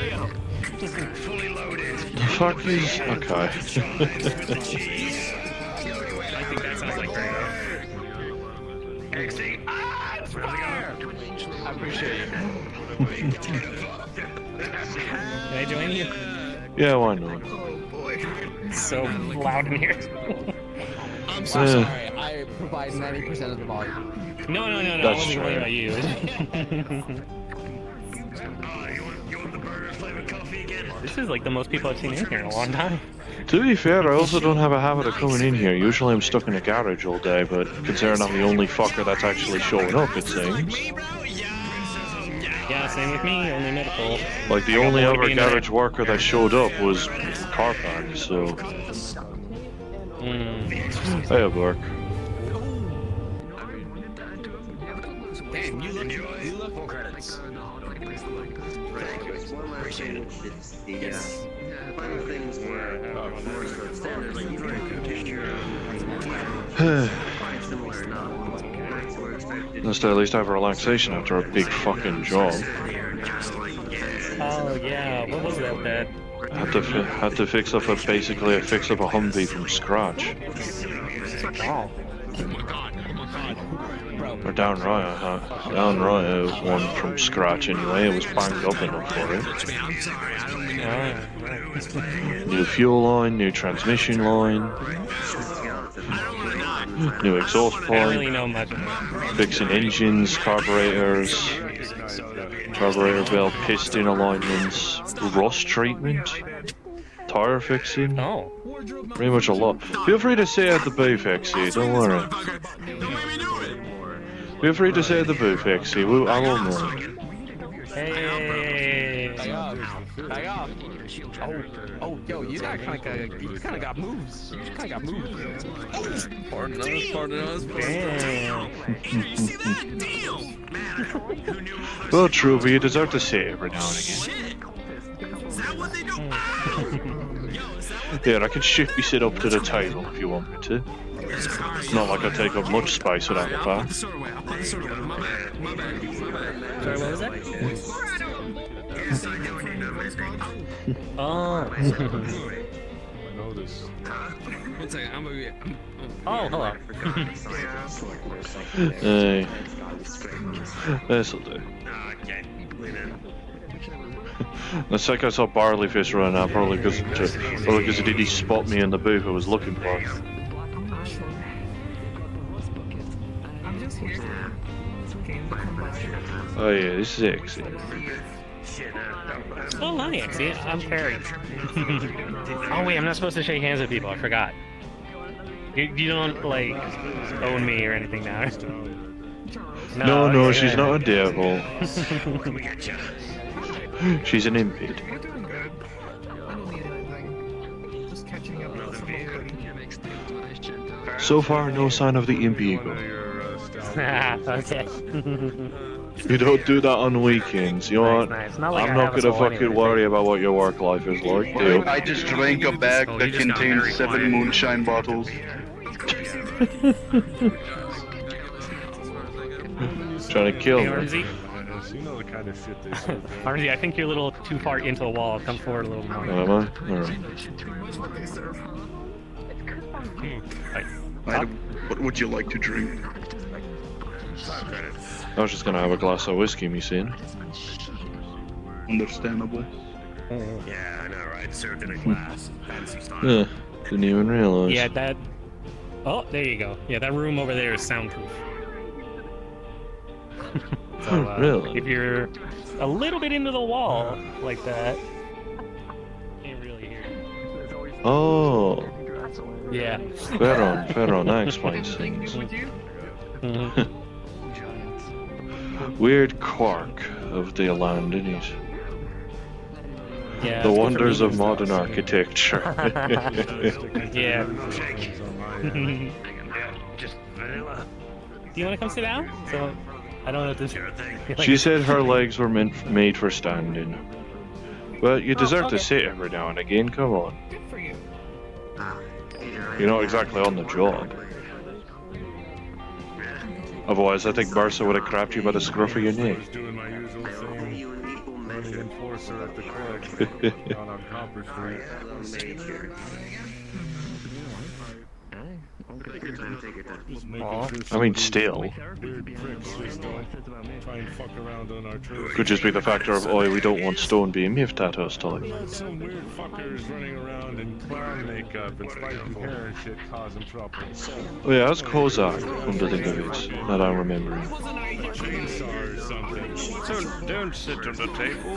Speaker 5: Fully loaded.
Speaker 1: The fuck is... Okay.
Speaker 10: I think that sounds like Grego.
Speaker 3: XD. Ah, it's fire!
Speaker 5: I appreciate it. Can I join you?
Speaker 1: Yeah, why not?
Speaker 5: It's so loud in here.
Speaker 20: I'm so sorry. I provide 90% of the volume.
Speaker 5: No. I
Speaker 1: That's
Speaker 5: wasn't worried about you.
Speaker 3: You want the burger flavored coffee again?
Speaker 5: This is like the most people I've seen in here in a long time.
Speaker 1: To be fair, I also don't have a habit of coming in here. Usually I'm stuck in a garage all day, but considering I'm the only fucker that's actually showing up, it seems.
Speaker 5: Yeah, same with me, only medical.
Speaker 1: Like, the only other garage worker that showed up was car park, so... Hey, work.
Speaker 19: Damn, you look full credits.
Speaker 13: One last thing, which is the final things were more sort of standard, like you don't quite similar enough. We're expected
Speaker 1: Let's at least have a relaxation after a big fucking job.
Speaker 5: Oh yeah, what was that bad?
Speaker 1: Had to fix up basically a Humvee from scratch.
Speaker 5: Oh.
Speaker 1: Or downright, downright it was one from scratch anyway. It was banged up enough for it. New fuel line, new transmission line, new exhaust
Speaker 5: I don't really
Speaker 1: pipe,
Speaker 5: know much.
Speaker 1: fixing engines, carburetors, carburetor belt, piston alignments, rust treatment, tire fixing.
Speaker 5: Oh.
Speaker 1: Pretty much a lot. Feel free to say at the booth, XC, don't worry. Feel free to say at the booth, XC, I won't mind.
Speaker 5: Hey.
Speaker 20: Back off. Oh, yo, you kind of got moves. You kind of got moves.
Speaker 17: Pardon us.
Speaker 5: Damn.
Speaker 1: Well, true, but you deserve to say it every now and again. Yeah, I can shift me sit up to the table if you want me to. It's not like I take up much space without the fact.
Speaker 5: Sorry, what was that? Oh.
Speaker 20: One second, I'm gonna be.
Speaker 5: Oh, hello.
Speaker 1: Hey. This'll do. Let's take I saw Barleyfish running out, probably because he didn't spot me in the booth I was looking for. Oh yeah, this is XC.
Speaker 5: Oh, hi, XC. I'm Perry. Oh wait, I'm not supposed to shake hands with people. I forgot. You don't like own me or anything now.
Speaker 1: No,
Speaker 5: okay,
Speaker 1: she's
Speaker 5: yeah.
Speaker 1: not a devil. She's an impid. So far, no sign of the imp eagle.
Speaker 5: Okay.
Speaker 1: You don't do that on weekends, you know what?
Speaker 5: Nice. Not like
Speaker 1: I'm
Speaker 5: I
Speaker 1: not
Speaker 5: have a
Speaker 1: gonna
Speaker 5: soul
Speaker 1: fucking
Speaker 5: anyway.
Speaker 1: worry about what your work life is like, dude.
Speaker 17: I just drank a bag that contains 7 moonshine bottles.
Speaker 1: Trying to kill
Speaker 5: Hey,
Speaker 1: me.
Speaker 5: RZ.
Speaker 4: You know the kind of shit they say.
Speaker 5: RZ, I think you're a little too far into the wall. Come forward a little more.
Speaker 1: Am I? Alright.
Speaker 17: What would you like to drink?
Speaker 1: I was just gonna have a glass of whiskey, me seeing.
Speaker 17: Understandable.
Speaker 3: Yeah, I know, right? Served in a glass. Fancy style.
Speaker 1: Yeah, didn't even realize.
Speaker 5: Yeah, that. Oh, there you go. Yeah, that room over there is soundproof. So,
Speaker 1: Really?
Speaker 5: if you're a little bit into the wall like that, can't really hear.
Speaker 1: Oh.
Speaker 5: Yeah.
Speaker 1: Fair on, that explains things. Weird quirk of the land, isn't it?
Speaker 5: Yeah.
Speaker 1: The wonders of modern architecture.
Speaker 5: Yeah.
Speaker 3: Just vanilla.
Speaker 5: Do you want to come sit down? So I don't know this.
Speaker 1: She said her legs were made for standing. Well, you deserve to sit every now and again, come on. You're not exactly on the job. Otherwise, I think Barca would have crapped you by the scruff of your neck.
Speaker 4: I was doing my usual thing. Running enforcer at the club down on Copper Street.
Speaker 1: I mean, still. Could just be the factor of, oh, we don't want stone being miffed at us, like.
Speaker 12: Some weird fuckers running around in clown makeup and spiky hair and shit causing trouble.
Speaker 1: Oh yeah, that's Kozak, come to think of it, that I'm remembering.
Speaker 12: Chainsaw or something.
Speaker 8: So don't sit on the table.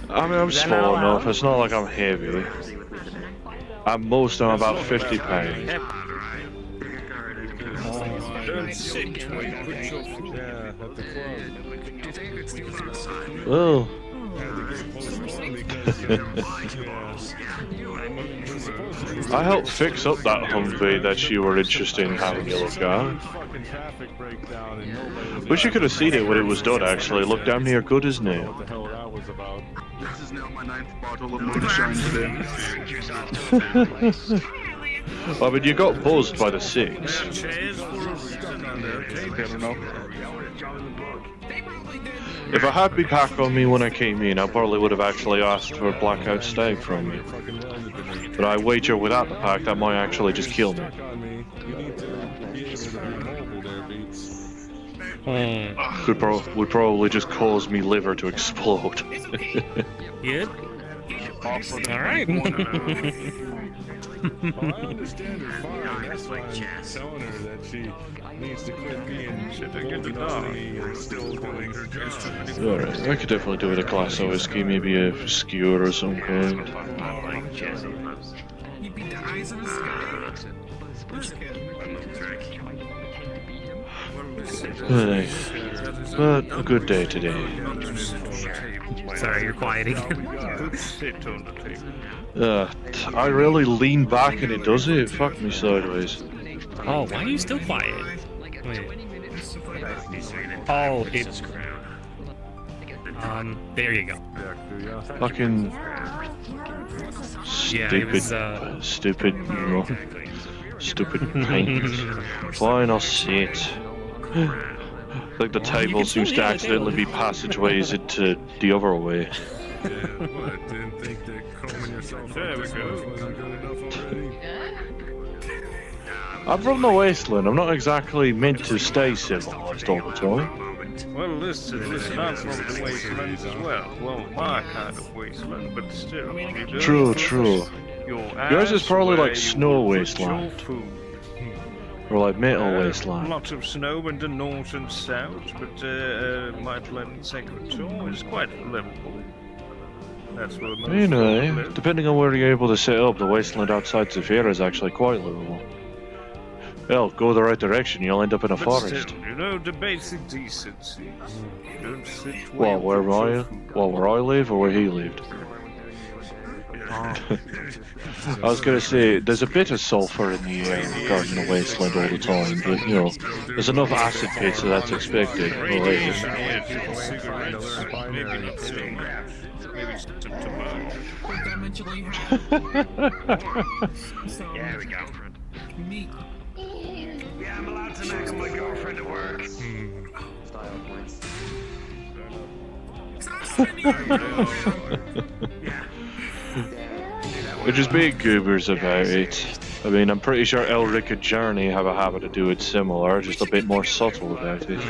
Speaker 1: I mean, I'm small enough, it's not like I'm heavy. At most, I'm about 50 pounds.
Speaker 8: Don't sit where you put your feet.
Speaker 12: At the club.
Speaker 1: Well. I helped fix up that Humvee that you were interested in having a look at. Wish you could have seen it when it was done, actually. It looked damn near good, isn't it?
Speaker 17: This is now my 9th bottle of moonshine today.
Speaker 1: I mean, you got buzzed by the 6. If I had my pack on me when I came in, I probably would have actually asked for a blackout stag from you. But I wager without the pack, that might actually just kill me. Would probably just cause me liver to explode.
Speaker 5: Good? Alright.
Speaker 12: Well, I understand her fine. That's why I'm telling her that she needs to quit being holding on to me and still doing her job.
Speaker 1: Alright, I could definitely do with a glass of whiskey, maybe a skewer or some kind.
Speaker 21: You beat the eyes of the sky.
Speaker 1: Aye. But a good day today.
Speaker 5: Sorry, you're quiet again.
Speaker 8: Sit on the table.
Speaker 1: I really lean back and it does it. Fuck me sideways.
Speaker 5: Oh, why are you still quiet? Wait. Oh, it's... there you go.
Speaker 1: Fucking... Stupid, stupid, stupid paint. Fine, I'll sit. Like the table seems to accidentally be passageways into the other way.
Speaker 12: Yeah, well, I didn't think that combing yourself there we go. Wasn't good enough already.
Speaker 1: I'm from the wasteland. I'm not exactly meant to stay civilized all the time.
Speaker 8: Well, listen, I'm from the wasteland as well. Well, my kind of wasteland, but still.
Speaker 1: True. Yours is probably like snow wasteland. Or like metal wasteland.
Speaker 8: Lots of snow in the north and south, but my planet sector is quite livable. That's where most
Speaker 1: Anyway,
Speaker 8: people live.
Speaker 1: depending on where you're able to set up, the wasteland outside Zafira is actually quite livable. Well, go the right direction, you'll end up in a
Speaker 8: But
Speaker 1: forest.
Speaker 8: still, you know, the basic decencies. You don't sit where
Speaker 1: Well, where I live or where he lived? I was gonna say, there's a bit of sulfur in the air regarding the wasteland all the time, but, you know, there's enough acid pits so that's expected.
Speaker 3: There we go.
Speaker 21: Me.
Speaker 3: Yeah, I'm allowed to knock on my girlfriend at work.
Speaker 13: Style points.
Speaker 1: We're just being goobers about it. I mean, I'm pretty sure Elric and Journey have a habit of doing similar, just a bit more subtle about it.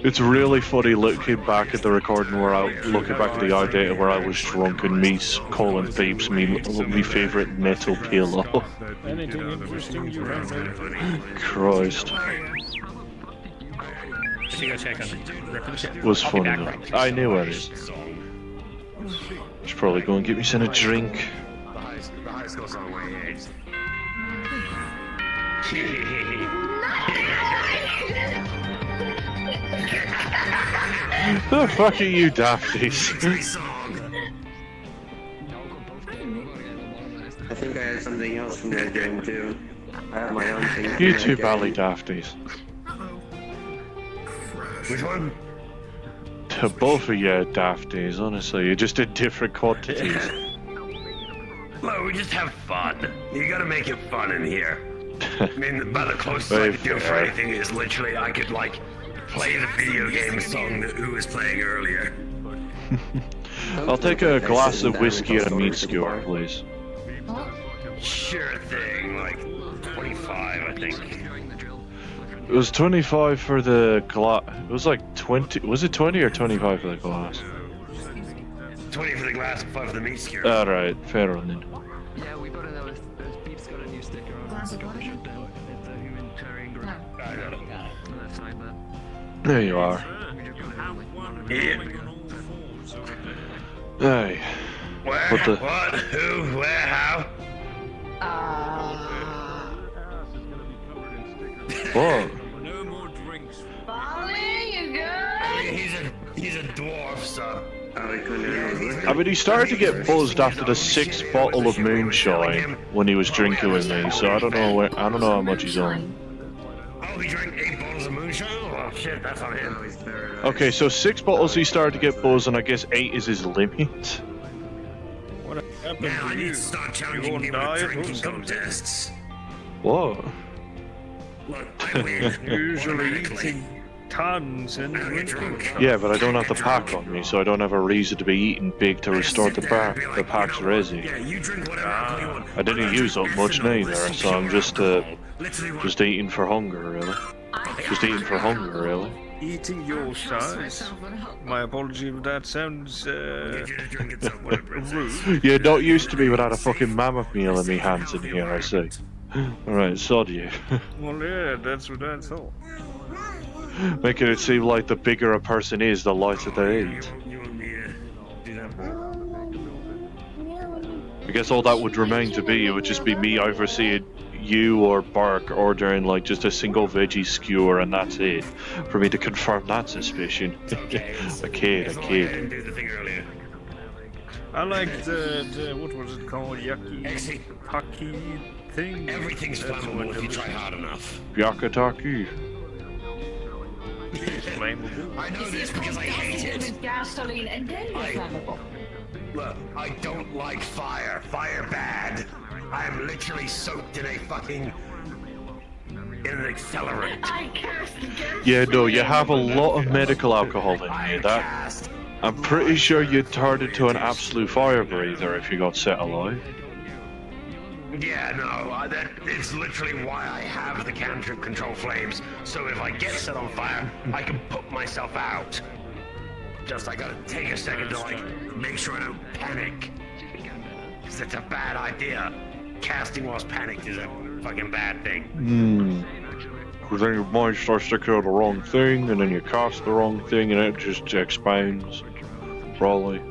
Speaker 1: It's really funny looking back at the recording where looking back at the idea where I was drunk and me calling Thebes me favourite metal pillow.
Speaker 8: Anything interesting you have?
Speaker 1: Christ.
Speaker 5: Should go check on the rip of the ship.
Speaker 1: It was funny though. I knew where it is. Should probably go and get me some a drink.
Speaker 3: The high school's on the way,
Speaker 1: The fuck are you dafties?
Speaker 13: I think I had something else from that game too. I have my own thing.
Speaker 1: You two bally dafties.
Speaker 3: Which one?
Speaker 1: Both of you are dafties, honestly. You're just in different quantities.
Speaker 3: Well, we just have fun. You gotta make it fun in here. I mean, about the closest I could do for anything is literally I could, like, play the video game song that Who was playing earlier.
Speaker 1: I'll take a glass of whiskey and a meat skewer, please.
Speaker 3: Sure thing, like 25, I think.
Speaker 1: It was 25 for the glass. It was like 20. Was it 20 or 25 for the glass?
Speaker 3: 20 for the glass and 5 for the meat skewer.
Speaker 1: Alright, fair on then.
Speaker 13: Yeah, we got another. Beep's got a new sticker on.
Speaker 11: Glass of water?
Speaker 3: I got it.
Speaker 1: There you are.
Speaker 3: Yeah.
Speaker 1: Hey.
Speaker 3: Where?
Speaker 1: What the-
Speaker 3: What? Who? Where? How?
Speaker 1: Whoa.
Speaker 8: No more drinks.
Speaker 11: Barley, you good?
Speaker 3: I mean, he's a dwarf, so.
Speaker 1: I mean, he started to get buzzed after the 6th bottle of moonshine when he was drinking with me, so I don't know how much he's on.
Speaker 3: Oh, he drank 8 bottles of moonshine? Oh shit, that's on him.
Speaker 1: Okay, so 6 bottles he started to get buzzed, and I guess 8 is his limit.
Speaker 8: What happened
Speaker 3: Now I
Speaker 8: to
Speaker 3: need
Speaker 8: you?
Speaker 3: to start challenging
Speaker 8: You on
Speaker 3: people to
Speaker 8: diet or
Speaker 3: drinking
Speaker 8: something?
Speaker 3: contests.
Speaker 1: Whoa.
Speaker 3: Look, I win.
Speaker 8: Usually eating tons and drinking.
Speaker 1: Yeah, but I don't have the pack on me, so I don't have a reason to be eating big to restore the pack's resi.
Speaker 3: Yeah, you drink whatever alcohol you want.
Speaker 1: I didn't use up much neither, so I'm just eating for hunger, really. Just eating for hunger, really.
Speaker 8: Eating your size. My apology if that sounds rude.
Speaker 1: You're not used to me without a fucking mammoth meal in me hands in here, I see. Alright, sod you.
Speaker 8: Well, yeah, that's what I thought.
Speaker 1: Making it seem like the bigger a person is, the lighter they eat.
Speaker 3: You want me to do that more?
Speaker 1: I guess all that would remain to be, it would just be me overseeing you or Bark ordering like just a single veggie skewer and that's it. For me to confirm that suspicion. a kid.
Speaker 3: Do the thing earlier.
Speaker 8: I like the what was it called? Yucky hockey thing?
Speaker 3: Everything's flammable if you try hard enough.
Speaker 1: Yakataki.
Speaker 8: Flammable.
Speaker 3: I know this because I hate it.
Speaker 11: With gasoline and then you're flammable.
Speaker 3: Look, I don't like fire. Fire bad. I am literally soaked in a fucking... in an accelerant.
Speaker 11: I cast against
Speaker 1: Yeah, no, you have a lot of medical alcohol in here. That I'm pretty sure you'd turn into an absolute fire breather if you got set alight.
Speaker 3: Yeah, no, that it's literally why I have the cantrip control flames. So if I get set on fire, I can put myself out. Just I gotta take a second to like make sure I don't panic. Cause it's a bad idea. Casting whilst panicked is a fucking bad thing.
Speaker 1: Because then your mind starts thinking of the wrong thing, and then you cast the wrong thing, and it just expands. Probably.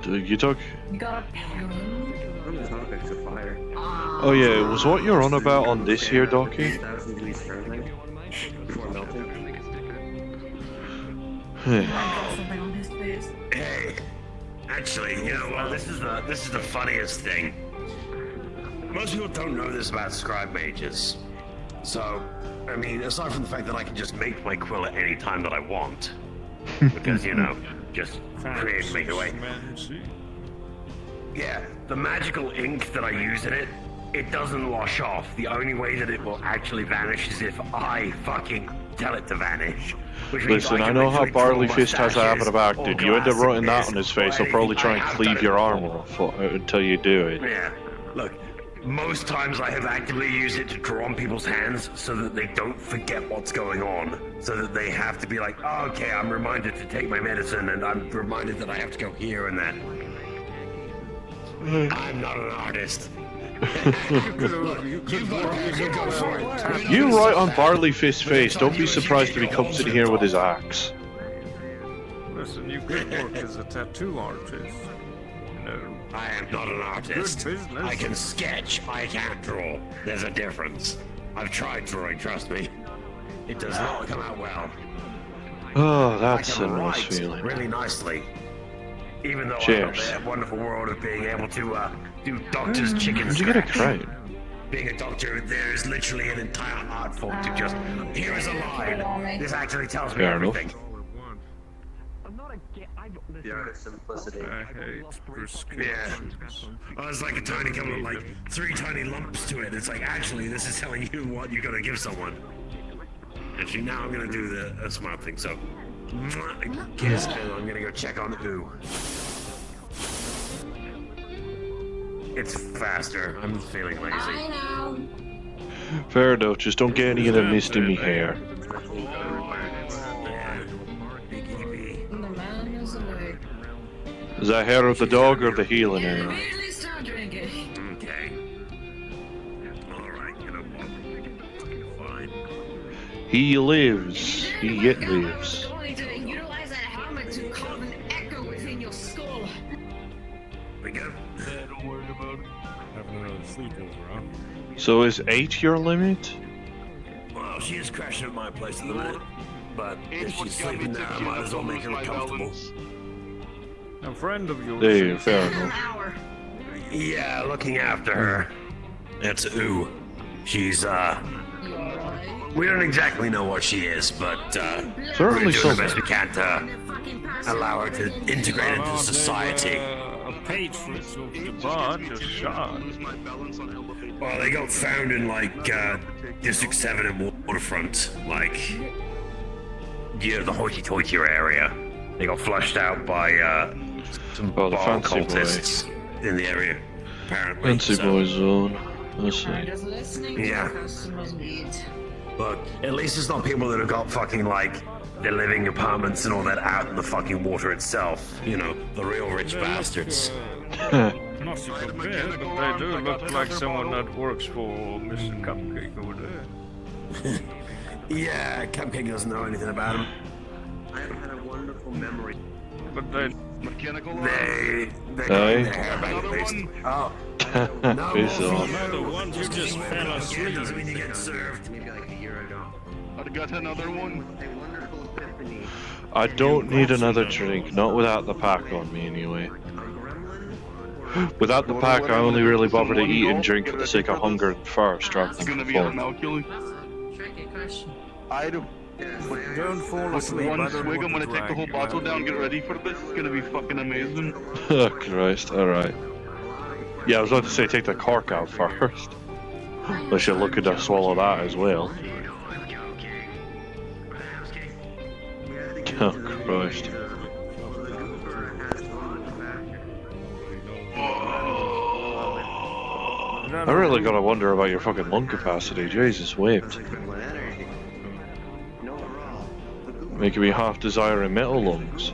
Speaker 1: You took?
Speaker 11: You got a pen?
Speaker 1: Oh yeah, was what you're on about on this here, Docky?
Speaker 13: 1,000 degrees Fahrenheit before melting.
Speaker 3: Hey, actually, you know what? This is the funniest thing. Most people don't know this about scribe mages. So, I mean, aside from the fact that I can just make my quill at any time that I want, because you know, just create and make away. Yeah, the magical ink that I use in it, it doesn't wash off. The only way that it will actually vanish is if I fucking tell it to vanish. Which means
Speaker 1: Listen, I
Speaker 3: can
Speaker 1: know how
Speaker 3: literally
Speaker 1: Barley
Speaker 3: throw
Speaker 1: Fist has a habit of
Speaker 3: mustaches
Speaker 1: acting.
Speaker 3: or
Speaker 1: You end up
Speaker 3: glass
Speaker 1: writing that
Speaker 3: sickness
Speaker 1: on his face,
Speaker 3: or
Speaker 1: he'll probably
Speaker 3: anything.
Speaker 1: try
Speaker 3: I
Speaker 1: and
Speaker 3: have
Speaker 1: cleave
Speaker 3: done
Speaker 1: your
Speaker 3: it
Speaker 1: armor
Speaker 3: before.
Speaker 1: off until you do it.
Speaker 3: Yeah, look, most times I have actively used it to draw on people's hands so that they don't forget what's going on. So that they have to be like, oh, okay, I'm reminded to take my medicine and I'm reminded that I have to go here and that. I'm not an artist.
Speaker 1: You write on Barley Fist's face, don't be surprised if he comes in here with his axe.
Speaker 8: Listen, you could work as a tattoo artist. You know,
Speaker 3: I am not an artist.
Speaker 8: Good business.
Speaker 3: I can sketch, I can't draw. There's a difference. I've tried drawing, trust me. It does not come out well.
Speaker 1: Oh,
Speaker 3: I
Speaker 1: that's
Speaker 3: can
Speaker 1: a nice
Speaker 3: write
Speaker 1: feeling.
Speaker 3: really nicely. Even though I
Speaker 1: Cheers.
Speaker 3: have that wonderful world of being able to do doctor's chicken
Speaker 1: Did you get a
Speaker 3: scratch.
Speaker 1: crane?
Speaker 3: Being a doctor, there is literally an entire art form to just, here is a line. This actually tells me
Speaker 1: Fair enough.
Speaker 3: everything.
Speaker 13: The art of simplicity.
Speaker 8: I hate
Speaker 3: Yeah.
Speaker 8: prescriptions.
Speaker 3: Oh, it's like a tiny couple of like 3 tiny lumps to it. It's like, actually, this is telling you what you're gonna give someone. Actually, now I'm gonna do the smart thing. So, Guess I'm gonna go check on who. It's faster. I'm feeling lazy.
Speaker 21: I know.
Speaker 1: Fair enough, just don't get any of the mist in me hair.
Speaker 21: The man is awake.
Speaker 1: Is that hair of the dog or the healing hair?
Speaker 21: Immediately start drinking.
Speaker 3: Okay. Alright, you know what? Fine.
Speaker 1: He lives. He yet lives.
Speaker 21: Going to utilize that helmet to carve an echo within your skull.
Speaker 3: We go.
Speaker 12: Yeah, don't worry about it. Having another sleepover, huh?
Speaker 1: So is 8 your limit?
Speaker 3: Well, she is crashing at my place at the minute. But if she's sleeping there, I might as well make her comfortable.
Speaker 12: A friend of yours.
Speaker 1: Hey, fair enough.
Speaker 3: Yeah, looking after her. That's Ooh. She's, we don't exactly know what she is, but, we're
Speaker 1: certainly
Speaker 3: doing the
Speaker 1: something.
Speaker 3: best we can to allow her to integrate into society.
Speaker 12: A patron of the bar just shot.
Speaker 3: Well, they got found in, like, District 7 and Waterfront, like, yeah, the hoity-toity area. They got flushed out by, some
Speaker 1: Oh, the
Speaker 3: bar
Speaker 1: fancy
Speaker 3: cultists in the area, apparently.
Speaker 1: Fancy
Speaker 3: so-
Speaker 1: boy zone. I see.
Speaker 21: Just listening
Speaker 3: Yeah.
Speaker 21: to customers' needs.
Speaker 3: But at least it's not people that have got fucking, like, their living apartments and all that out in the fucking water itself. You know, the real rich bastards.
Speaker 12: Not super bad, but they do look like someone that works for Mr. Cupcake over there.
Speaker 3: Yeah, Cupcake doesn't know anything about him.
Speaker 13: I have had a wonderful memory.
Speaker 12: But they
Speaker 6: mechanical.
Speaker 3: They got
Speaker 1: Hey.
Speaker 3: their hair back at least. Oh.
Speaker 1: Peace off.
Speaker 12: another one who just fell asleep.
Speaker 3: Doesn't mean you get served.
Speaker 13: Maybe like a year ago.
Speaker 6: I got another one.
Speaker 13: A wonderful epiphany.
Speaker 1: I don't need another drink, not without the pack on me anyway. Without the pack, I only really bother to eat and drink for the sake of hunger and thirst rather
Speaker 6: It's
Speaker 1: than
Speaker 6: gonna
Speaker 1: for
Speaker 6: be a
Speaker 1: fun.
Speaker 6: Malculin.
Speaker 21: Tricky question.
Speaker 6: I do.
Speaker 12: Don't fall
Speaker 6: With
Speaker 12: asleep.
Speaker 6: one
Speaker 12: I don't
Speaker 6: swig,
Speaker 12: want
Speaker 6: I'm gonna
Speaker 12: to
Speaker 6: take the
Speaker 12: drag
Speaker 6: whole
Speaker 12: you
Speaker 6: bottle
Speaker 12: out.
Speaker 6: down, get ready for this. It's gonna be fucking amazing.
Speaker 1: Oh Christ, alright. Yeah, I was about to say take the cork out first. Unless you're looking to swallow that as well. Oh Christ. I really gotta wonder about your fucking lung capacity, Jesus whipped. Making me half desiring metal lungs.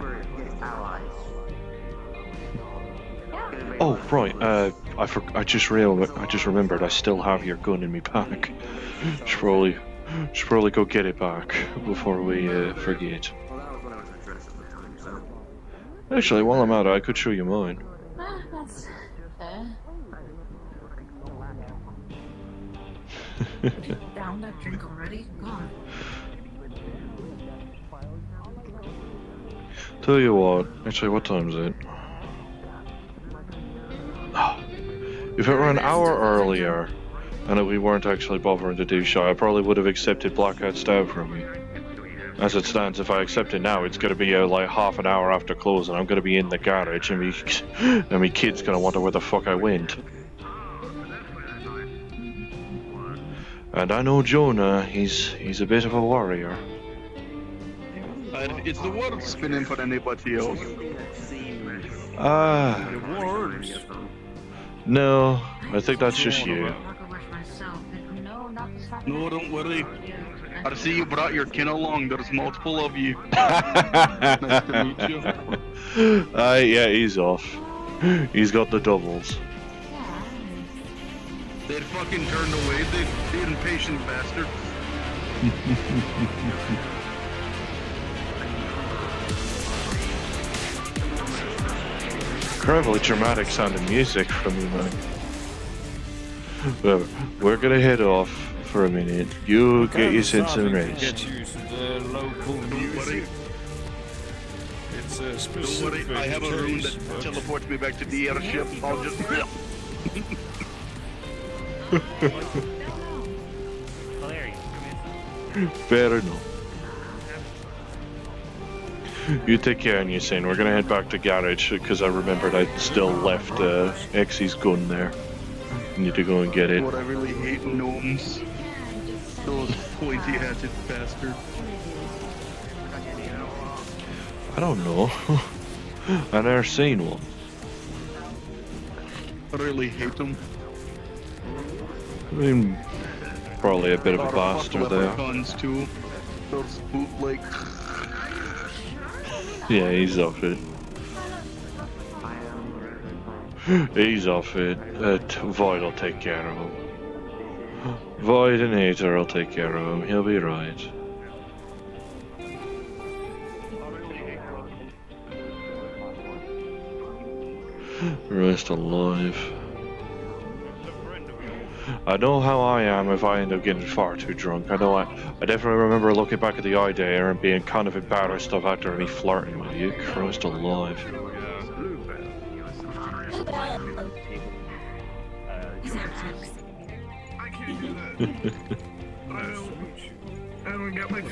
Speaker 1: Oh right, I just remembered I still have your gun in me pack. Should probably go get it back before we forget. Actually, while I'm at it, I could show you mine.
Speaker 21: Ah, that's fair. Down that drink already? Gone.
Speaker 1: Tell you what, actually, what time is it? If it were an hour earlier, and if we weren't actually bothering to do so, I probably would have accepted Blackout Stab from you. As it stands, if I accept it now, it's going to be like half an hour after closing. I'm going to be in the garage, and me kid's going to wonder where the fuck I went. And I know Jonah, he's a bit of a warrior.
Speaker 6: It's the world spinning for anybody else.
Speaker 1: No, I think that's just you.
Speaker 6: No, don't worry. I see you brought your kin along. There's multiple of you. Nice to meet you.
Speaker 1: Yeah, he's off. He's got the doubles.
Speaker 6: They'd fucking turned away. They impatient bastards.
Speaker 1: Incredibly dramatic sounding music from you, man. Well, we're gonna head off for a minute. You get yourself some rest.
Speaker 12: Get used to the local music. It's a specific
Speaker 6: Don't worry, I have a room that
Speaker 12: taste, but-
Speaker 6: teleports me back to the airship. I'll just...
Speaker 1: Fair enough. You take care and you saying we're gonna head back to garage because I remembered I still left Exy's gun there. Need to go and get it.
Speaker 6: What I really hate gnomes. Those pointy-hatted bastards.
Speaker 1: I don't know. I've never seen one.
Speaker 17: I really hate them.
Speaker 1: I mean, probably a bit of a bastard there.
Speaker 17: Guns too. Those bootleg.
Speaker 1: Yeah, he's off it. He's off it. Void will take care of him. Void and Hater will take care of him. He'll be right. Rest alive. I know how I am if I end up getting far too drunk. I know I definitely remember looking back at the idea and being kind of embarrassed of after me flirting with you. Christ alive.
Speaker 21: I don't got my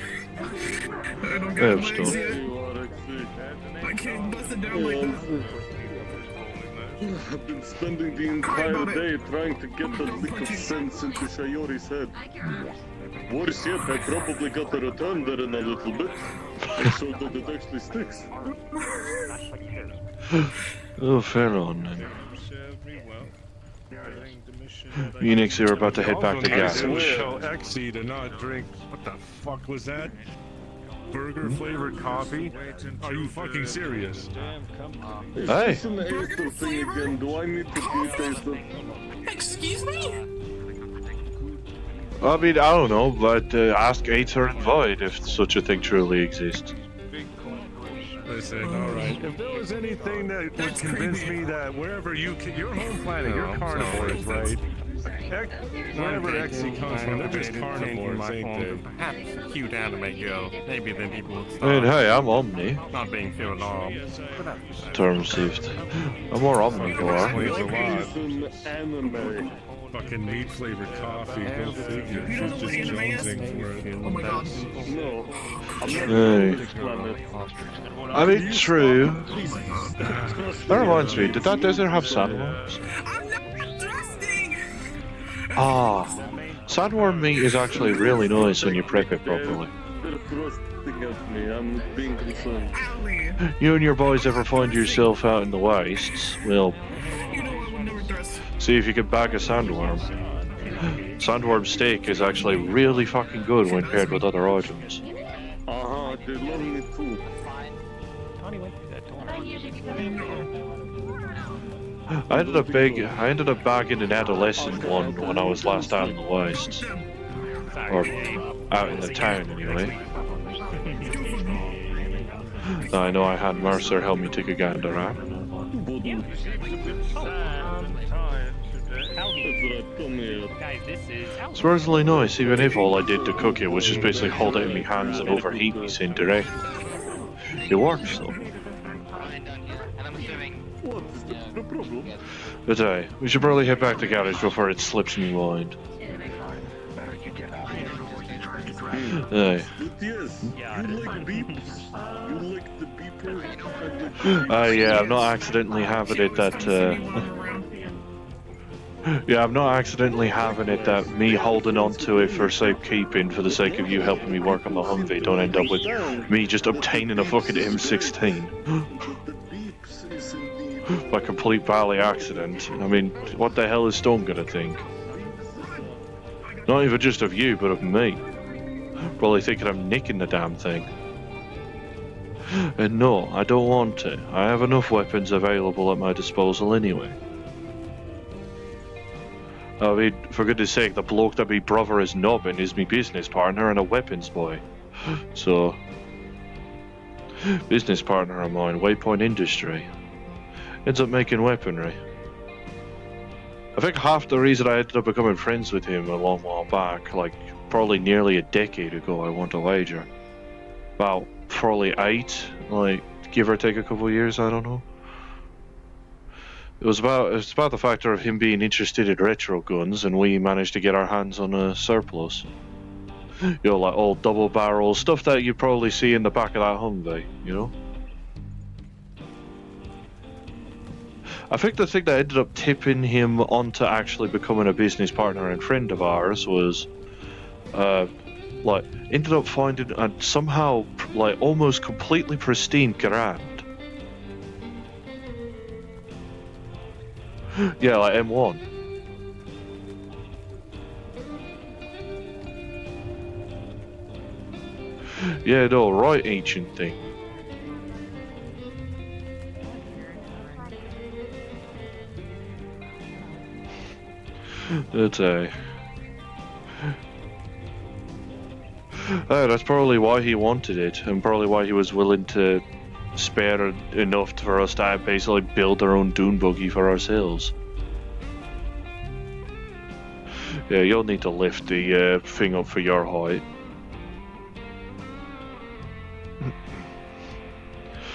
Speaker 1: stuff.
Speaker 21: I can't bust it down like that.
Speaker 12: I've been spending the entire day trying to get a lick of sense into Shayori's head. Worse yet, I probably got to return there in a little bit, and so that it actually sticks.
Speaker 1: Oh, fair on then. Unix, you're about to head back to gas.
Speaker 12: Tell Exy to not drink. What the fuck was that? Burger flavored coffee? Are you fucking serious? Is
Speaker 1: Hey.
Speaker 12: this an Aether thing again? Do I need to beat Aether?
Speaker 21: Excuse me?
Speaker 1: I mean, I don't know, but ask Aether and Void if such a thing truly exists.
Speaker 12: Listen, alright. If there was anything that would convince me that wherever you're home planet, you're carnivores, right? Wherever Exy comes from, they're just carnivores, ain't they?
Speaker 4: Perhaps cute anime girl. Maybe then people would
Speaker 1: I
Speaker 4: start
Speaker 1: mean, hey, I'm Omni.
Speaker 4: not being filled at all.
Speaker 1: Term shift. I'm more omnivore.
Speaker 12: Anime. Fucking meat flavored coffee, go figure. She's just jonesing for it.
Speaker 21: Oh my god.
Speaker 12: No.
Speaker 1: Hey. I mean, true. That reminds me, did that desert have sandworms? Ah, sandworm meat is actually really nice when you prep it properly.
Speaker 12: They're thrusting at me. I'm being concerned.
Speaker 1: You and your boys ever find yourself out in the wastes? Well, see if you can bag a sandworm. Sandworm steak is actually really fucking good when paired with other items.
Speaker 12: Uh-huh, they love me too.
Speaker 1: I ended up bagging an adolescent one when I was last out in the wastes. Or out in the town anyway. I know I had Mercer help me take a gander at. It's personally nice, even if all I did to cook it was just basically hold it in my hands and overheat me sin directly. It works though.
Speaker 12: No problem.
Speaker 1: But hey, we should probably head back to garage before it slips me mind. Hey.
Speaker 12: Yes, you like beeps. You like the beeper.
Speaker 1: Yeah, I'm not accidentally having it that, yeah, I'm not accidentally having it that me holding on to it for safekeeping for the sake of you helping me work on the Humvee don't end up with me just obtaining a fucking M16. By complete valley accident. I mean, what the hell is Storm gonna think? Not even just of you, but of me. Probably thinking I'm nicking the damn thing. And no, I don't want it. I have enough weapons available at my disposal anyway. I mean, for goodness sake, the bloke that me brother is knobbing is me business partner and a weapons boy. So, business partner of mine, Waypoint Industry, ends up making weaponry. I think half the reason I ended up becoming friends with him a long while back, like probably nearly a decade ago, I want to wager. About probably 8, like give or take a couple of years, I don't know. It was about the factor of him being interested in retro guns, and we managed to get our hands on a surplus. You know, like old double barrel stuff that you probably see in the back of that Humvee, you know? I think the thing that ended up tipping him onto actually becoming a business partner and friend of ours was, like, ended up finding, and somehow like almost completely pristine grand. Yeah, like M1. Yeah, no, right ancient thing. That's that's probably why he wanted it, and probably why he was willing to spare enough for us to basically build our own dune buggy for ourselves. Yeah, you'll need to lift the thing up for your height.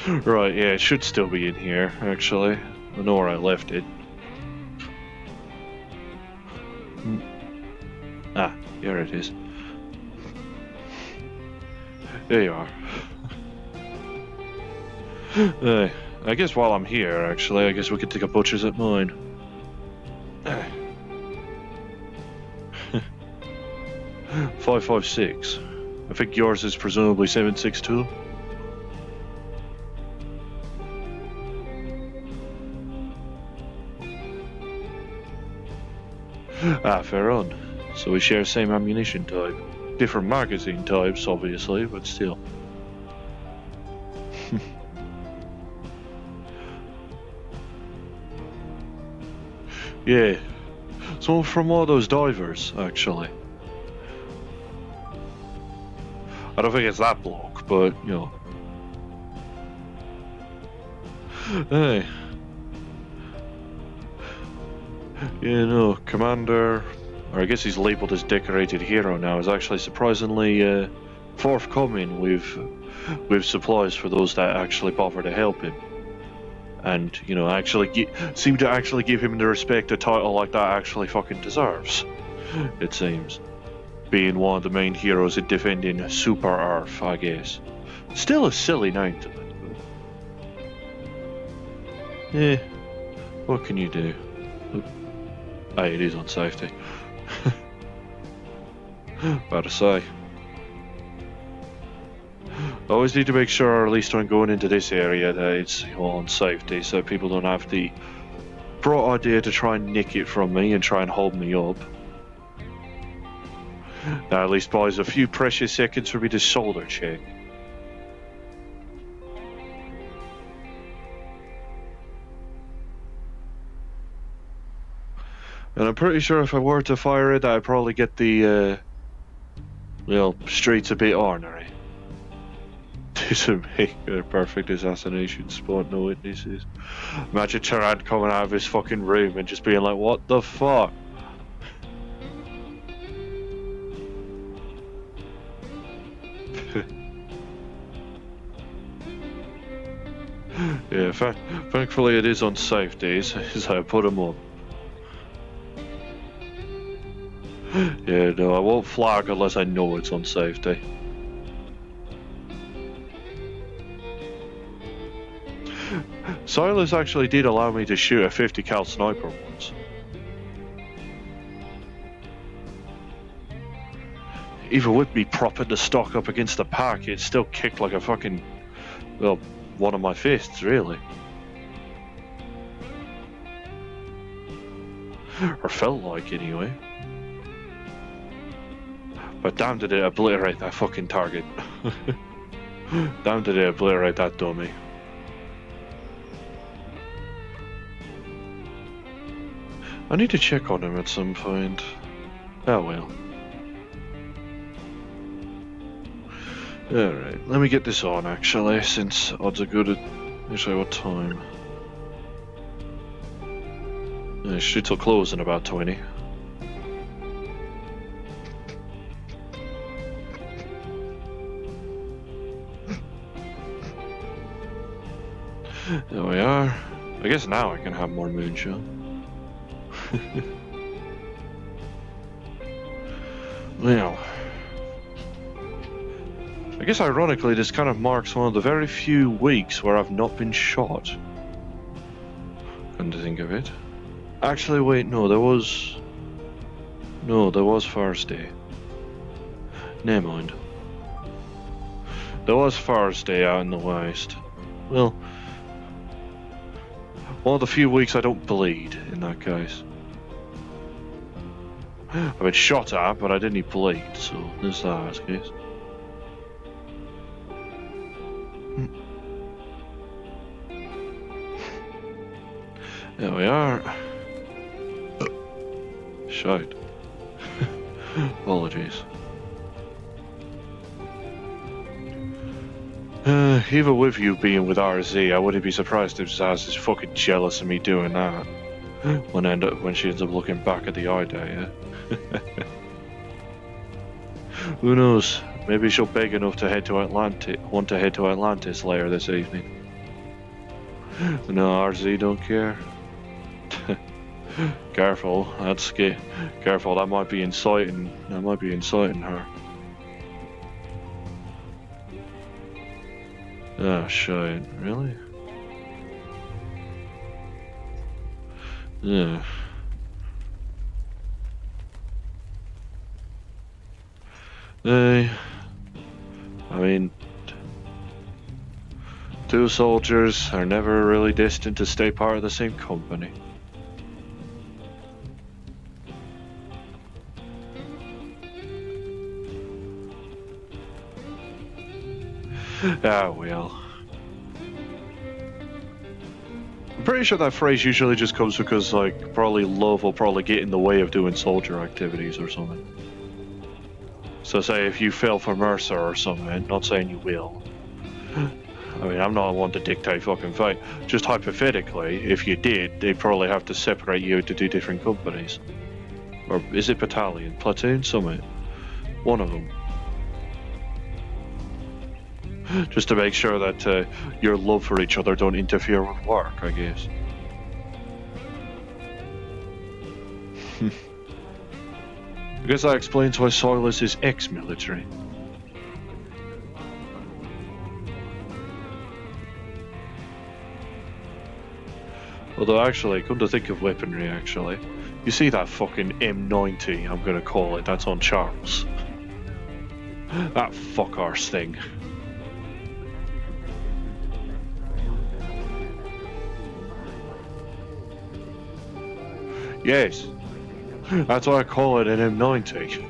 Speaker 1: Right, yeah, it should still be in here, actually. I know where I left it. Ah, here it is. There you are. I guess while I'm here, actually, I guess we could take a butcher's at mine. 556. I think yours is presumably 762. Ah, fair on. So we share same ammunition type. Different magazine types, obviously, but still. Yeah. So from all those divers, actually. I don't think it's that bloke, but, you know. Hey. Yeah, no, Commander, or I guess he's labelled as Decorated Hero now, is actually surprisingly forthcoming with supplies for those that actually bother to help him. And, you know, actually seem to actually give him the respect a title like that actually fucking deserves, it seems. Being one of the main heroes in defending Super Earth, I guess. Still a silly name to it, but... Yeah, what can you do? Hey, it is on safety. About to say. I always need to make sure, at least when going into this area, that it's on safety, so people don't have the bright idea to try and nick it from me and try and hold me up. That at least buys a few precious seconds for me to shoulder check. And I'm pretty sure if I were to fire it, I'd probably get the, well, streets a bit ornery. This would make a perfect assassination spot, no witnesses. Imagine Tarant coming out of his fucking room and just being like, what the fuck? Yeah, thankfully it is on safety, so I put him up. Yeah, no, I won't flag unless I know it's on safety. Silas actually did allow me to shoot a 50 cal sniper once. Even with me propping the stock up against the pack, it still kicked like a fucking, well, one of my fists, really. Or felt like, anyway. But damn did it obliterate that fucking target. Damn did it obliterate that dummy. I need to check on him at some point. Oh well. Alright, let me get this on actually, since odds are good at... Actually, what time? Streets will close in about 20. There we are. I guess now I can have more moonshine. Well, I guess ironically this kind of marks one of the very few weeks where I've not been shot. Come to think of it. Actually, wait, no, there was Thursday. Never mind. There was Father's Day out in the West. Well, one of the few weeks I don't bleed, in that case. I've been shot at, but I didn't bleed, so there's that, I guess. There we are. Shite. Apologies. Even with you being with RZ, I wouldn't be surprised if Zaz is fucking jealous of me doing that. When she ends up looking back at the idea. Who knows? Maybe she'll beg enough to want to head to Atlantis later this evening. No, RZ don't care. Careful, that's scary. Careful, that might be inciting. That might be inciting her. Oh shit! Really? Yeah. I mean, two soldiers are never really destined to stay part of the same company. Ah, well. I'm pretty sure that phrase usually just comes because, like, probably love will probably get in the way of doing soldier activities or something. So say if you fail for Mercer or something, not saying you will. I mean, I'm not one to dictate fucking fate. Just hypothetically, if you did, they'd probably have to separate you to two different companies. Or is it battalion? Platoon? Something. One of them. Just to make sure that your love for each other don't interfere with work, I guess. I guess that explains why Silas is ex-military. Although actually, come to think of weaponry actually, you see that fucking M90, I'm gonna call it, that's on Charles. That fuck-arse thing. Yes, that's why I call it an M90.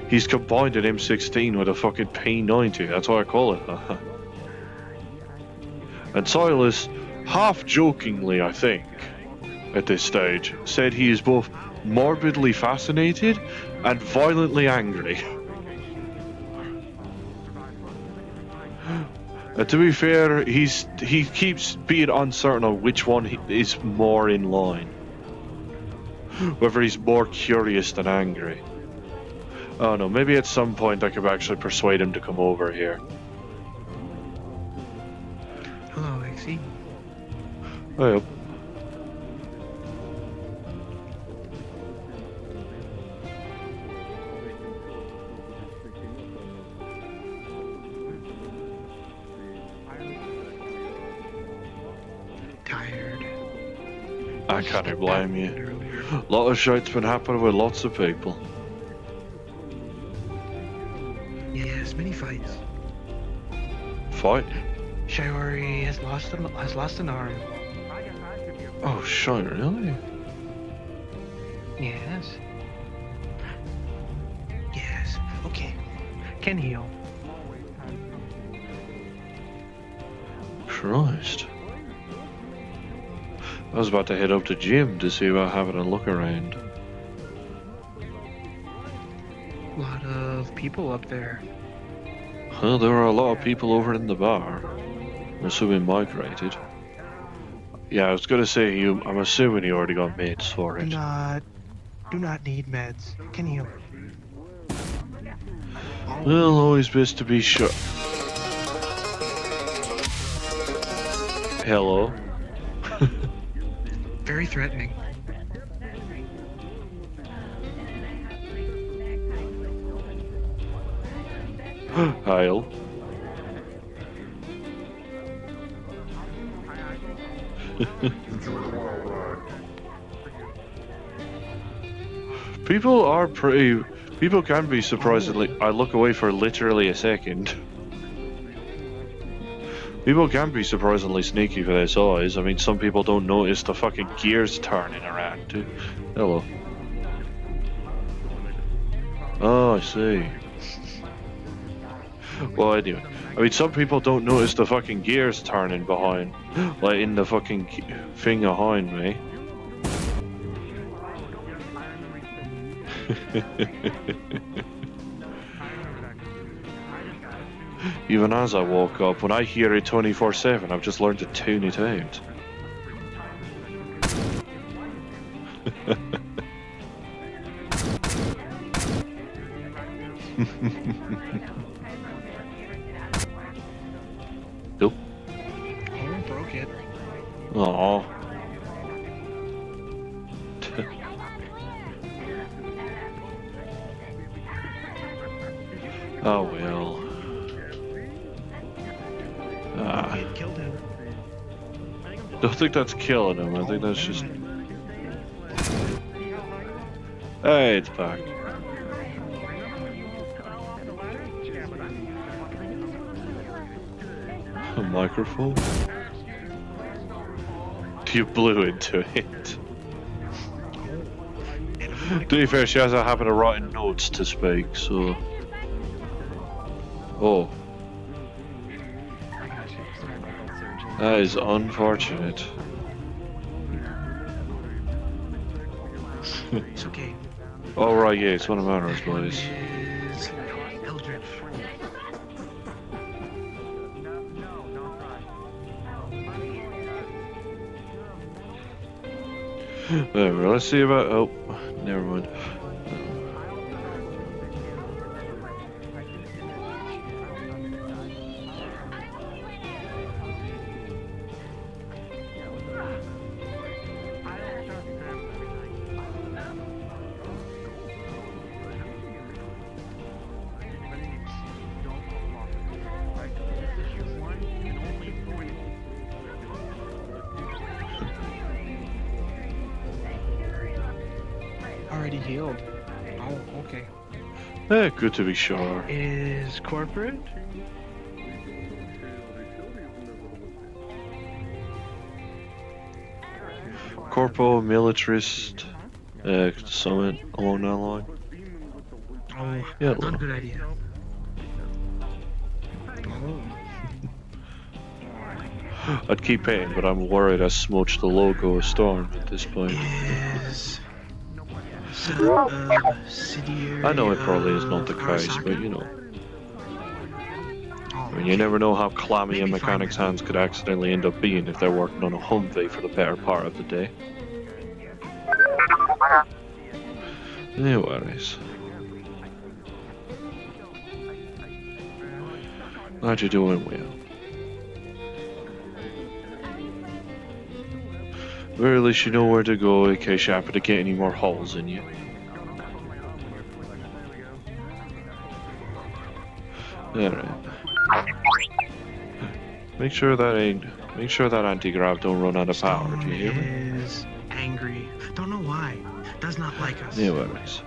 Speaker 1: He's combined an M16 with a fucking P90, that's why I call it that. And Silas, half jokingly I think, at this stage, said he is both morbidly fascinated and violently angry. To be fair, he keeps being uncertain on which one is more in line. Whether he's more curious than angry. Oh no, maybe at some point I could actually persuade him to come over here.
Speaker 7: Hello, Exie.
Speaker 1: Oh, yep. I can't blame you. A lot of shit's been happening with lots of people.
Speaker 7: Yes, many fights.
Speaker 1: Fight?
Speaker 7: Shiori has lost an arm.
Speaker 1: Oh shit, really?
Speaker 7: Yes. Yes. Okay. Can heal.
Speaker 1: Christ. I was about to head up to gym to see about having a look around.
Speaker 7: A lot of people up there.
Speaker 1: Well, there were a lot of people over in the bar. I'm assuming migrated. Yeah, I was gonna say I'm assuming he already got meds for it.
Speaker 7: Do not need meds. Can heal.
Speaker 1: Well, always best to be sure. Hello.
Speaker 7: Very threatening.
Speaker 1: Heil. People People can be surprisingly. I look away for literally a second. People can be surprisingly sneaky for their size. I mean, some people don't notice the fucking gears turning around too. Hello. Oh, I see. Well, anyway. I mean, some people don't notice the fucking gears turning behind. Like in the fucking thing behind me. Even as I woke up, when I hear it 24/7, I've just learned to tune it out. Nope.
Speaker 7: Oh, broke it.
Speaker 1: Aww. Oh well.
Speaker 7: It killed him.
Speaker 1: Don't think that's killing him. I think that's just. Hey, it's back. A microphone? You blew into it. To be fair, she has a habit of writing notes to speak, so. Oh. That is unfortunate.
Speaker 7: It's okay.
Speaker 1: Oh, right, yeah, it's one of ours, boys.
Speaker 7: Is Eldritch.
Speaker 1: Whatever, let's see about. Oh, never mind.
Speaker 7: Already healed. Oh, okay.
Speaker 1: Good to be sure.
Speaker 7: Is corporate?
Speaker 1: Corpo, militarist, summit along that line.
Speaker 7: Oh,
Speaker 1: Yeah,
Speaker 7: not a good idea.
Speaker 1: I'd keep paying, but I'm worried I smudged the logo of Storm at this point.
Speaker 7: Is
Speaker 1: I know it probably is not the case, but you know. I mean, you never know how clammy a mechanic's hands could accidentally end up being if they're working on a Humvee for the better part of the day. No worries. Glad you're doing well. Or at least you know where to go in case you happen to get any more holes in you. Alright. Make sure that anti-grav don't run out of power, do you hear me?
Speaker 7: Is angry. Don't know why. Does not like us.
Speaker 1: Yeah, worries.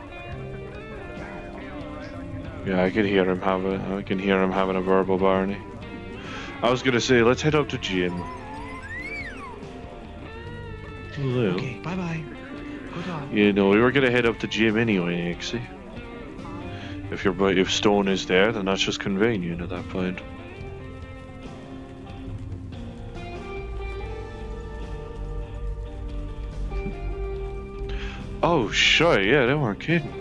Speaker 1: Yeah, I can hear him having a verbal Barney. I was gonna say, let's head up to gym. Hello.
Speaker 7: Okay, bye bye. Good on.
Speaker 1: You know, we were gonna head up to gym anyway, Nixie. If Stone is there, then that's just convenient at that point. Oh, sure, yeah, they weren't kidding.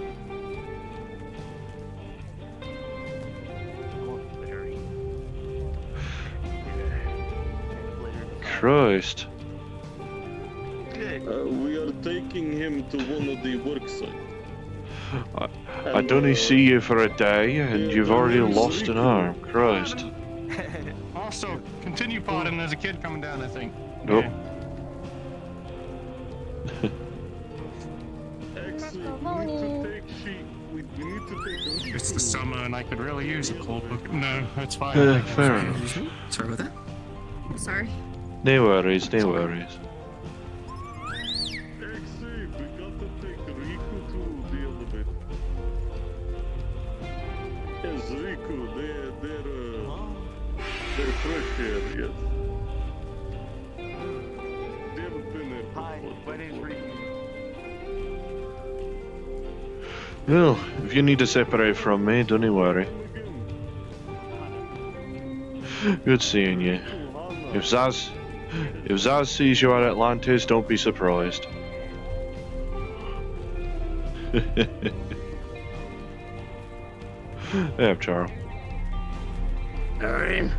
Speaker 1: Christ.
Speaker 14: We are taking him to one of the work sites.
Speaker 1: I don't see you for a day, and you've already lost an arm. Christ.
Speaker 22: Also, continue potting. There's a kid coming down, I think.
Speaker 1: Nope.
Speaker 22: It's the summer, and I could really use a cold book. No, it's fine.
Speaker 1: Fair enough.
Speaker 15: Sorry about that. I'm sorry.
Speaker 1: No worries, no worries. Well, if you need to separate from me, don't you worry. Good seeing you. If Zaz sees you at Atlantis, don't be surprised. Yeah, Charles.
Speaker 3: Alright.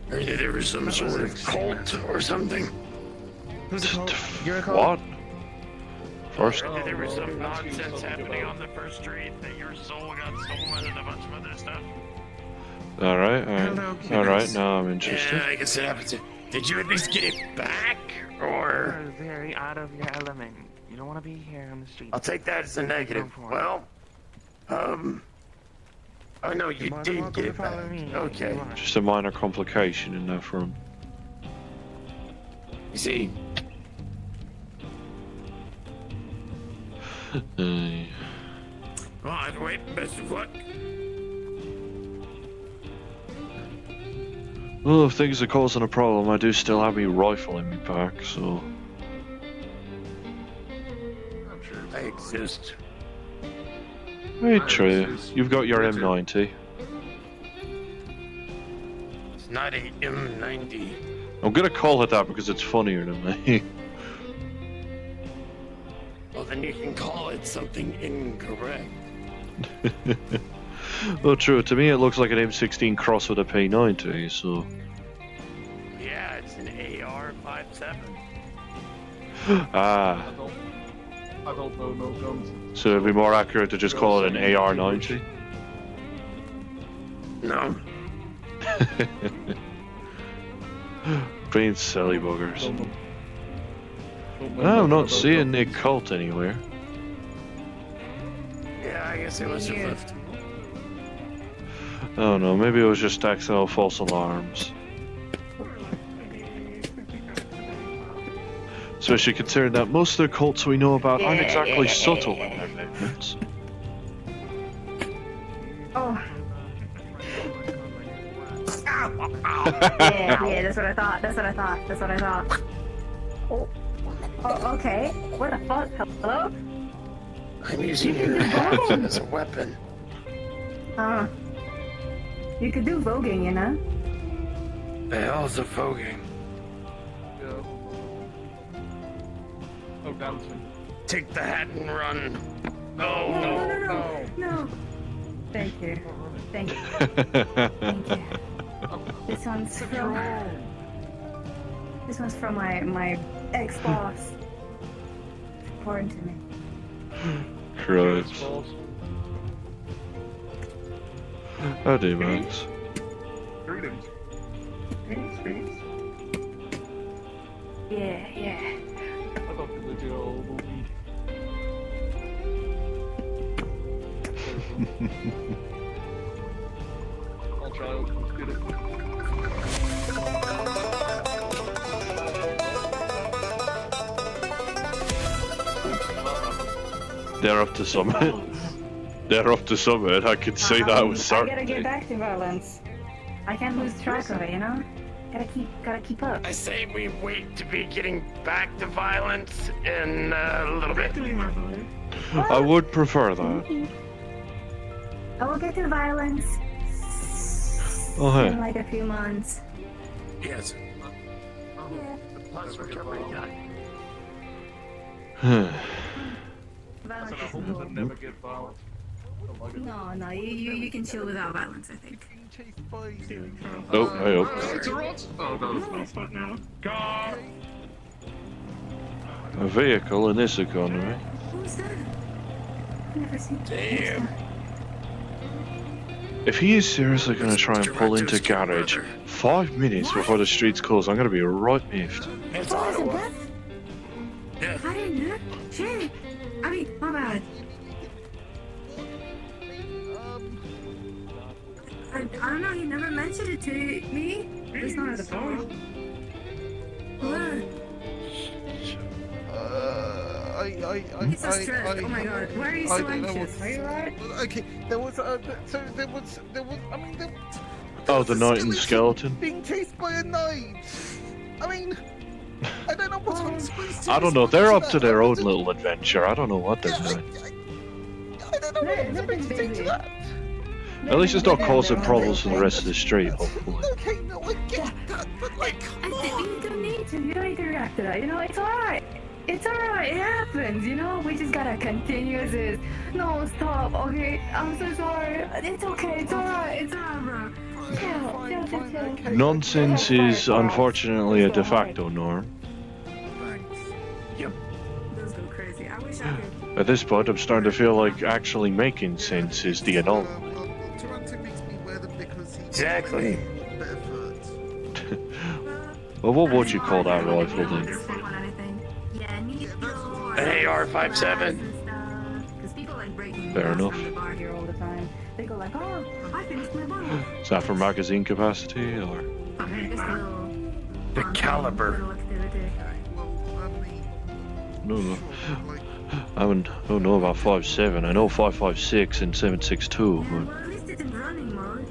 Speaker 3: Heard that there was some sort of cult or something.
Speaker 7: Who's a cult? You're a cult?
Speaker 1: What? First.
Speaker 3: Heard that there was some nonsense happening on the first street, that your soul got stolen and a bunch of other stuff.
Speaker 1: Alright, alright, now I'm interested.
Speaker 3: Yeah, I guess it happened. Did you at least get it back? Or.
Speaker 20: You're very out of your element. You don't want to be here on the street.
Speaker 3: I'll take that as a negative. Well, oh no, you did get it back. Okay.
Speaker 1: Just a minor complication in that front.
Speaker 3: You see. Well, either way, best of luck.
Speaker 1: Well, if things are causing a problem, I do still have my rifle in my pack, so...
Speaker 3: I exist.
Speaker 1: Hey, true. You've got your M90.
Speaker 3: It's not a M90.
Speaker 1: I'm gonna call it that because it's funnier than me.
Speaker 3: Well, then you can call it something incorrect.
Speaker 1: Well, true. To me, it looks like an M16 cross with a P90, so...
Speaker 3: Yeah, it's an AR-57.
Speaker 1: Ah.
Speaker 2: I don't know no guns.
Speaker 1: So it'd be more accurate to just call it an AR-90?
Speaker 3: No.
Speaker 1: Being silly buggers. I'm not seeing Nick Colt anywhere.
Speaker 3: Yeah, I guess it was a lift.
Speaker 1: Oh no, maybe it was just accidental false alarms. Especially considering that most of the cults we know about aren't exactly subtle in their movements.
Speaker 16: Oh. Yeah, that's what I thought. That's what I thought. That's what I thought. Oh, okay. What the fuck? Hello?
Speaker 3: I'm using your hat as a weapon.
Speaker 16: You could do voguing, you know?
Speaker 3: The hell's a voguing?
Speaker 2: Oh, dancing.
Speaker 3: Take the hat and run.
Speaker 16: No. Thank you. Thank you. This one's from my ex-boss. It's important to me.
Speaker 1: Christ. I do, Max.
Speaker 2: Greetings.
Speaker 16: Greetings. Yeah.
Speaker 2: I thought the legit movie. I'll try it. Let's get it.
Speaker 1: They're up to something. They're up to something. I can see that with
Speaker 16: I
Speaker 1: certainty.
Speaker 16: gotta get back to violence. I can't lose track of it, you know? Gotta keep up.
Speaker 3: I say we wait to be getting back to violence in a little bit.
Speaker 1: I would prefer that.
Speaker 16: I will get to violence
Speaker 1: Oh, hey.
Speaker 16: in like a few months.
Speaker 3: Yes. Plus recovery
Speaker 16: Violence
Speaker 2: I
Speaker 16: is
Speaker 2: hope
Speaker 16: cool.
Speaker 2: to never get violent.
Speaker 16: No, you can chill without violence, I think.
Speaker 1: Oh, hey up.
Speaker 2: Oh, no, it's not now. God!
Speaker 1: A vehicle in this economy.
Speaker 16: Who's that? Never seen.
Speaker 3: Damn.
Speaker 1: If he is seriously going to try and pull into garage 5 minutes before the streets close, I'm going to be right miffed.
Speaker 3: It's Ottawa.
Speaker 16: Yeah. I didn't know. Shit. I mean, my bad. I don't know, you never mentioned it to me. It's not at the phone. What? He's so stressed. Oh my god. Why are you so anxious? Are you alright?
Speaker 23: Okay, there was, I mean,
Speaker 1: Oh, the knight and skeleton?
Speaker 23: being chased by a knight. I mean, I don't know what I'm supposed to
Speaker 1: I don't know, they're up to their own little adventure. I don't know what they're doing.
Speaker 23: I don't don't want to change that.
Speaker 1: At least it's not causing problems for the rest of the street, hopefully.
Speaker 23: Okay, no, I get that, but like...
Speaker 16: You don't need to react to that, you know, it's alright. It's alright, it happens, you know? We just gotta continue this. No, stop, okay? I'm so sorry. It's okay, it's alright, bro. Chill.
Speaker 1: Nonsense is unfortunately a de facto norm.
Speaker 23: Yep.
Speaker 15: Those go crazy. I wish I could.
Speaker 1: At this point, I'm starting to feel like actually making sense is the anomaly.
Speaker 23: Toronto makes me wear them because he...
Speaker 3: Exactly.
Speaker 1: Well, what would you call that rifle then?
Speaker 3: An AR-57.
Speaker 1: Fair enough.
Speaker 16: They go like, oh, I finished my bottle.
Speaker 1: Is that for magazine capacity or?
Speaker 3: The caliber.
Speaker 1: No. I don't know about 5.7. I know 5.56 and 7.62, but...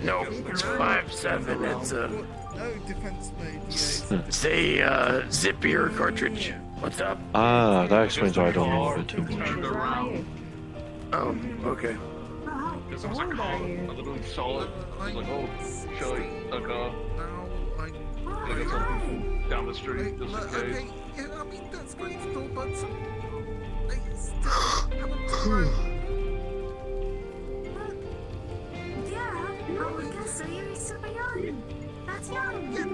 Speaker 3: No, it's 5.7. It's say zippier cartridge. What's up?
Speaker 1: Ah, that explains why I don't know of it too much.
Speaker 3: Oh, okay.
Speaker 2: Because I was like, oh, I literally saw it. I was like, oh, shall I, like, get something from down the street, just in case.
Speaker 23: Yeah, I mean, that's great still, but I still haven't tried.
Speaker 15: Yeah, I would guess so. You're super young. That's young.
Speaker 23: Yeah,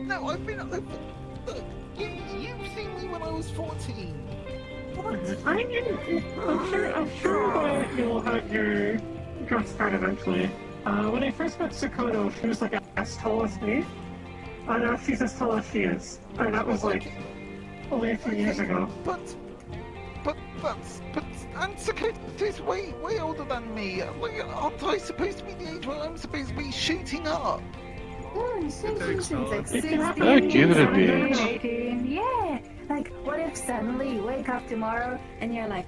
Speaker 23: no, I've been... Look, you've seen me when I was 14.
Speaker 12: I'm sure that you'll have your dress card eventually. When I first met Sakoto, she was like as tall as me. Now she's as tall as she is. And that was like only a few years ago.
Speaker 23: But Sakoto's way older than me. Like, aren't I supposed to be the age where I'm supposed to be shooting up?
Speaker 16: Since like 16,
Speaker 1: Give it a bit.
Speaker 16: 18, yeah. Like, what if suddenly you wake up tomorrow and you're like,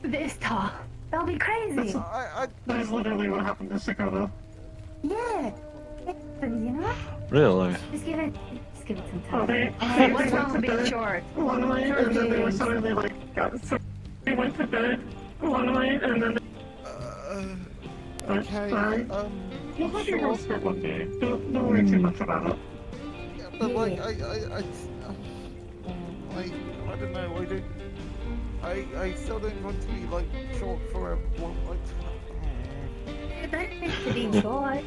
Speaker 16: this tall? That'll be crazy.
Speaker 12: That is literally what happened to Sakoto.
Speaker 16: Yeah. It happens, you know?
Speaker 1: Really?
Speaker 16: Just give it some time.
Speaker 12: Oh, they
Speaker 16: what's wrong with being short?
Speaker 12: One night, and then they were suddenly like, so they went to bed one night, and then
Speaker 23: okay,
Speaker 12: you'll have your house for one day. Don't worry too much about it.
Speaker 23: Yeah, but like, I don't know, I still don't want to be like short for a one, like...
Speaker 16: That makes to be short.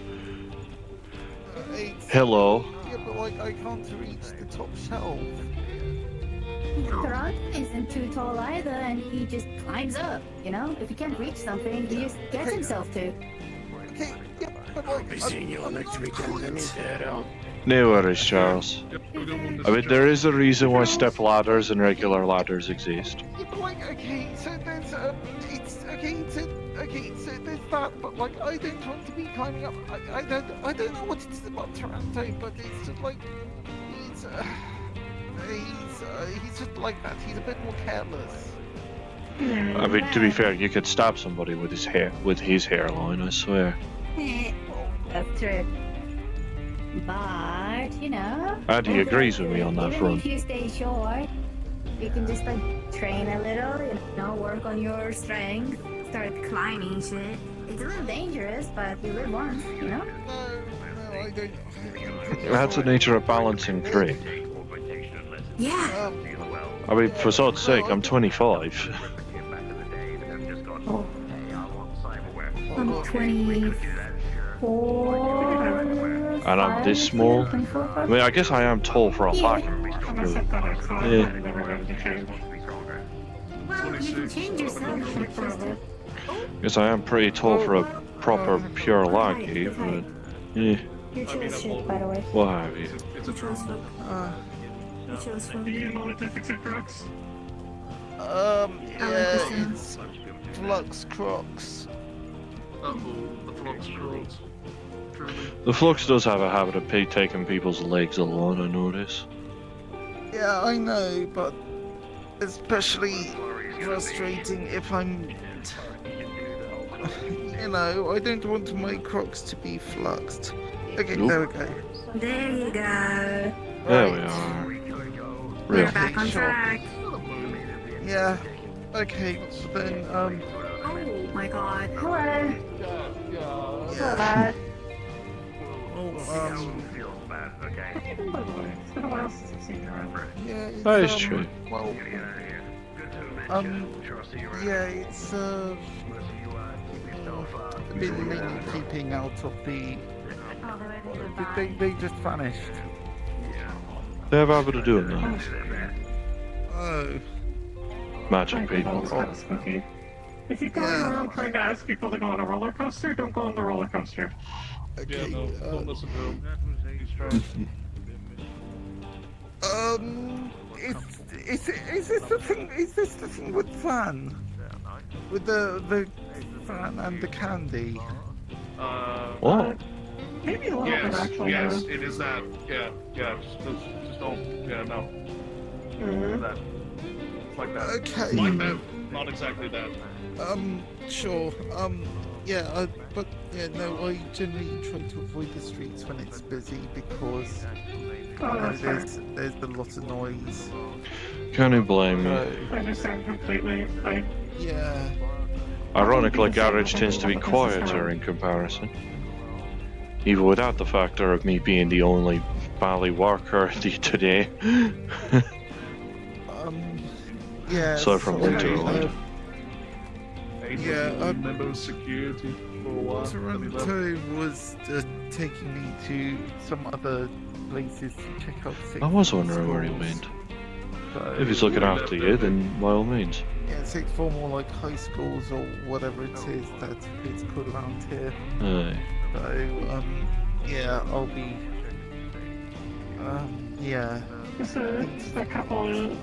Speaker 1: Hello.
Speaker 23: Yeah, but like, I can't reach the top shelf.
Speaker 16: Toronto isn't too tall either, and he just climbs up, you know? If he can't reach something, he just gets himself to.
Speaker 23: Okay, yeah, but like...
Speaker 3: I'll be seeing you all next weekend. I need to head out.
Speaker 1: No worries, Charles. I mean, there is a reason why step ladders and regular ladders exist.
Speaker 23: Yeah, but like, okay, so there's, so there's that, but like, I don't want to be climbing up. I don't know what it is about Toronto, but it's just like, he's just like that. He's a bit more careless.
Speaker 1: I mean, to be fair, you could stab somebody with his hairline, I swear.
Speaker 16: That's true. But, you know...
Speaker 1: And he agrees with me on that
Speaker 16: even
Speaker 1: front.
Speaker 16: if you stay short, you can just like train a little, you know, work on your strength, start climbing shit. It's a little dangerous, but you live once, you know?
Speaker 23: No, I don't...
Speaker 1: That's the nature of balancing trait.
Speaker 16: Yeah.
Speaker 1: I mean, for God's sake, I'm 25.
Speaker 16: I'm 24.
Speaker 1: And I'm this small. I mean, I guess I am tall for a lack. Really. Yeah.
Speaker 15: Well, you can change yourself.
Speaker 1: Guess I am pretty tall for a proper pure lackey, but yeah.
Speaker 16: Your choice shit, by the way.
Speaker 1: What have you?
Speaker 2: It's a drone.
Speaker 16: Your choice from...
Speaker 12: Do you know what the fixer crux?
Speaker 23: Yeah, it's Flux Crocs.
Speaker 2: The Flux Crocs.
Speaker 1: The Flux does have a habit of taking people's legs along, I notice.
Speaker 23: Yeah, I know, but especially frustrating if I'm... You know, I don't want my Crocs to be fluxed. Okay,
Speaker 1: Nope.
Speaker 23: there we go.
Speaker 15: There you go.
Speaker 1: There we are.
Speaker 15: We're
Speaker 1: Real.
Speaker 15: back on track.
Speaker 23: Yeah, okay, then,
Speaker 15: Oh, My God.
Speaker 16: Hello.
Speaker 23: Yeah.
Speaker 16: Hello, lad.
Speaker 23: Okay.
Speaker 16: It's been a while since I've seen you around.
Speaker 23: Yeah, it's,
Speaker 1: That is true.
Speaker 23: Well, yeah, it's been mainly keeping out of the. They just vanished.
Speaker 1: They have a habit of doing that.
Speaker 23: Oh.
Speaker 1: Magic people.
Speaker 16: If you're going around trying to ask people to go on a roller coaster, don't go on the roller coaster.
Speaker 23: Okay.
Speaker 2: Yeah, no, don't listen to him. He's trying.
Speaker 23: Is this the thing? Is this the thing with Fan? With the Fan and the candy?
Speaker 1: What?
Speaker 16: Maybe a little bit actually.
Speaker 2: Yes, it is that. Yeah. Just don't. Yeah, no. That. It's like that.
Speaker 23: Okay.
Speaker 2: Like that. Not exactly that.
Speaker 23: Sure. Yeah, but yeah, no, I generally try to avoid the streets when it's busy because there's a lot of noise.
Speaker 1: Can you blame me?
Speaker 16: I understand completely.
Speaker 23: Yeah.
Speaker 1: Ironically, Garage tends to be quieter in comparison. Even without the factor of me being the only bally worker today.
Speaker 23: Yeah.
Speaker 1: Aside from Winterhide.
Speaker 23: Yeah,
Speaker 2: member of security for a while.
Speaker 23: Toronto was taking me to some other places to check out things.
Speaker 1: I was wondering where he went. If he's looking after you, then by all means.
Speaker 23: Yeah, sixth form or like high schools or whatever it is that it's called around here.
Speaker 1: Aye.
Speaker 23: So, yeah, I'll be. Yeah.
Speaker 16: Just a couple.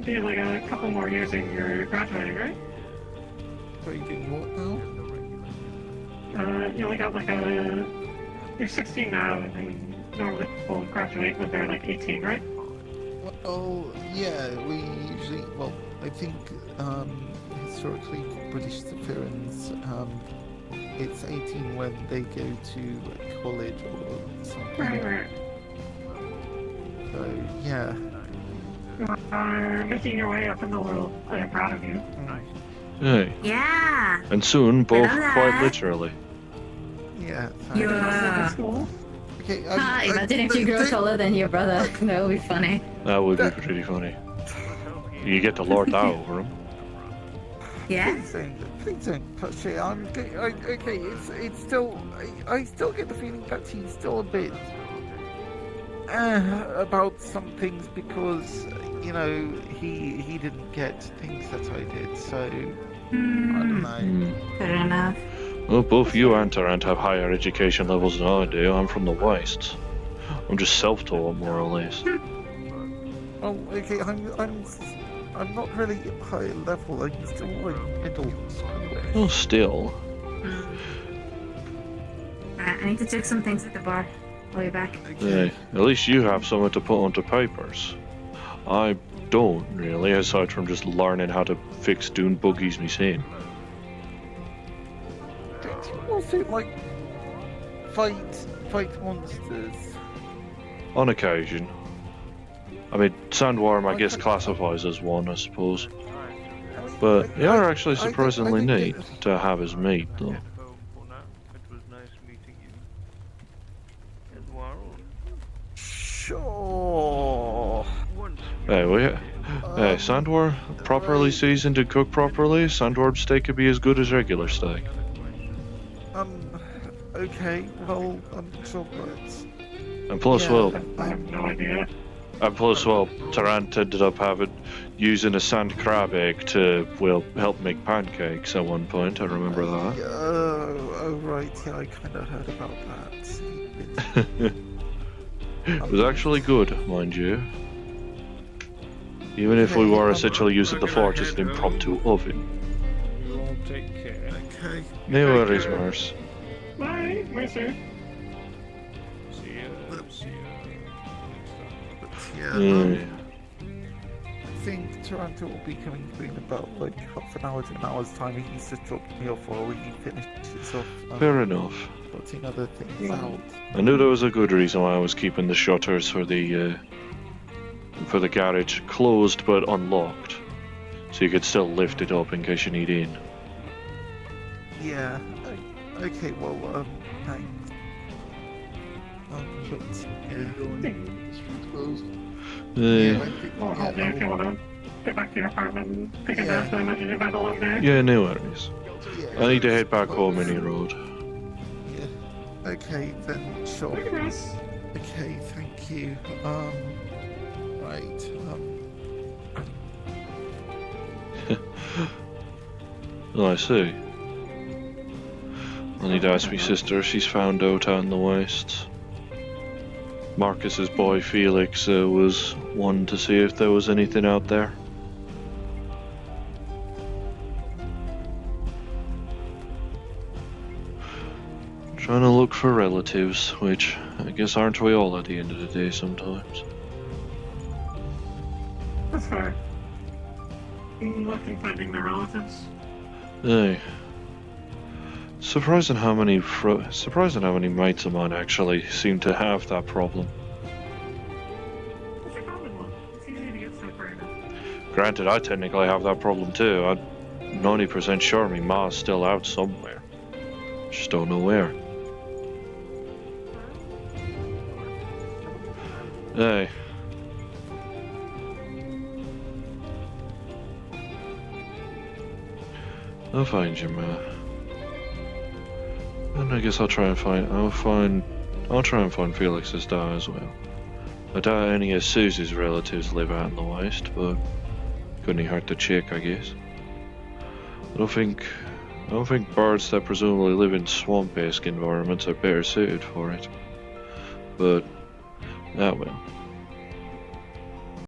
Speaker 16: Be like a couple more years and you're graduating, right?
Speaker 23: Are you doing what now?
Speaker 16: You only got like you're 16 now, and normally people graduate when they're like 18, right?
Speaker 23: Well, yeah, we usually, well, I think, historically for British civilians, it's 18 when they go to college or something.
Speaker 16: Right.
Speaker 23: So, yeah.
Speaker 16: You are making your way up in the world. I am proud of you.
Speaker 1: Hey.
Speaker 15: Yeah.
Speaker 1: And soon, both
Speaker 15: Hello.
Speaker 1: quite literally.
Speaker 23: Yeah.
Speaker 16: Yeah. School.
Speaker 23: Okay,
Speaker 9: imagine if you grow taller than your brother. That would be funny.
Speaker 1: That would be pretty funny. You get to lord that over him.
Speaker 9: Yeah.
Speaker 23: Please don't push it. Okay. It's still. I still get the feeling that he's still a bit about some things because you know he didn't get things that I did. So I don't know.
Speaker 9: Fair enough.
Speaker 1: Well, both you and Tarrant have higher education levels than I do. I'm from the West. I'm just self-taught, more or less.
Speaker 23: Oh, okay. I'm not really high level. I'm still like middle school.
Speaker 1: Well, still.
Speaker 9: Alright, I need to check some things at the bar. I'll be back.
Speaker 1: Hey, at least you have something to put onto papers. I don't, really, aside from just learning how to fix dune buggies myself.
Speaker 23: Don't you also like fight monsters?
Speaker 1: On occasion. I mean, Sandworm, I guess, classifies as one, I suppose. But they are actually surprisingly neat to have as meat, though.
Speaker 2: It was nice meeting you. Eduardo.
Speaker 23: Sure.
Speaker 1: Hey, Sandworm, properly seasoned and cooked properly, Sandworm steak could be as good as regular steak.
Speaker 23: Okay, well, chocolates.
Speaker 1: And plus, well,
Speaker 16: I have no idea.
Speaker 1: and plus, well, Tarrant ended up using a sand crab egg to, well, help make pancakes at one point. I remember that.
Speaker 23: Oh, right. Yeah, I kind of heard about that.
Speaker 1: It was actually good, mind you. Even if we were essentially using the fort as an impromptu oven.
Speaker 2: You all take care.
Speaker 23: Okay.
Speaker 1: No worries, Mars.
Speaker 16: Bye, sir.
Speaker 2: See ya.
Speaker 23: Yeah, I think Toronto will be coming through in about like half an hour to an hour's time. He's just dropped me off while he finishes off.
Speaker 1: Fair enough.
Speaker 23: Putting other things out.
Speaker 1: I knew there was a good reason why I was keeping the shutters for the garage closed but unlocked, so you could still lift it up in case you need in.
Speaker 23: Yeah. Okay. Well. Thanks.
Speaker 1: Yeah.
Speaker 23: If you wanna
Speaker 12: get back to your apartment, take a
Speaker 23: Yeah.
Speaker 12: nap, and you have a long day.
Speaker 1: Yeah, no worries.
Speaker 23: Yeah.
Speaker 1: I need to head back home any road.
Speaker 23: Yeah. Okay, then sure. Okay, thank you. Right.
Speaker 1: Oh, I see. I need to ask my sister if she's found out out in the west. Marcus's boy Felix was wanting to see if there was anything out there. Trying to look for relatives, which I guess aren't we all at the end of the day sometimes.
Speaker 12: That's fair. Looking, finding their relatives.
Speaker 1: Hey. Surprising how many mates of mine actually seem to have that problem.
Speaker 12: It's a common one. It's easy to get separated.
Speaker 1: Granted, I technically have that problem too. I'm 90% sure my ma's still out somewhere. Just don't know where. Hey. I'll find your ma. And I guess I'll try and find Felix's dad as well. I doubt any of Susie's relatives live out in the west, but couldn't hurt to check, I guess. I don't think birds that presumably live in swamp-esque environments are better suited for it. But, well.